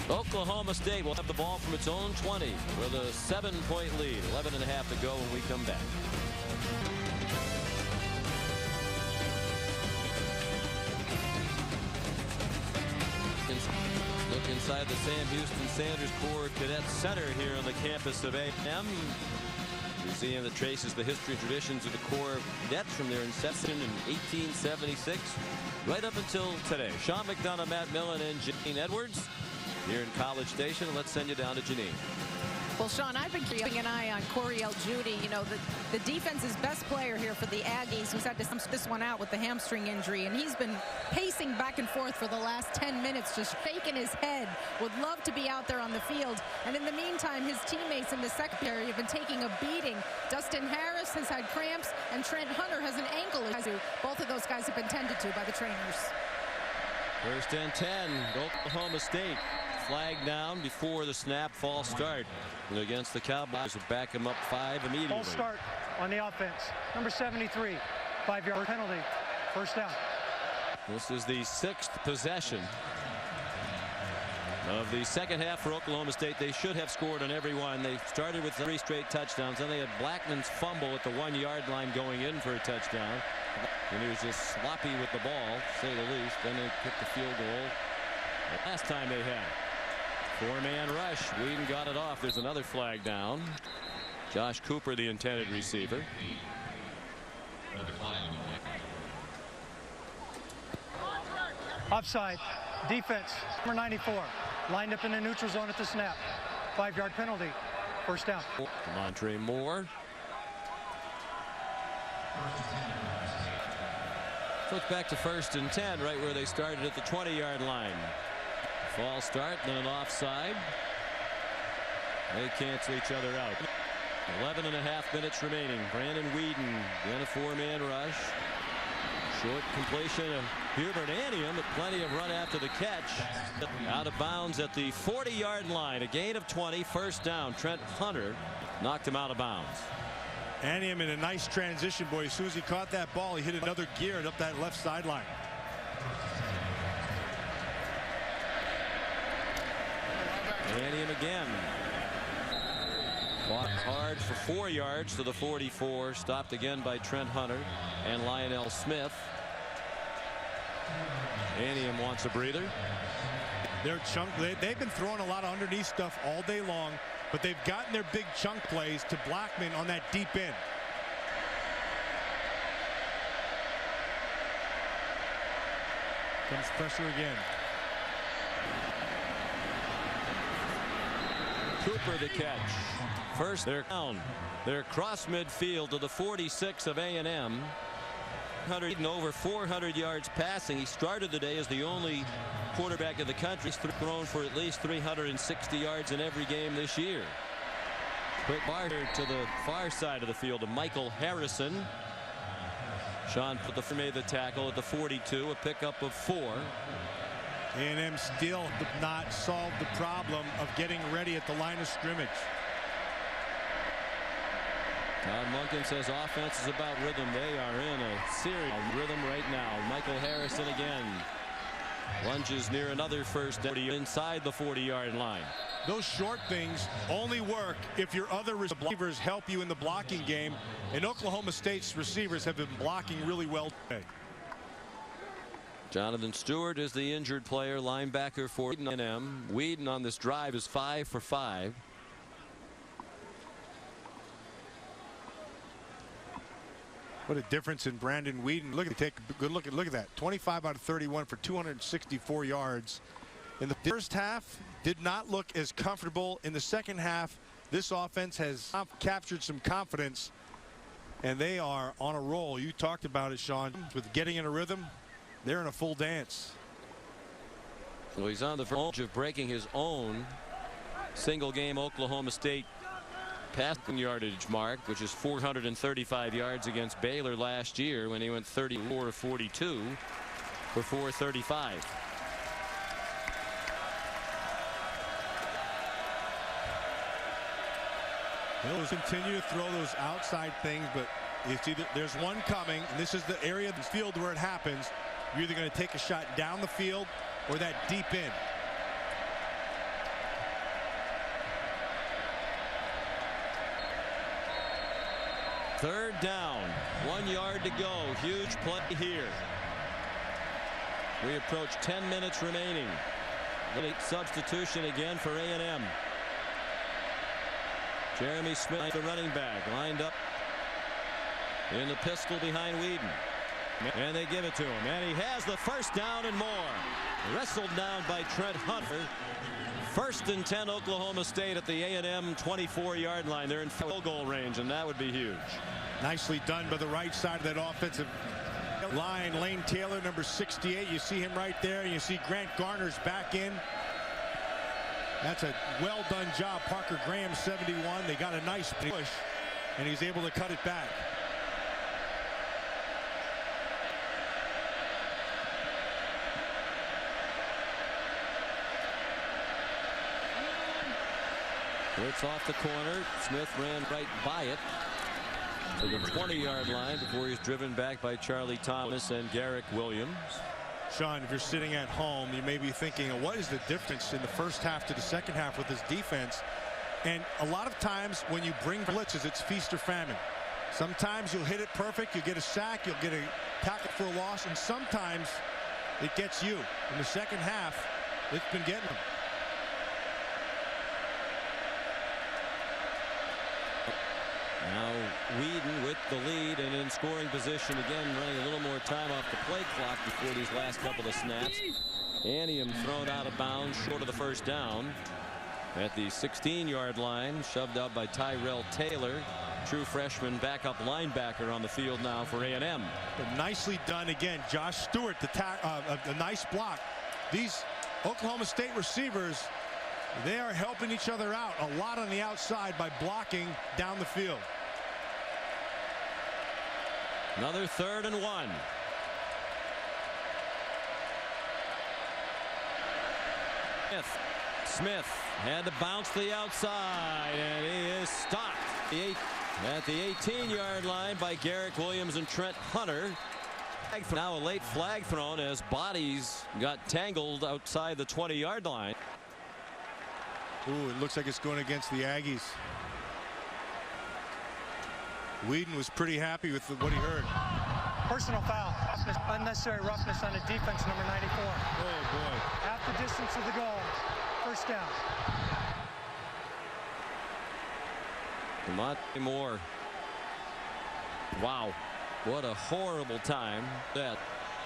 Oklahoma State will have the ball from its own 20 with a 7-point lead. 11 and a half to go when we come back. Look inside the Sam Houston Sanders Corps Cadet Center here on the campus of A&M. Museum that traces the history and traditions of the Corps Cadets from their inception in 1876 right up until today. Sean McDonough, Matt Millen, and Janine Edwards here in College Station. Let's send you down to Janine. Well, Sean, I've been keeping an eye on Coriel Judy. You know, the defense's best player here for the Aggies, who's had to stump this one out with the hamstring injury, and he's been pacing back and forth for the last 10 minutes, just shaking his head. Would love to be out there on the field. And in the meantime, his teammates in the secondary have been taking a beating. Dustin Harris has had cramps, and Trent Hunter has an ankle issue. Both of those guys have been tended to by the trainers. 1st and 10, Oklahoma State. Flag down before the snap, false start. And against the Cowboys, will back him up 5 immediately. False start on the offense. Number 73, 5-yard penalty. 1st down. This is the 6th possession of the second half for Oklahoma State. They should have scored on every one. They started with 3 straight touchdowns. Then they had Blackman's fumble at the 1-yard line going in for a touchdown. And he was just sloppy with the ball, to say the least. Then they kicked the field goal the last time they had. 4-man rush. Whedon got it off. There's another flag down. Josh Cooper, the intended receiver. Offside. Defense. Number 94. Lined up in the neutral zone at the snap. 5-yard penalty. 1st down. Montre Moore. Look back to 1st and 10, right where they started at the 20-yard line. False start, then an offside. They cancel each other out. 11 and a half minutes remaining. Brandon Whedon, then a 4-man rush. Short completion of Hubert Anium, but plenty of run after the catch. Out of bounds at the 40-yard line. A gain of 20, 1st down. Trent Hunter knocked him out of bounds. Anium in a nice transition, boy. As soon as he caught that ball, he hit another gear up that left sideline. Anium again. Fought hard for 4 yards to the 44. Stopped again by Trent Hunter and Lionel Smith. Anium wants a breather. They've been throwing a lot of underneath stuff all day long, but they've gotten their big chunk plays to Blackman on that deep end. Comes pressure again. Cooper the catch. First they're down. They're across midfield to the 46 of A&M. Over 400 yards passing. He started the day as the only quarterback in the country. He's thrown for at least 360 yards in every game this year. Quick barter to the far side of the field to Michael Harrison. Sean made the tackle at the 42, a pickup of 4. A&M still did not solve the problem of getting ready at the line of scrimmage. Todd Monken says offense is about rhythm. They are in a serious rhythm right now. Michael Harrison again lunges near another 1st down inside the 40-yard line. Those short things only work if your other receivers help you in the blocking game, and Oklahoma State's receivers have been blocking really well today. Jonathan Stewart is the injured player, linebacker for A&M. Whedon on this drive is 5 for 5. What a difference in Brandon Whedon. Look at that. 25 out of 31 for 264 yards. In the first half, did not look as comfortable. In the second half, this offense has captured some confidence, and they are on a roll. You talked about it, Sean, with getting in a rhythm. They're in a full dance. Well, he's on the verge of breaking his own single-game Oklahoma State passing yardage mark, which is 435 yards against Baylor last year when he went 34 of 42 for 435. He'll continue to throw those outside things, but it's either there's one coming, and this is the area of the field where it happens. You're either going to take a shot down the field or that deep end. Third down, 1 yard to go. Huge play here. We approach 10 minutes remaining. Late substitution again for A&M. Jeremy Smith, the running back, lined up in the pistol behind Whedon. And they give it to him. And he has the first down and more. Wrestled down by Trent Hunter. 1st and 10 Oklahoma State at the A&M 24-yard line. They're in field goal range, and that would be huge. Nicely done by the right side of that offensive line. Lane Taylor, number 68. You see him right there. And you see Grant Garner's back in. That's a well-done job. Parker Graham, 71. They got a nice push, and he's able to cut it back. It's off the corner. Smith ran right by it to the 20-yard line before he's driven back by Charlie Thomas and Garrick Williams. Sean, if you're sitting at home, you may be thinking, what is the difference in the first half to the second half with this defense? And a lot of times when you bring blitzes, it's feast or famine. Sometimes you'll hit it perfect, you'll get a sack, you'll get a tackle for a loss, and sometimes it gets you. In the second half, it's been getting them. Now Whedon with the lead and in scoring position again, running a little more time off the play clock before these last couple of snaps. Anium thrown out of bounds short of the first down at the 16-yard line, shoved out by Tyrell Taylor, true freshman backup linebacker on the field now for A&M. Nicely done again. Josh Stewart, a nice block. These Oklahoma State receivers, they are helping each other out a lot on the outside by blocking down the field. Another 3rd and 1. Smith had to bounce the outside, and he is stopped at the 18-yard line by Garrick Williams and Trent Hunter. Now a late flag thrown as bodies got tangled outside the 20-yard line. Ooh, it looks like it's going against the Aggies. Whedon was pretty happy with what he heard. Personal foul. Unnecessary roughness on the defense, number 94. Oh, boy. Half the distance of the goal. First down. Monty Moore. Wow. What a horrible time to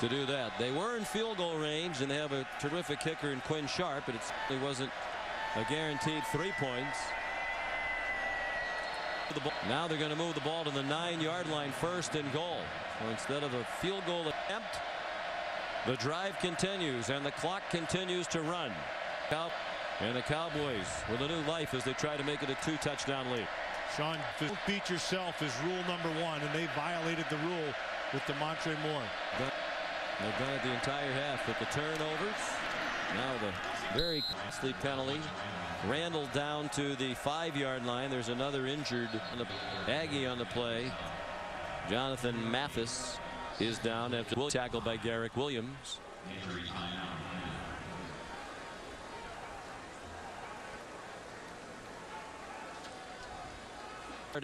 do that. They were in field goal range, and they have a terrific kicker in Quinn Sharp, but it wasn't a guaranteed 3 points. Now they're going to move the ball to the 9-yard line, 1st and goal. So instead of a field goal attempt, the drive continues and the clock continues to run. And the Cowboys with a new life as they try to make it a 2-touchdown lead. Sean, don't beat yourself is rule number 1, and they violated the rule with DeMontre Moore. They've done it the entire half with the turnovers. Now the very costly penalty. Randall down to the 5-yard line. There's another injured Aggie on the play. Jonathan Mathis is down after tackled by Garrick Williams.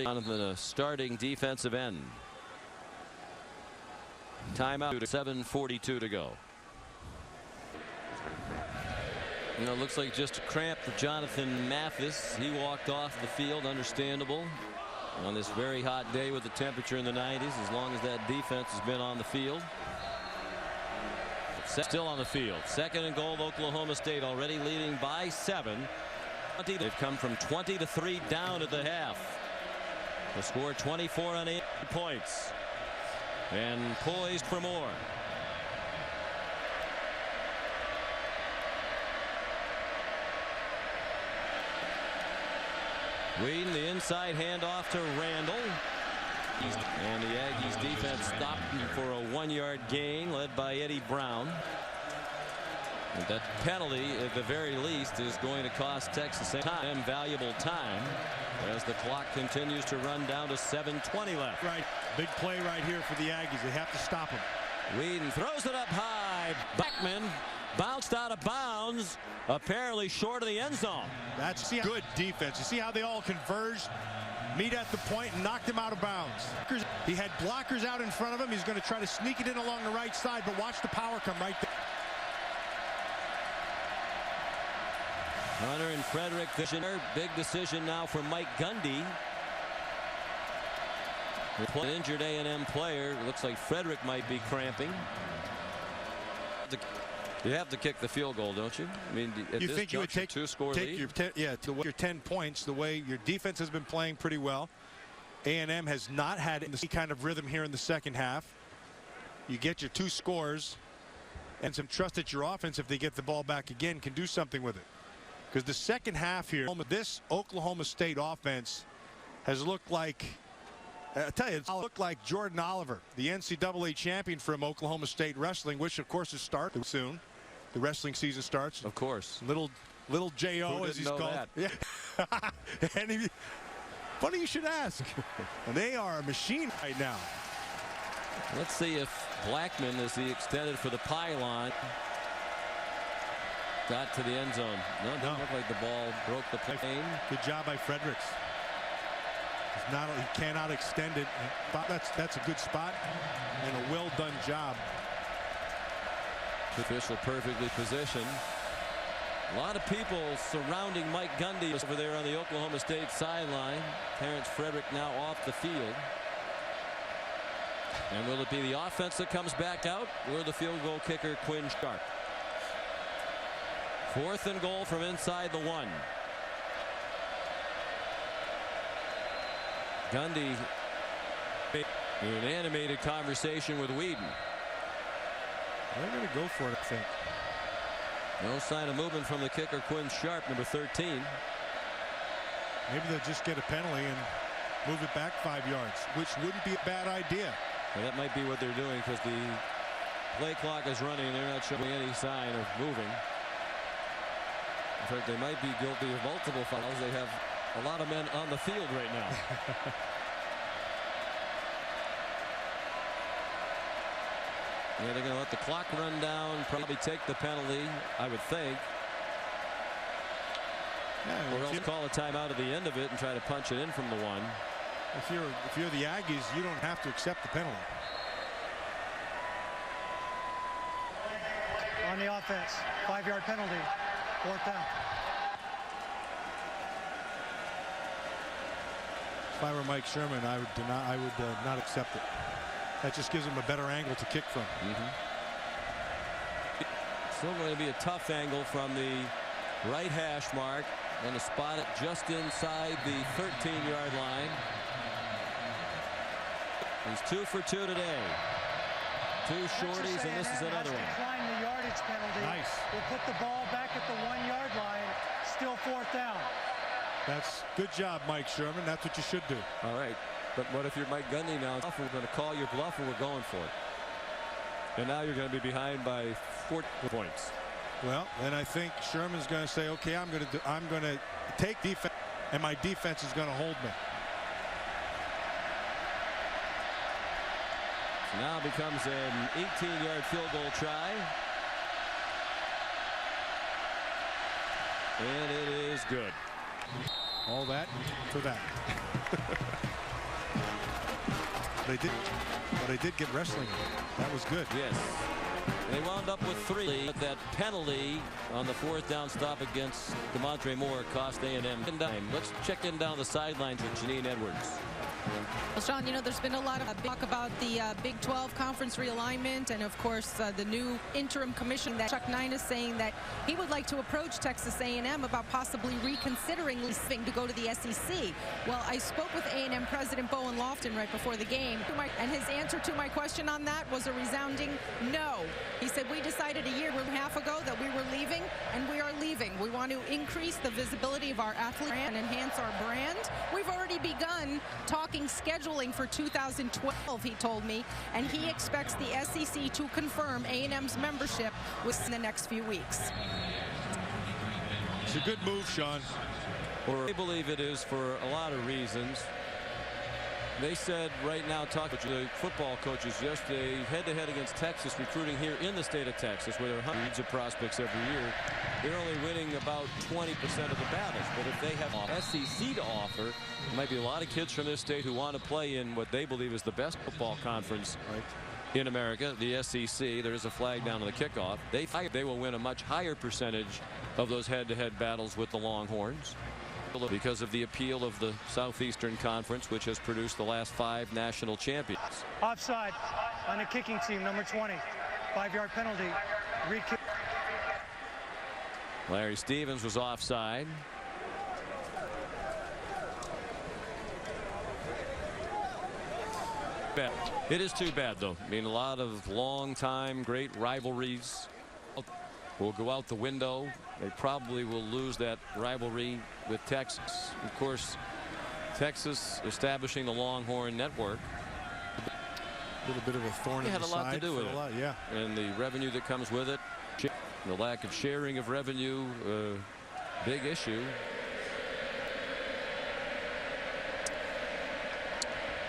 On the starting defensive end. Timeout. 7:42 to go. You know, it looks like just a cramp for Jonathan Mathis. He walked off the field, understandable, on this very hot day with the temperature in the 90s, as long as that defense has been on the field. Still on the field. 2nd and goal, Oklahoma State already leading by 7. They've come from 20 to 3 down at the half. The score 24 on 8 points. And poised for more. Whedon, the inside handoff to Randall. And the Aggies defense stopped for a 1-yard gain, led by Eddie Brown. And that penalty, at the very least, is going to cost Texas A&M valuable time as the clock continues to run down to 7:20 left. Right. Big play right here for the Aggies. They have to stop him. Whedon throws it up high. Beckman bounced out of bounds, apparently short of the end zone. That's good defense. You see how they all converged, meet at the point, and knocked him out of bounds. He had blockers out in front of him. He's going to try to sneak it in along the right side, but watch the power come right there. Hunter and Frederick, big decision now for Mike Gundy. An injured A&M player. It looks like Frederick might be cramping. You have to kick the field goal, don't you? I mean, at you this think you would take lead? your 10 points. The way your defense has been playing pretty well. A&M has not had any kind of rhythm here in the second half. You get your 2 scores and some trust that your offense, if they get the ball back again, can do something with it. Because the second half here, this Oklahoma State offense has looked like, I tell you, it's looked like Jordan Oliver, the NCAA champion from Oklahoma State wrestling, which of course is starting soon. The wrestling season starts. Of course. Little J.O. as he's called. That? Yeah. And funny you should ask. And they are a machine right now. Let's see if Blackman, as he extended for the pylon, got to the end zone. No, it doesn't look like the ball broke the plane. Good job by Fredericks. He cannot extend it. That's a good spot and a well done job. Official perfectly positioned. A lot of people surrounding Mike Gundy over there on the Oklahoma State sideline. Terrence Frederick now off the field. And will it be the offense that comes back out, or the field goal kicker Quinn Sharp? 4th and goal from inside the 1. Gundy in an animated conversation with Whedon. They're going to go for it, I think. No sign of movement from the kicker Quinn Sharp, number 13. Maybe they'll just get a penalty and move it back 5 yards, which wouldn't be a bad idea. Well, that might be what they're doing, because the play clock is running and they're not showing any sign of moving. In fact, they might be guilty of multiple fouls. They have a lot of men on the field right now. Yeah, they're going to let the clock run down, probably take the penalty, I would think. Yeah, or else call a timeout at the end of it and try to punch it in from the 1. If you're the Aggies, you don't have to accept the penalty. On the offense, 5-yard penalty, 4th down. If I were Mike Sherman, I would not accept it. That just gives him a better angle to kick from. Still going to be a tough angle from the right hash mark, and to spot it just inside the 13-yard line. He's 2 for 2 today. 2 shorties, and this is another one. Decline the yardage penalty. Nice. We'll put the ball back at the 1-yard line. Still 4th down. That's good job, Mike Sherman. That's what you should do. All right. But what if you're Mike Gundy now? We're going to call your bluff, and we're going for it. And now you're going to be behind by 4 points. Well, then I think Sherman's going to say, okay, I'm going to take defense, and my defense is going to hold me. So now becomes an 18-yard field goal try. And it is good. All that for that. They did get wrestling. That was good. Yes. They wound up with 3. That penalty on the 4th down stop against DeMontre Moore cost A&M. Let's check in down the sidelines with Janine Edwards. Well, Sean, you know, there's been a lot of talk about the Big 12 conference realignment and, of course, the new interim commission that Chuck Nine is saying that he would like to approach Texas A&M about possibly reconsidering leaving to go to the SEC. Well, I spoke with A&M President Bowen Lofton right before the game, and his answer to my question on that was a resounding no. He said, we decided a year and a half ago that we were leaving, and we are leaving. We want to increase the visibility of our athletes and enhance our brand. We've already begun talking scheduling for 2012, he told me, and he expects the SEC to confirm A&M's membership within the next few weeks. It's a good move, Sean. I believe it is for a lot of reasons. They said right now, talking to the football coaches yesterday, head-to-head against Texas, recruiting here in the state of Texas, where there are hundreds of prospects every year. They're only winning about 20% of the battles. But if they have SEC to offer, there might be a lot of kids from this state who want to play in what they believe is the best football conference in America, the SEC. There is a flag down on the kickoff. They will win a much higher percentage of those head-to-head battles with the Longhorns, because of the appeal of the Southeastern Conference, which has produced the last 5 national champions. Offside on the kicking team, number 20. 5-yard penalty. Re-kick. Larry Stevens was offside. It is too bad, though. I mean, a lot of long-time great rivalries will go out the window. They probably will lose that rivalry with Texas. Of course, Texas establishing the Longhorn Network. A little bit of a thorn in the side. Had a lot to do with it. Yeah. And the revenue that comes with it. The lack of sharing of revenue, big issue.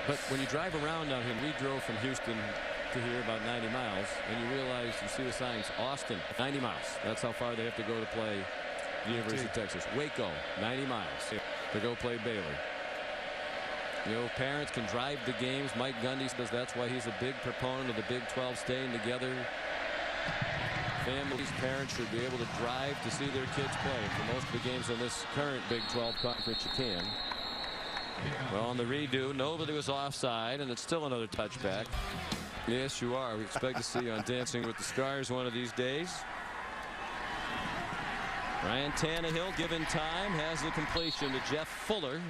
But when you drive around down here, we drove from Houston to here about 90 miles, and you realize, you see the signs, Austin, 90 miles. That's how far they have to go to play the University of Texas. Waco, 90 miles to go play Baylor. You know, parents can drive the games. Mike Gundy says that's why he's a big proponent of the Big 12 staying together. Families, parents should be able to drive to see their kids play. For most of the games in this current Big 12 conference, you can. Well, on the redo, nobody was offside, and it's still another touchback. Yes, you are. We expect to see you on Dancing with the Stars one of these days. Ryan Tannehill, given time, has the completion to Jeff Fuller.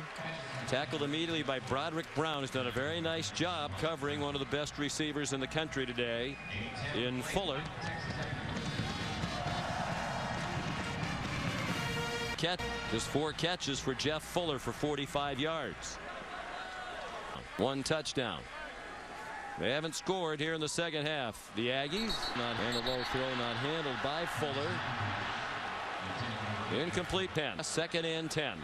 Tackled immediately by Broderick Brown, who's done a very nice job covering one of the best receivers in the country today in Fuller. Just 4 catches for Jeff Fuller for 45 yards. 1 touchdown. They haven't scored here in the second half. The Aggies, and the low throw not handled by Fuller. Incomplete pass. 2nd and 10.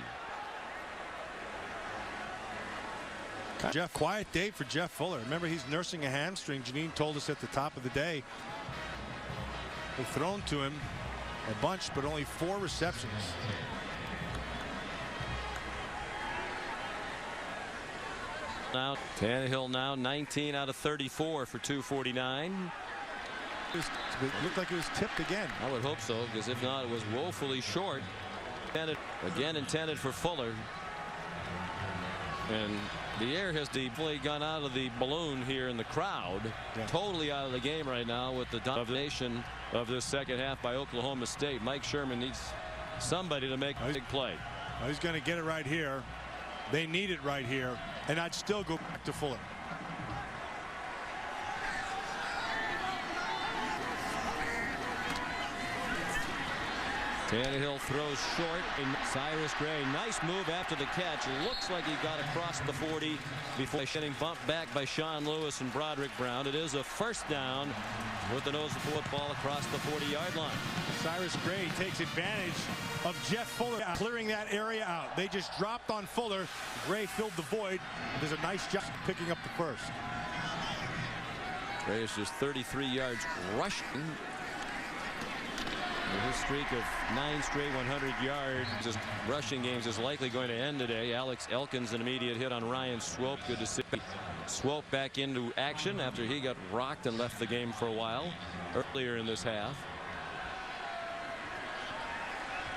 Quiet day for Jeff Fuller. Remember, he's nursing a hamstring. Janine told us at the top of the day. They've thrown to him a bunch, but only 4 receptions. Now Tannehill now 19 out of 34 for 249. It looked like it was tipped again. I would hope so, because if not, it was woefully short. Again intended for Fuller. And the air has deeply gone out of the balloon here in the crowd. Totally out of the game right now with the domination of this second half by Oklahoma State. Mike Sherman needs somebody to make a big play. He's going to get it right here. They need it right here, and I'd still go back to Fuller. Tannehill throws short, and Cyrus Gray, nice move after the catch. Looks like he got across the 40 before getting bumped back by Sean Lewis and Broderick Brown. It is a first down with the nose of the football across the 40-yard line. Cyrus Gray takes advantage of Jeff Fuller clearing that area out. They just dropped on Fuller. Gray filled the void. Does a nice job picking up the first. Gray is just 33 yards rushing. His streak of 9 straight 100-yard rushing games is likely going to end today. Alex Elkins, an immediate hit on Ryan Swope. Good to see Swope back into action after he got rocked and left the game for a while earlier in this half.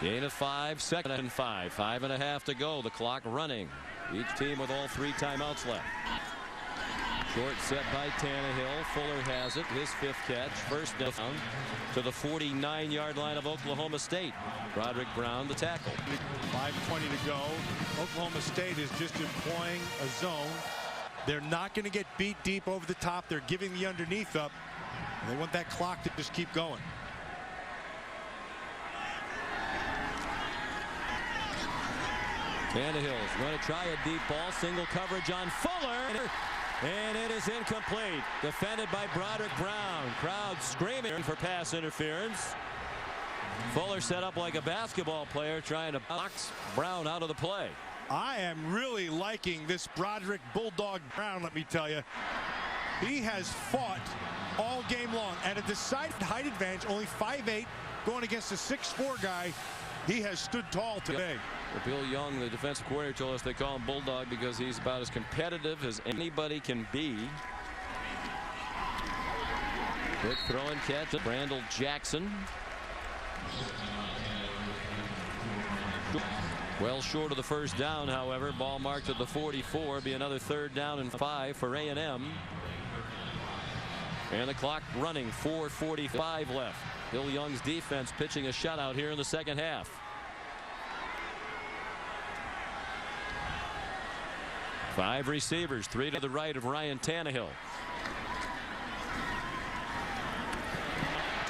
Gain of 5, 2nd and 5. 5.5 to go. The clock running. Each team with all 3 timeouts left. Short set by Tannehill. Fuller has it. His 5th catch. First down to the 49-yard line of Oklahoma State. Broderick Brown the tackle. 5:20 to go. Oklahoma State is just employing a zone. They're not going to get beat deep over the top. They're giving the underneath up. They want that clock to just keep going. Tannehill's going to try a deep ball. Single coverage on Fuller. And it is incomplete. Defended by Broderick Brown. Crowd screaming for pass interference. Fuller set up like a basketball player trying to box Brown out of the play. I am really liking this Broderick Bulldog Brown, let me tell you. He has fought all game long at a decided height advantage, only 5'8", going against a 6'4" guy. He has stood tall today. Yep. Bill Young, the defensive coordinator, told us they call him Bulldog because he's about as competitive as anybody can be. Quick throw and catch to Brandel Jackson. Well short of the first down, however. Ball marked at the 44. Be another 3rd down and 5 for A&M. And the clock running. 4:45 left. Bill Young's defense pitching a shutout here in the second half. Five receivers, 3 to the right of Ryan Tannehill.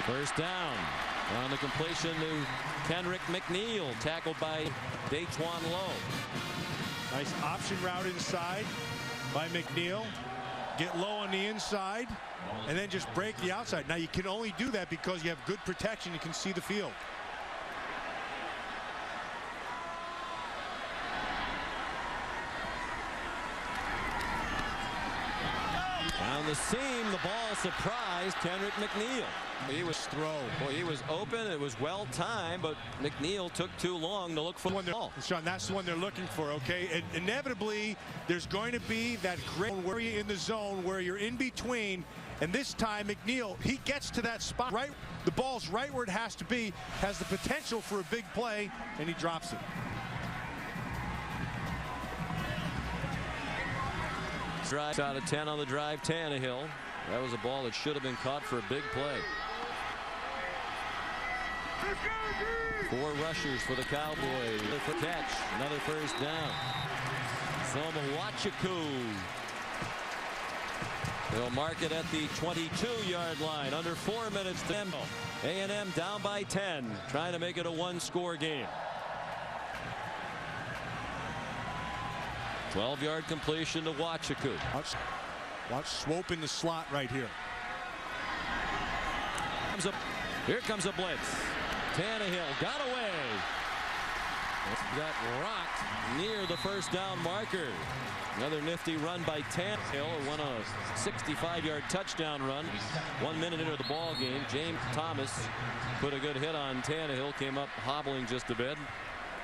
First down on the completion to Kendrick McNeil, tackled by Daquan Lowe. Nice option route inside by McNeil. Get low on the inside and then just break the outside. Now you can only do that because you have good protection. You can see the field. Down the seam, the ball surprised Kendrick McNeil. He was Boy, he was open. It was well timed, but McNeil took too long to look for the ball. Sean, that's the one they're looking for, okay? And inevitably, there's going to be that great area in the zone where you're in between. And this time, McNeil, he gets to that spot right. The ball's right where it has to be, has the potential for a big play, and he drops it. Drive out of 10 on the drive. Tannehill. That was a ball that should have been caught for a big play. 4 rushers for the Cowboys. For catch. Another first down. Wachiku. They'll mark it at the 22-yard line. Under 4 minutes to end. A&M down by 10. Trying to make it a 1-score game. 12-yard completion to Wachiku. Watch Swope in the slot right here. Here comes a blitz. Tannehill got away. Got rocked near the first down marker. Another nifty run by Tannehill. Won a 65-yard touchdown run. 1 minute into the ball game. James Thomas put a good hit on Tannehill. Came up hobbling just a bit.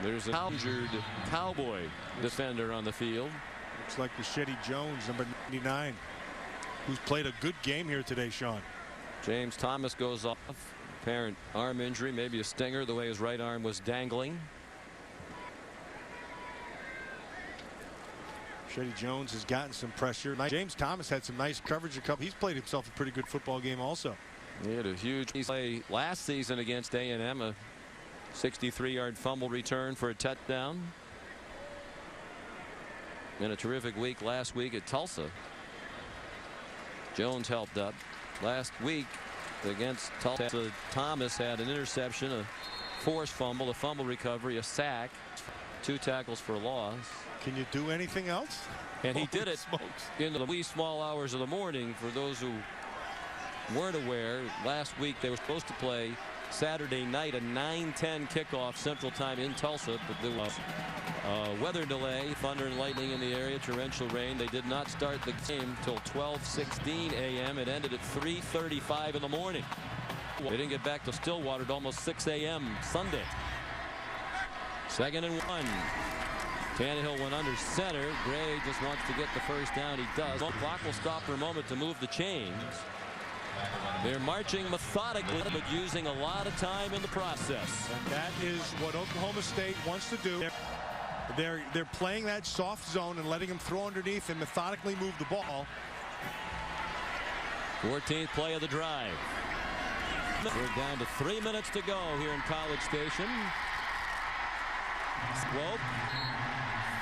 There's an injured Cowboy defender on the field. Looks like Machete Jones, number 99, who's played a good game here today, Sean. James Thomas goes off. Apparent arm injury, maybe a stinger, the way his right arm was dangling. Machete Jones has gotten some pressure. James Thomas had some nice coverage. He's played himself a pretty good football game also. He had a huge play last season against A&M. A 63-yard fumble return for a touchdown. And a terrific week last week at Tulsa. Jones helped up. Last week against Tulsa, Thomas had an interception, a forced fumble, a fumble recovery, a sack, 2 tackles for loss. Can you do anything else? And he did it in the wee small hours of the morning. For those who weren't aware, last week they were supposed to play Saturday night, a 9:10 kickoff Central Time in Tulsa, but there was weather delay, thunder and lightning in the area, torrential rain. They did not start the game till 12:16 a.m. It ended at 3:35 in the morning. They didn't get back to Stillwater at almost 6 a.m. Sunday. 2nd and 1. Tannehill went under center. Gray just wants to get the first down. He does. The clock will stop for a moment to move the chains. They're marching methodically, but using a lot of time in the process. And that is what Oklahoma State wants to do. They're playing that soft zone and letting him throw underneath and methodically move the ball. 14th play of the drive. We're down to 3 minutes to go here in College Station. Swope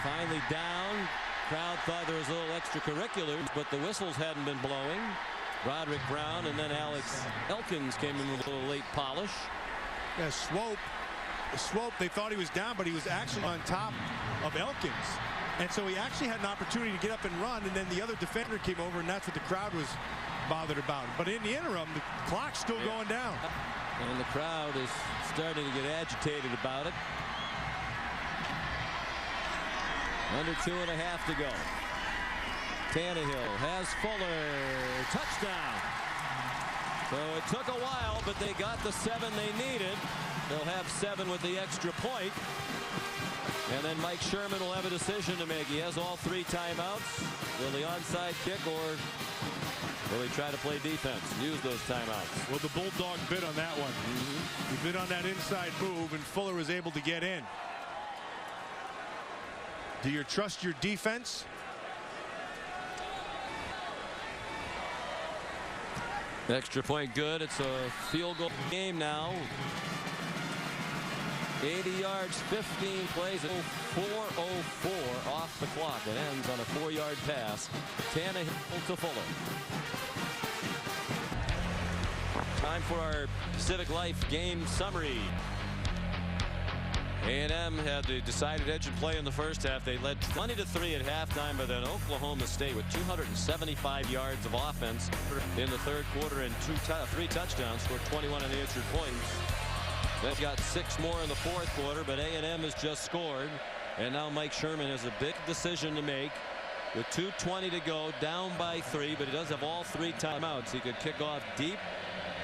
finally down. Crowd thought there was a little extracurriculars, but the whistles hadn't been blowing. Roderick Brown and then Alex Elkins came in with a little late polish. Yeah, Swope, they thought he was down, but he was actually on top of Elkins. And so he actually had an opportunity to get up and run, and then the other defender came over, and that's what the crowd was bothered about. But in the interim, the clock's still going down. And the crowd is starting to get agitated about it. Under 2.5 to go. Tannehill has Fuller. Touchdown. So it took a while, but they got the 7 they needed. They'll have 7 with the extra point. And then Mike Sherman will have a decision to make. He has all 3 timeouts. Will the onside kick, or will he try to play defense, use those timeouts? Well, the Bulldog bid on that one. He bid on that inside move, and Fuller was able to get in. Do you trust your defense? Extra point good. It's a field goal game now. 80 yards, 15 plays, 4:04 off the clock. It ends on a 4-yard pass. Tannehill to Fuller. Time for our Civic Life game summary. A&M had the decided edge in play in the first half. They led 20-3 at halftime, but then Oklahoma State with 275 yards of offense in the third quarter and 3 touchdowns, scored 21 unanswered points. They've got 6 more in the fourth quarter, but A&M has just scored, and now Mike Sherman has a big decision to make with 2:20 to go, down by 3, but he does have all 3 timeouts. He could kick off deep,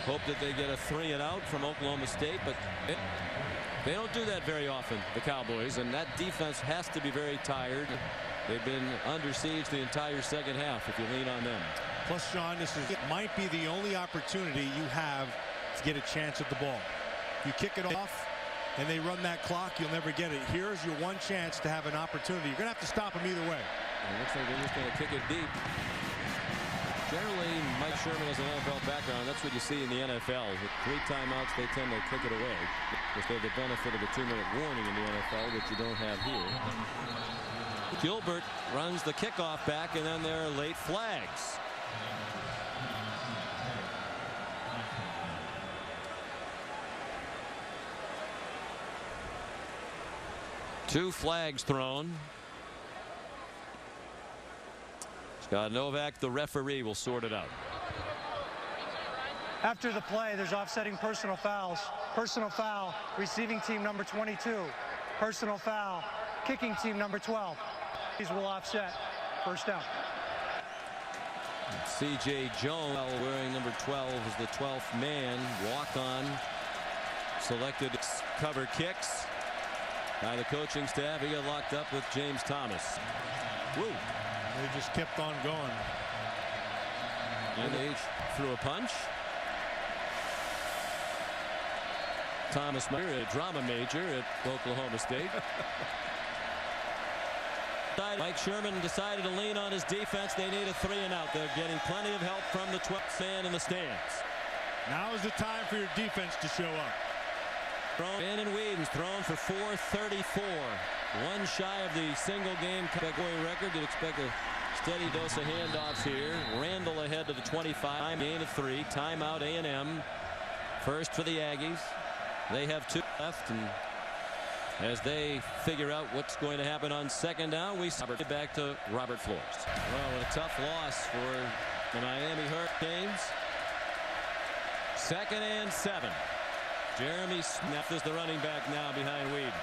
hope that they get a 3 and out from Oklahoma State, but they don't do that very often, the Cowboys, and that defense has to be very tired. They've been under siege the entire second half if you lean on them. Plus, Sean, it might be the only opportunity you have to get a chance at the ball. You kick it off and they run that clock, you'll never get it. Here's your one chance to have an opportunity. You're going to have to stop them either way. It looks like they're just going to kick it deep. Generally, Mike Sherman has an NFL background. That's what you see in the NFL. With 3 timeouts, they tend to kick it away. Because they have the benefit of a 2-minute warning in the NFL, which you don't have here. Gilbert runs the kickoff back, and then there are late flags. Two flags thrown. Scott Novak, the referee, will sort it out. After the play, there's offsetting personal fouls. Personal foul, receiving team number 22. Personal foul, kicking team number 12. These will offset. First down. C.J. Jones, wearing number 12, is the 12th man. Walk-on. Selected cover kicks by the coaching staff. He got locked up with James Thomas. Woo. They just kept on going. And they threw a punch. Thomas Meyer, a drama major at Oklahoma State. Mike Sherman decided to lean on his defense. They need a 3 and out. They're getting plenty of help from the 12th man in the stands. Now is the time for your defense to show up. Brandon Weeden's thrown for 434. One shy of the single game category record. You'd expect a steady dose of handoffs here. Randall ahead to the 25. Gain of 3. Timeout A&M. First for the Aggies. They have 2 left, and as they figure out what's going to happen on second down, we get back to Robert Flores. Well, a tough loss for the Miami Hurricanes. 2nd and 7. Jeremy Smith is the running back now behind Weed.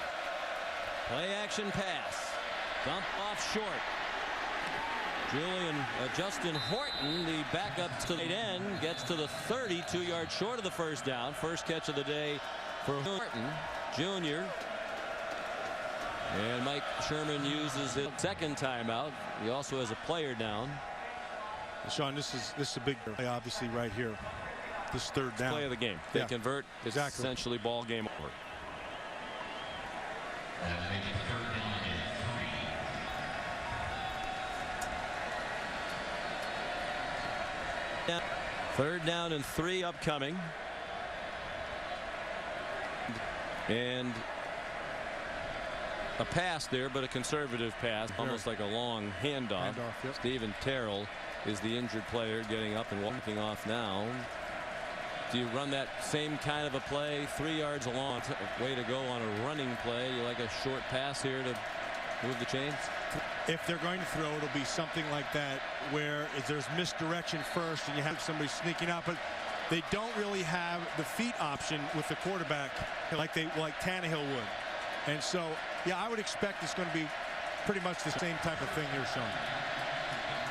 Play action pass. Dump off short. Justin Horton, the backup to the end, gets to the 30, 2 yards short of the first down. First catch of the day for Horton Jr. And Mike Sherman uses his second timeout. He also has a player down. Sean, this is a big play, obviously, right here. This third down. Play of the game. They convert. It's exactly. Essentially ball game over. Third down and 3 upcoming. And a pass there, but a conservative pass, almost like a long handoff. Yep. Stephen Terrell is the injured player, getting up and walking off now. Do you run that same kind of a play 3 yards along? Way to go on a running play. You like a short pass here to move the chains? If they're going to throw, it'll be something like that where there's misdirection first and you have somebody sneaking out, but they don't really have the feet option with the quarterback like Tannehill would. And so, yeah, I would expect it's going to be pretty much the same type of thing here, Sean.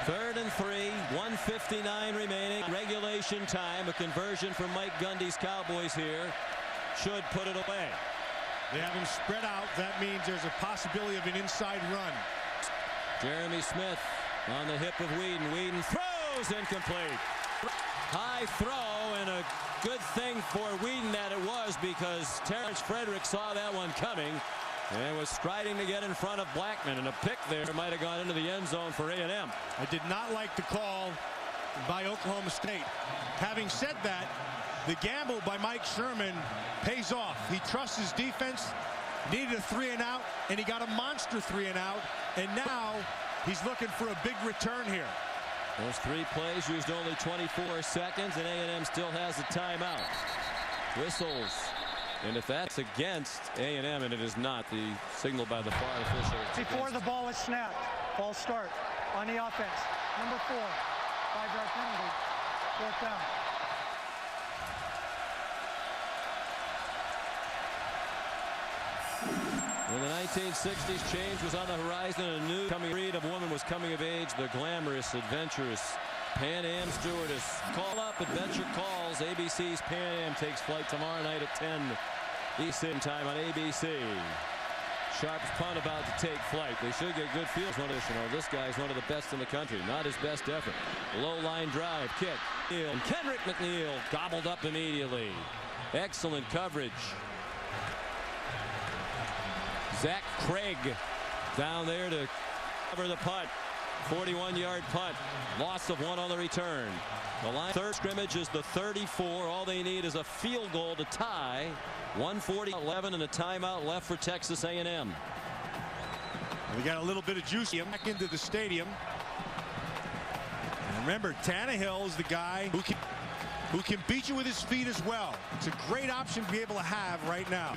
Third and 3, 1:59 remaining. Regulation time. A conversion from Mike Gundy's Cowboys here should put it away. They have him spread out. That means there's a possibility of an inside run. Jeremy Smith on the hip of Whedon. Whedon throws incomplete. High throw, and a good thing for Whedon that it was, because Terrence Frederick saw that one coming and was striding to get in front of Blackman, and a pick there might have gone into the end zone for A&M. I did not like the call by Oklahoma State. Having said that, the gamble by Mike Sherman pays off. He trusts his defense, needed a 3-and-out, and he got a monster 3-and-out, and now he's looking for a big return here. Those 3 plays used only 24 seconds, and A&M still has a timeout. Whistles. And if that's against A&M, and it is not, the signal by the far official. Before the ball is snapped, false start on the offense. Number 4, 5-yard penalty, 4th down. In the 1960s, change was on the horizon. A new breed of woman was coming of age. The glamorous, adventurous Pan Am stewardess. Call up, Adventure Calls. ABC's Pan Am takes flight tomorrow night at 10 Eastern time on ABC. Sharp's punt about to take flight. They should get good field position. This guy's one of the best in the country. Not his best effort. Low line drive, kick. And Kendrick McNeil gobbled up immediately. Excellent coverage. Zach Craig down there to cover the punt. 41-yard punt. Loss of 1 on the return. The line third scrimmage is the 34. All they need is a field goal to tie. 1:40-11 and a timeout left for Texas A&M. We got a little bit of juice back into the stadium. And remember, Tannehill is the guy who can beat you with his feet as well. It's a great option to be able to have right now.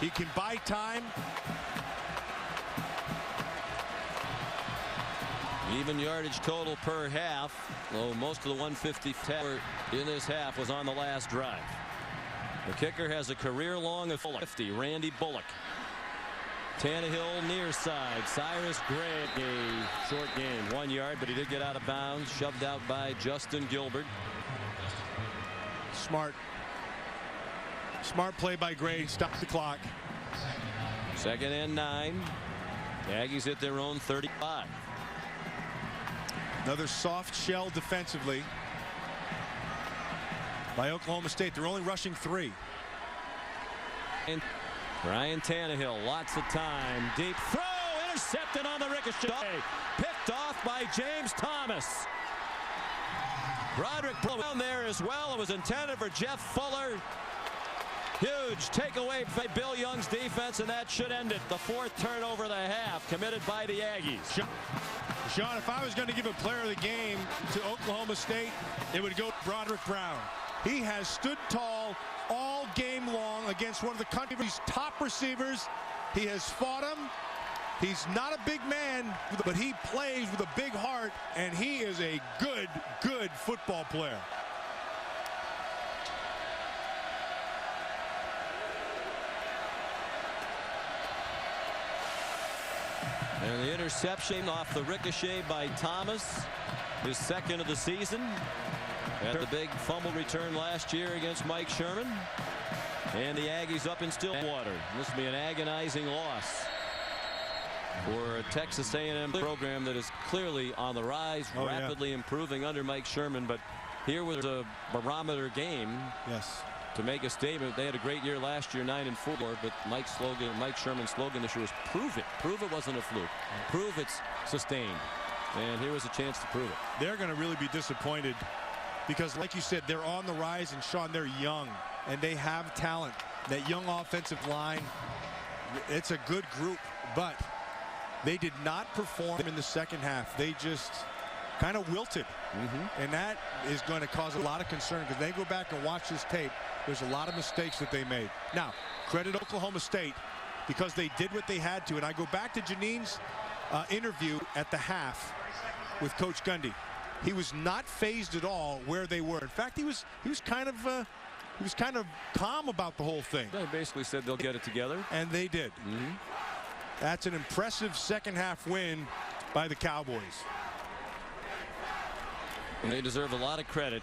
He can buy time. Even yardage total per half, though most of the 150 in this half was on the last drive. The kicker has a career-long of 50, Randy Bullock. Tannehill near side. Cyrus Gray, a short game, 1 yard, but he did get out of bounds, shoved out by Justin Gilbert. Smart play by Gray. Stop the clock. 2nd and 9. The Aggies hit their own 35. Another soft shell defensively by Oklahoma State. They're only rushing 3. And Ryan Tannehill, lots of time. Deep throw, intercepted on the ricochet. Picked off by James Thomas. Broderick down there as well. It was intended for Jeff Fuller. Huge takeaway by Bill Young's defense, and that should end it. The 4th turnover of the half committed by the Aggies. Sean, if I was going to give a player of the game to Oklahoma State, it would go to Broderick Brown. He has stood tall all game long against one of the country's top receivers. He has fought him. He's not a big man, but he plays with a big heart, and he is a good football player. And the interception off the ricochet by Thomas, his 2nd of the season. Had the big fumble return last year against Mike Sherman. And the Aggies up in Stillwater. This will be an agonizing loss for a Texas A&M program that is clearly on the rise, rapidly improving under Mike Sherman. But here was a barometer game. Yes. To make a statement. They had a great year last year, 9-4, but Mike Sherman's slogan this year was prove it. Prove it wasn't a fluke. Prove it's sustained. And here was a chance to prove it. They're going to really be disappointed because, like you said, they're on the rise, and Sean, they're young, and they have talent. That young offensive line, it's a good group, but they did not perform in the second half. They just kind of wilted, and that is going to cause a lot of concern because they go back and watch this tape. There's a lot of mistakes that they made. Now, credit Oklahoma State because they did what they had to, and I go back to Janine's interview at the half with Coach Gundy. He was not phased at all where they were. In fact, he was kind of calm about the whole thing. They basically said they'll get it together, and they did. That's an impressive second half win by the Cowboys. And they deserve a lot of credit.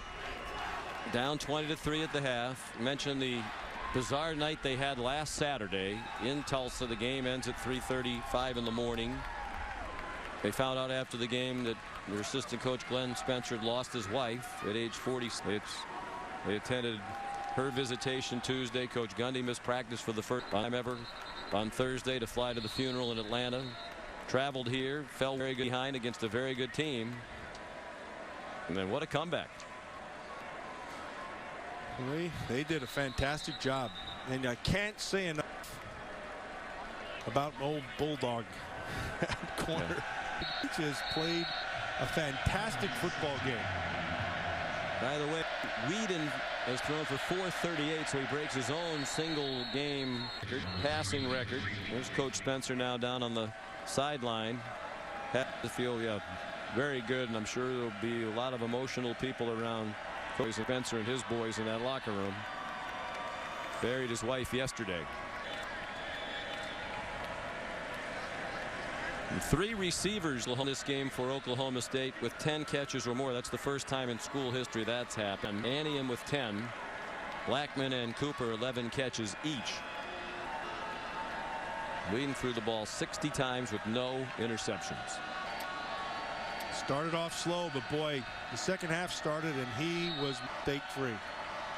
Down 20-3 at the half. Mentioned the bizarre night they had last Saturday in Tulsa. The game ends at 3:35 in the morning. They found out after the game that their assistant coach Glenn Spencer had lost his wife at age 40. They attended her visitation Tuesday. Coach Gundy missed practice for the first time ever on Thursday to fly to the funeral in Atlanta. Traveled here, fell very good behind against a very good team. And then what a comeback. They did a fantastic job, and I can't say enough about old Bulldog corner. He just played a fantastic football game. By the way, Whedon has thrown for 438, so he breaks his own single game passing record. There's Coach Spencer now down on the sideline. The field, very good, and I'm sure there'll be a lot of emotional people around Coach Spencer and his boys in that locker room. Buried his wife yesterday. And 3 receivers will hold this game for Oklahoma State with 10 catches or more. That's the first time in school history that's happened. Anium with 10. Blackman and Cooper 11 catches each. Leading through the ball 60 times with no interceptions. Started off slow, but boy, the second half started and he was mistake-free.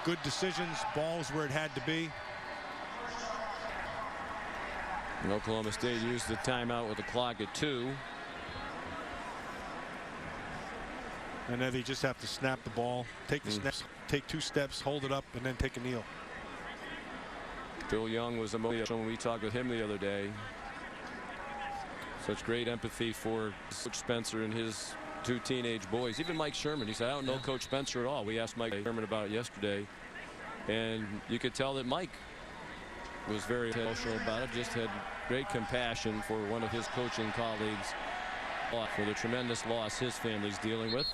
Good decisions, balls where it had to be. And Oklahoma State used the timeout with the clock at 2. And then they just have to snap the ball, take the snaps, take 2 steps, hold it up, and then take a kneel. Phil Young was emotional when we talked with him the other day. Such great empathy for Coach Spencer and his 2 teenage boys. Even Mike Sherman. He said, I don't know Coach Spencer at all. We asked Mike Sherman about it yesterday, and you could tell that Mike was very emotional about it. Just had great compassion for one of his coaching colleagues for the tremendous loss his family's dealing with.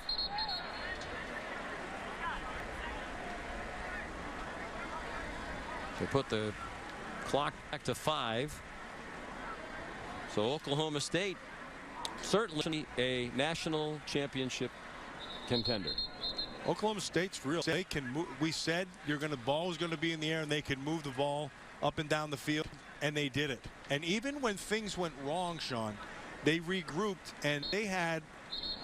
They put the clock back to 5. So Oklahoma State certainly a national championship contender. Oklahoma State's real. They can move. We said the ball was going to be in the air and they could move the ball up and down the field, and they did it. And even when things went wrong, Sean, they regrouped and they had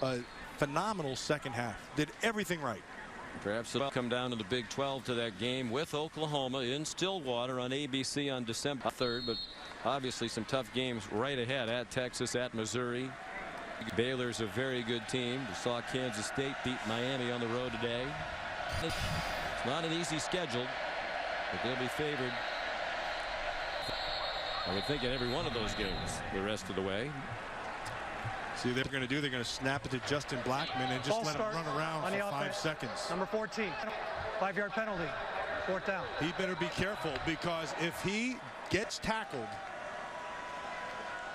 a phenomenal second half. Did everything right. Perhaps it'll come down to the Big 12 to that game with Oklahoma in Stillwater on ABC on December 3rd, but obviously some tough games right ahead at Texas, at Missouri. Baylor's a very good team. We saw Kansas State beat Miami on the road today. It's not an easy schedule, but they'll be favored, I would think, in every one of those games the rest of the way. See what they're going to do. They're going to snap it to Justin Blackman and just let him run around for 5 seconds. Number 14, 5-yard penalty, 4th down. He better be careful, because if he gets tackled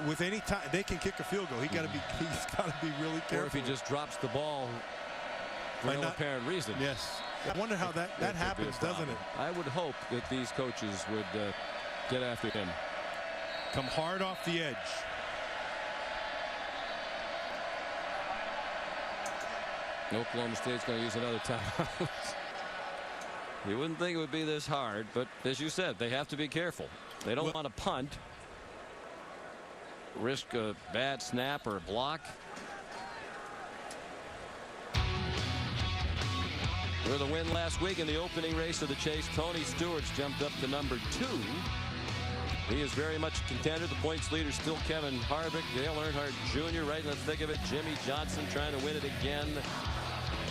with any time, they can kick a field goal. He's got to be really careful. Or if he just drops the ball for no apparent reason. Yes. I wonder how that happens, doesn't it? I would hope that these coaches would get after him. Come hard off the edge. Oklahoma State's going to use another timeout. You wouldn't think it would be this hard, but as you said, they have to be careful. They don't want to punt, risk a bad snap or a block. For the win last week in the opening race of the Chase, Tony Stewart's jumped up to number 2. He is very much a contender. The points leader still Kevin Harvick. Dale Earnhardt Jr. right in the thick of it. Jimmy Johnson trying to win it again.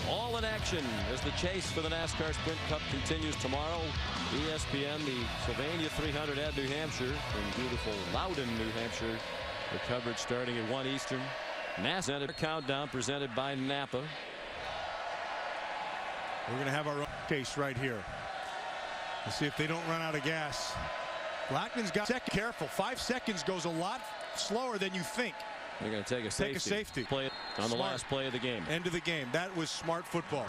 All in action as the chase for the NASCAR Sprint Cup continues tomorrow. ESPN, the Sylvania 300 at New Hampshire from beautiful Loudon, New Hampshire. The coverage starting at 1 Eastern. NASCAR countdown presented by Napa. We're going to have our own chase right here. Let's see if they don't run out of gas. Blackman's got second. Careful. 5 seconds goes a lot slower than you think. They're going to take a safety. Take a safety. Play it on the last play of the game. End of the game. That was smart football.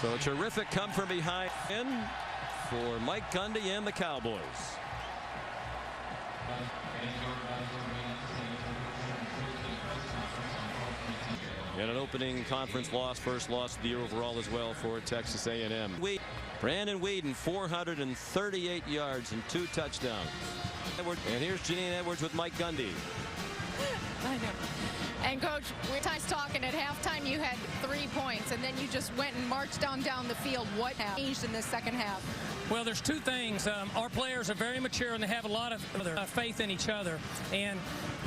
So a terrific come from behind for Mike Gundy and the Cowboys. And an opening conference loss, first loss of the year overall as well for Texas A&M. Brandon Weeden, 438 yards and 2 touchdowns. And here's Janine Edwards with Mike Gundy. I know. And Coach, we're talking at halftime you had 3 points and then you just went and marched down the field. What changed in the second half? Well, there's 2 things. Our players are very mature and they have a lot of faith in each other. And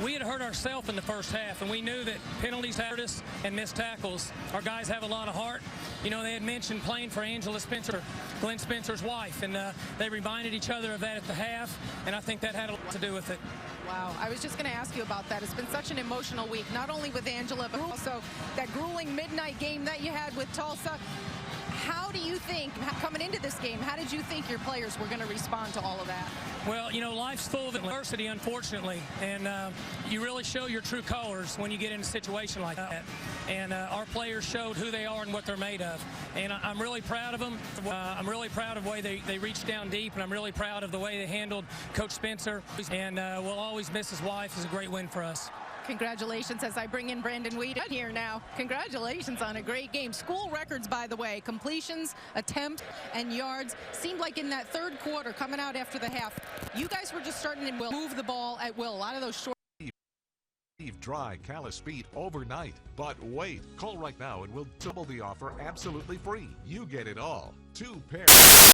we had hurt ourselves in the first half, and we knew that penalties hurt us and missed tackles. Our guys have a lot of heart. You know, they had mentioned playing for Angela Spencer, Glenn Spencer's wife, and they reminded each other of that at the half, and I think that had a lot to do with it. Wow, I was just going to ask you about that. It's been such an emotional week, not only with Angela, but also that grueling midnight game that you had with Tulsa. How do you think, coming into this game, how did you think your players were going to respond to all of that? Well, you know, life's full of adversity, unfortunately, and you really show your true colors when you get in a situation like that. And our players showed who they are and what they're made of. And I'm really proud of them. I'm really proud of the way they reached down deep, and I'm really proud of the way they handled Coach Spencer. And we'll always miss his wife. It's a great win for us. Congratulations as I bring in Brandon Weeden here now. Congratulations on a great game. School records, by the way, completions, attempt, and yards. Seemed like in that third quarter, coming out after the half, you guys were just starting to move the ball at will. A lot of those short. Dry callus feet overnight. But wait, call right now and we'll double the offer absolutely free. You get it all. 2 pairs.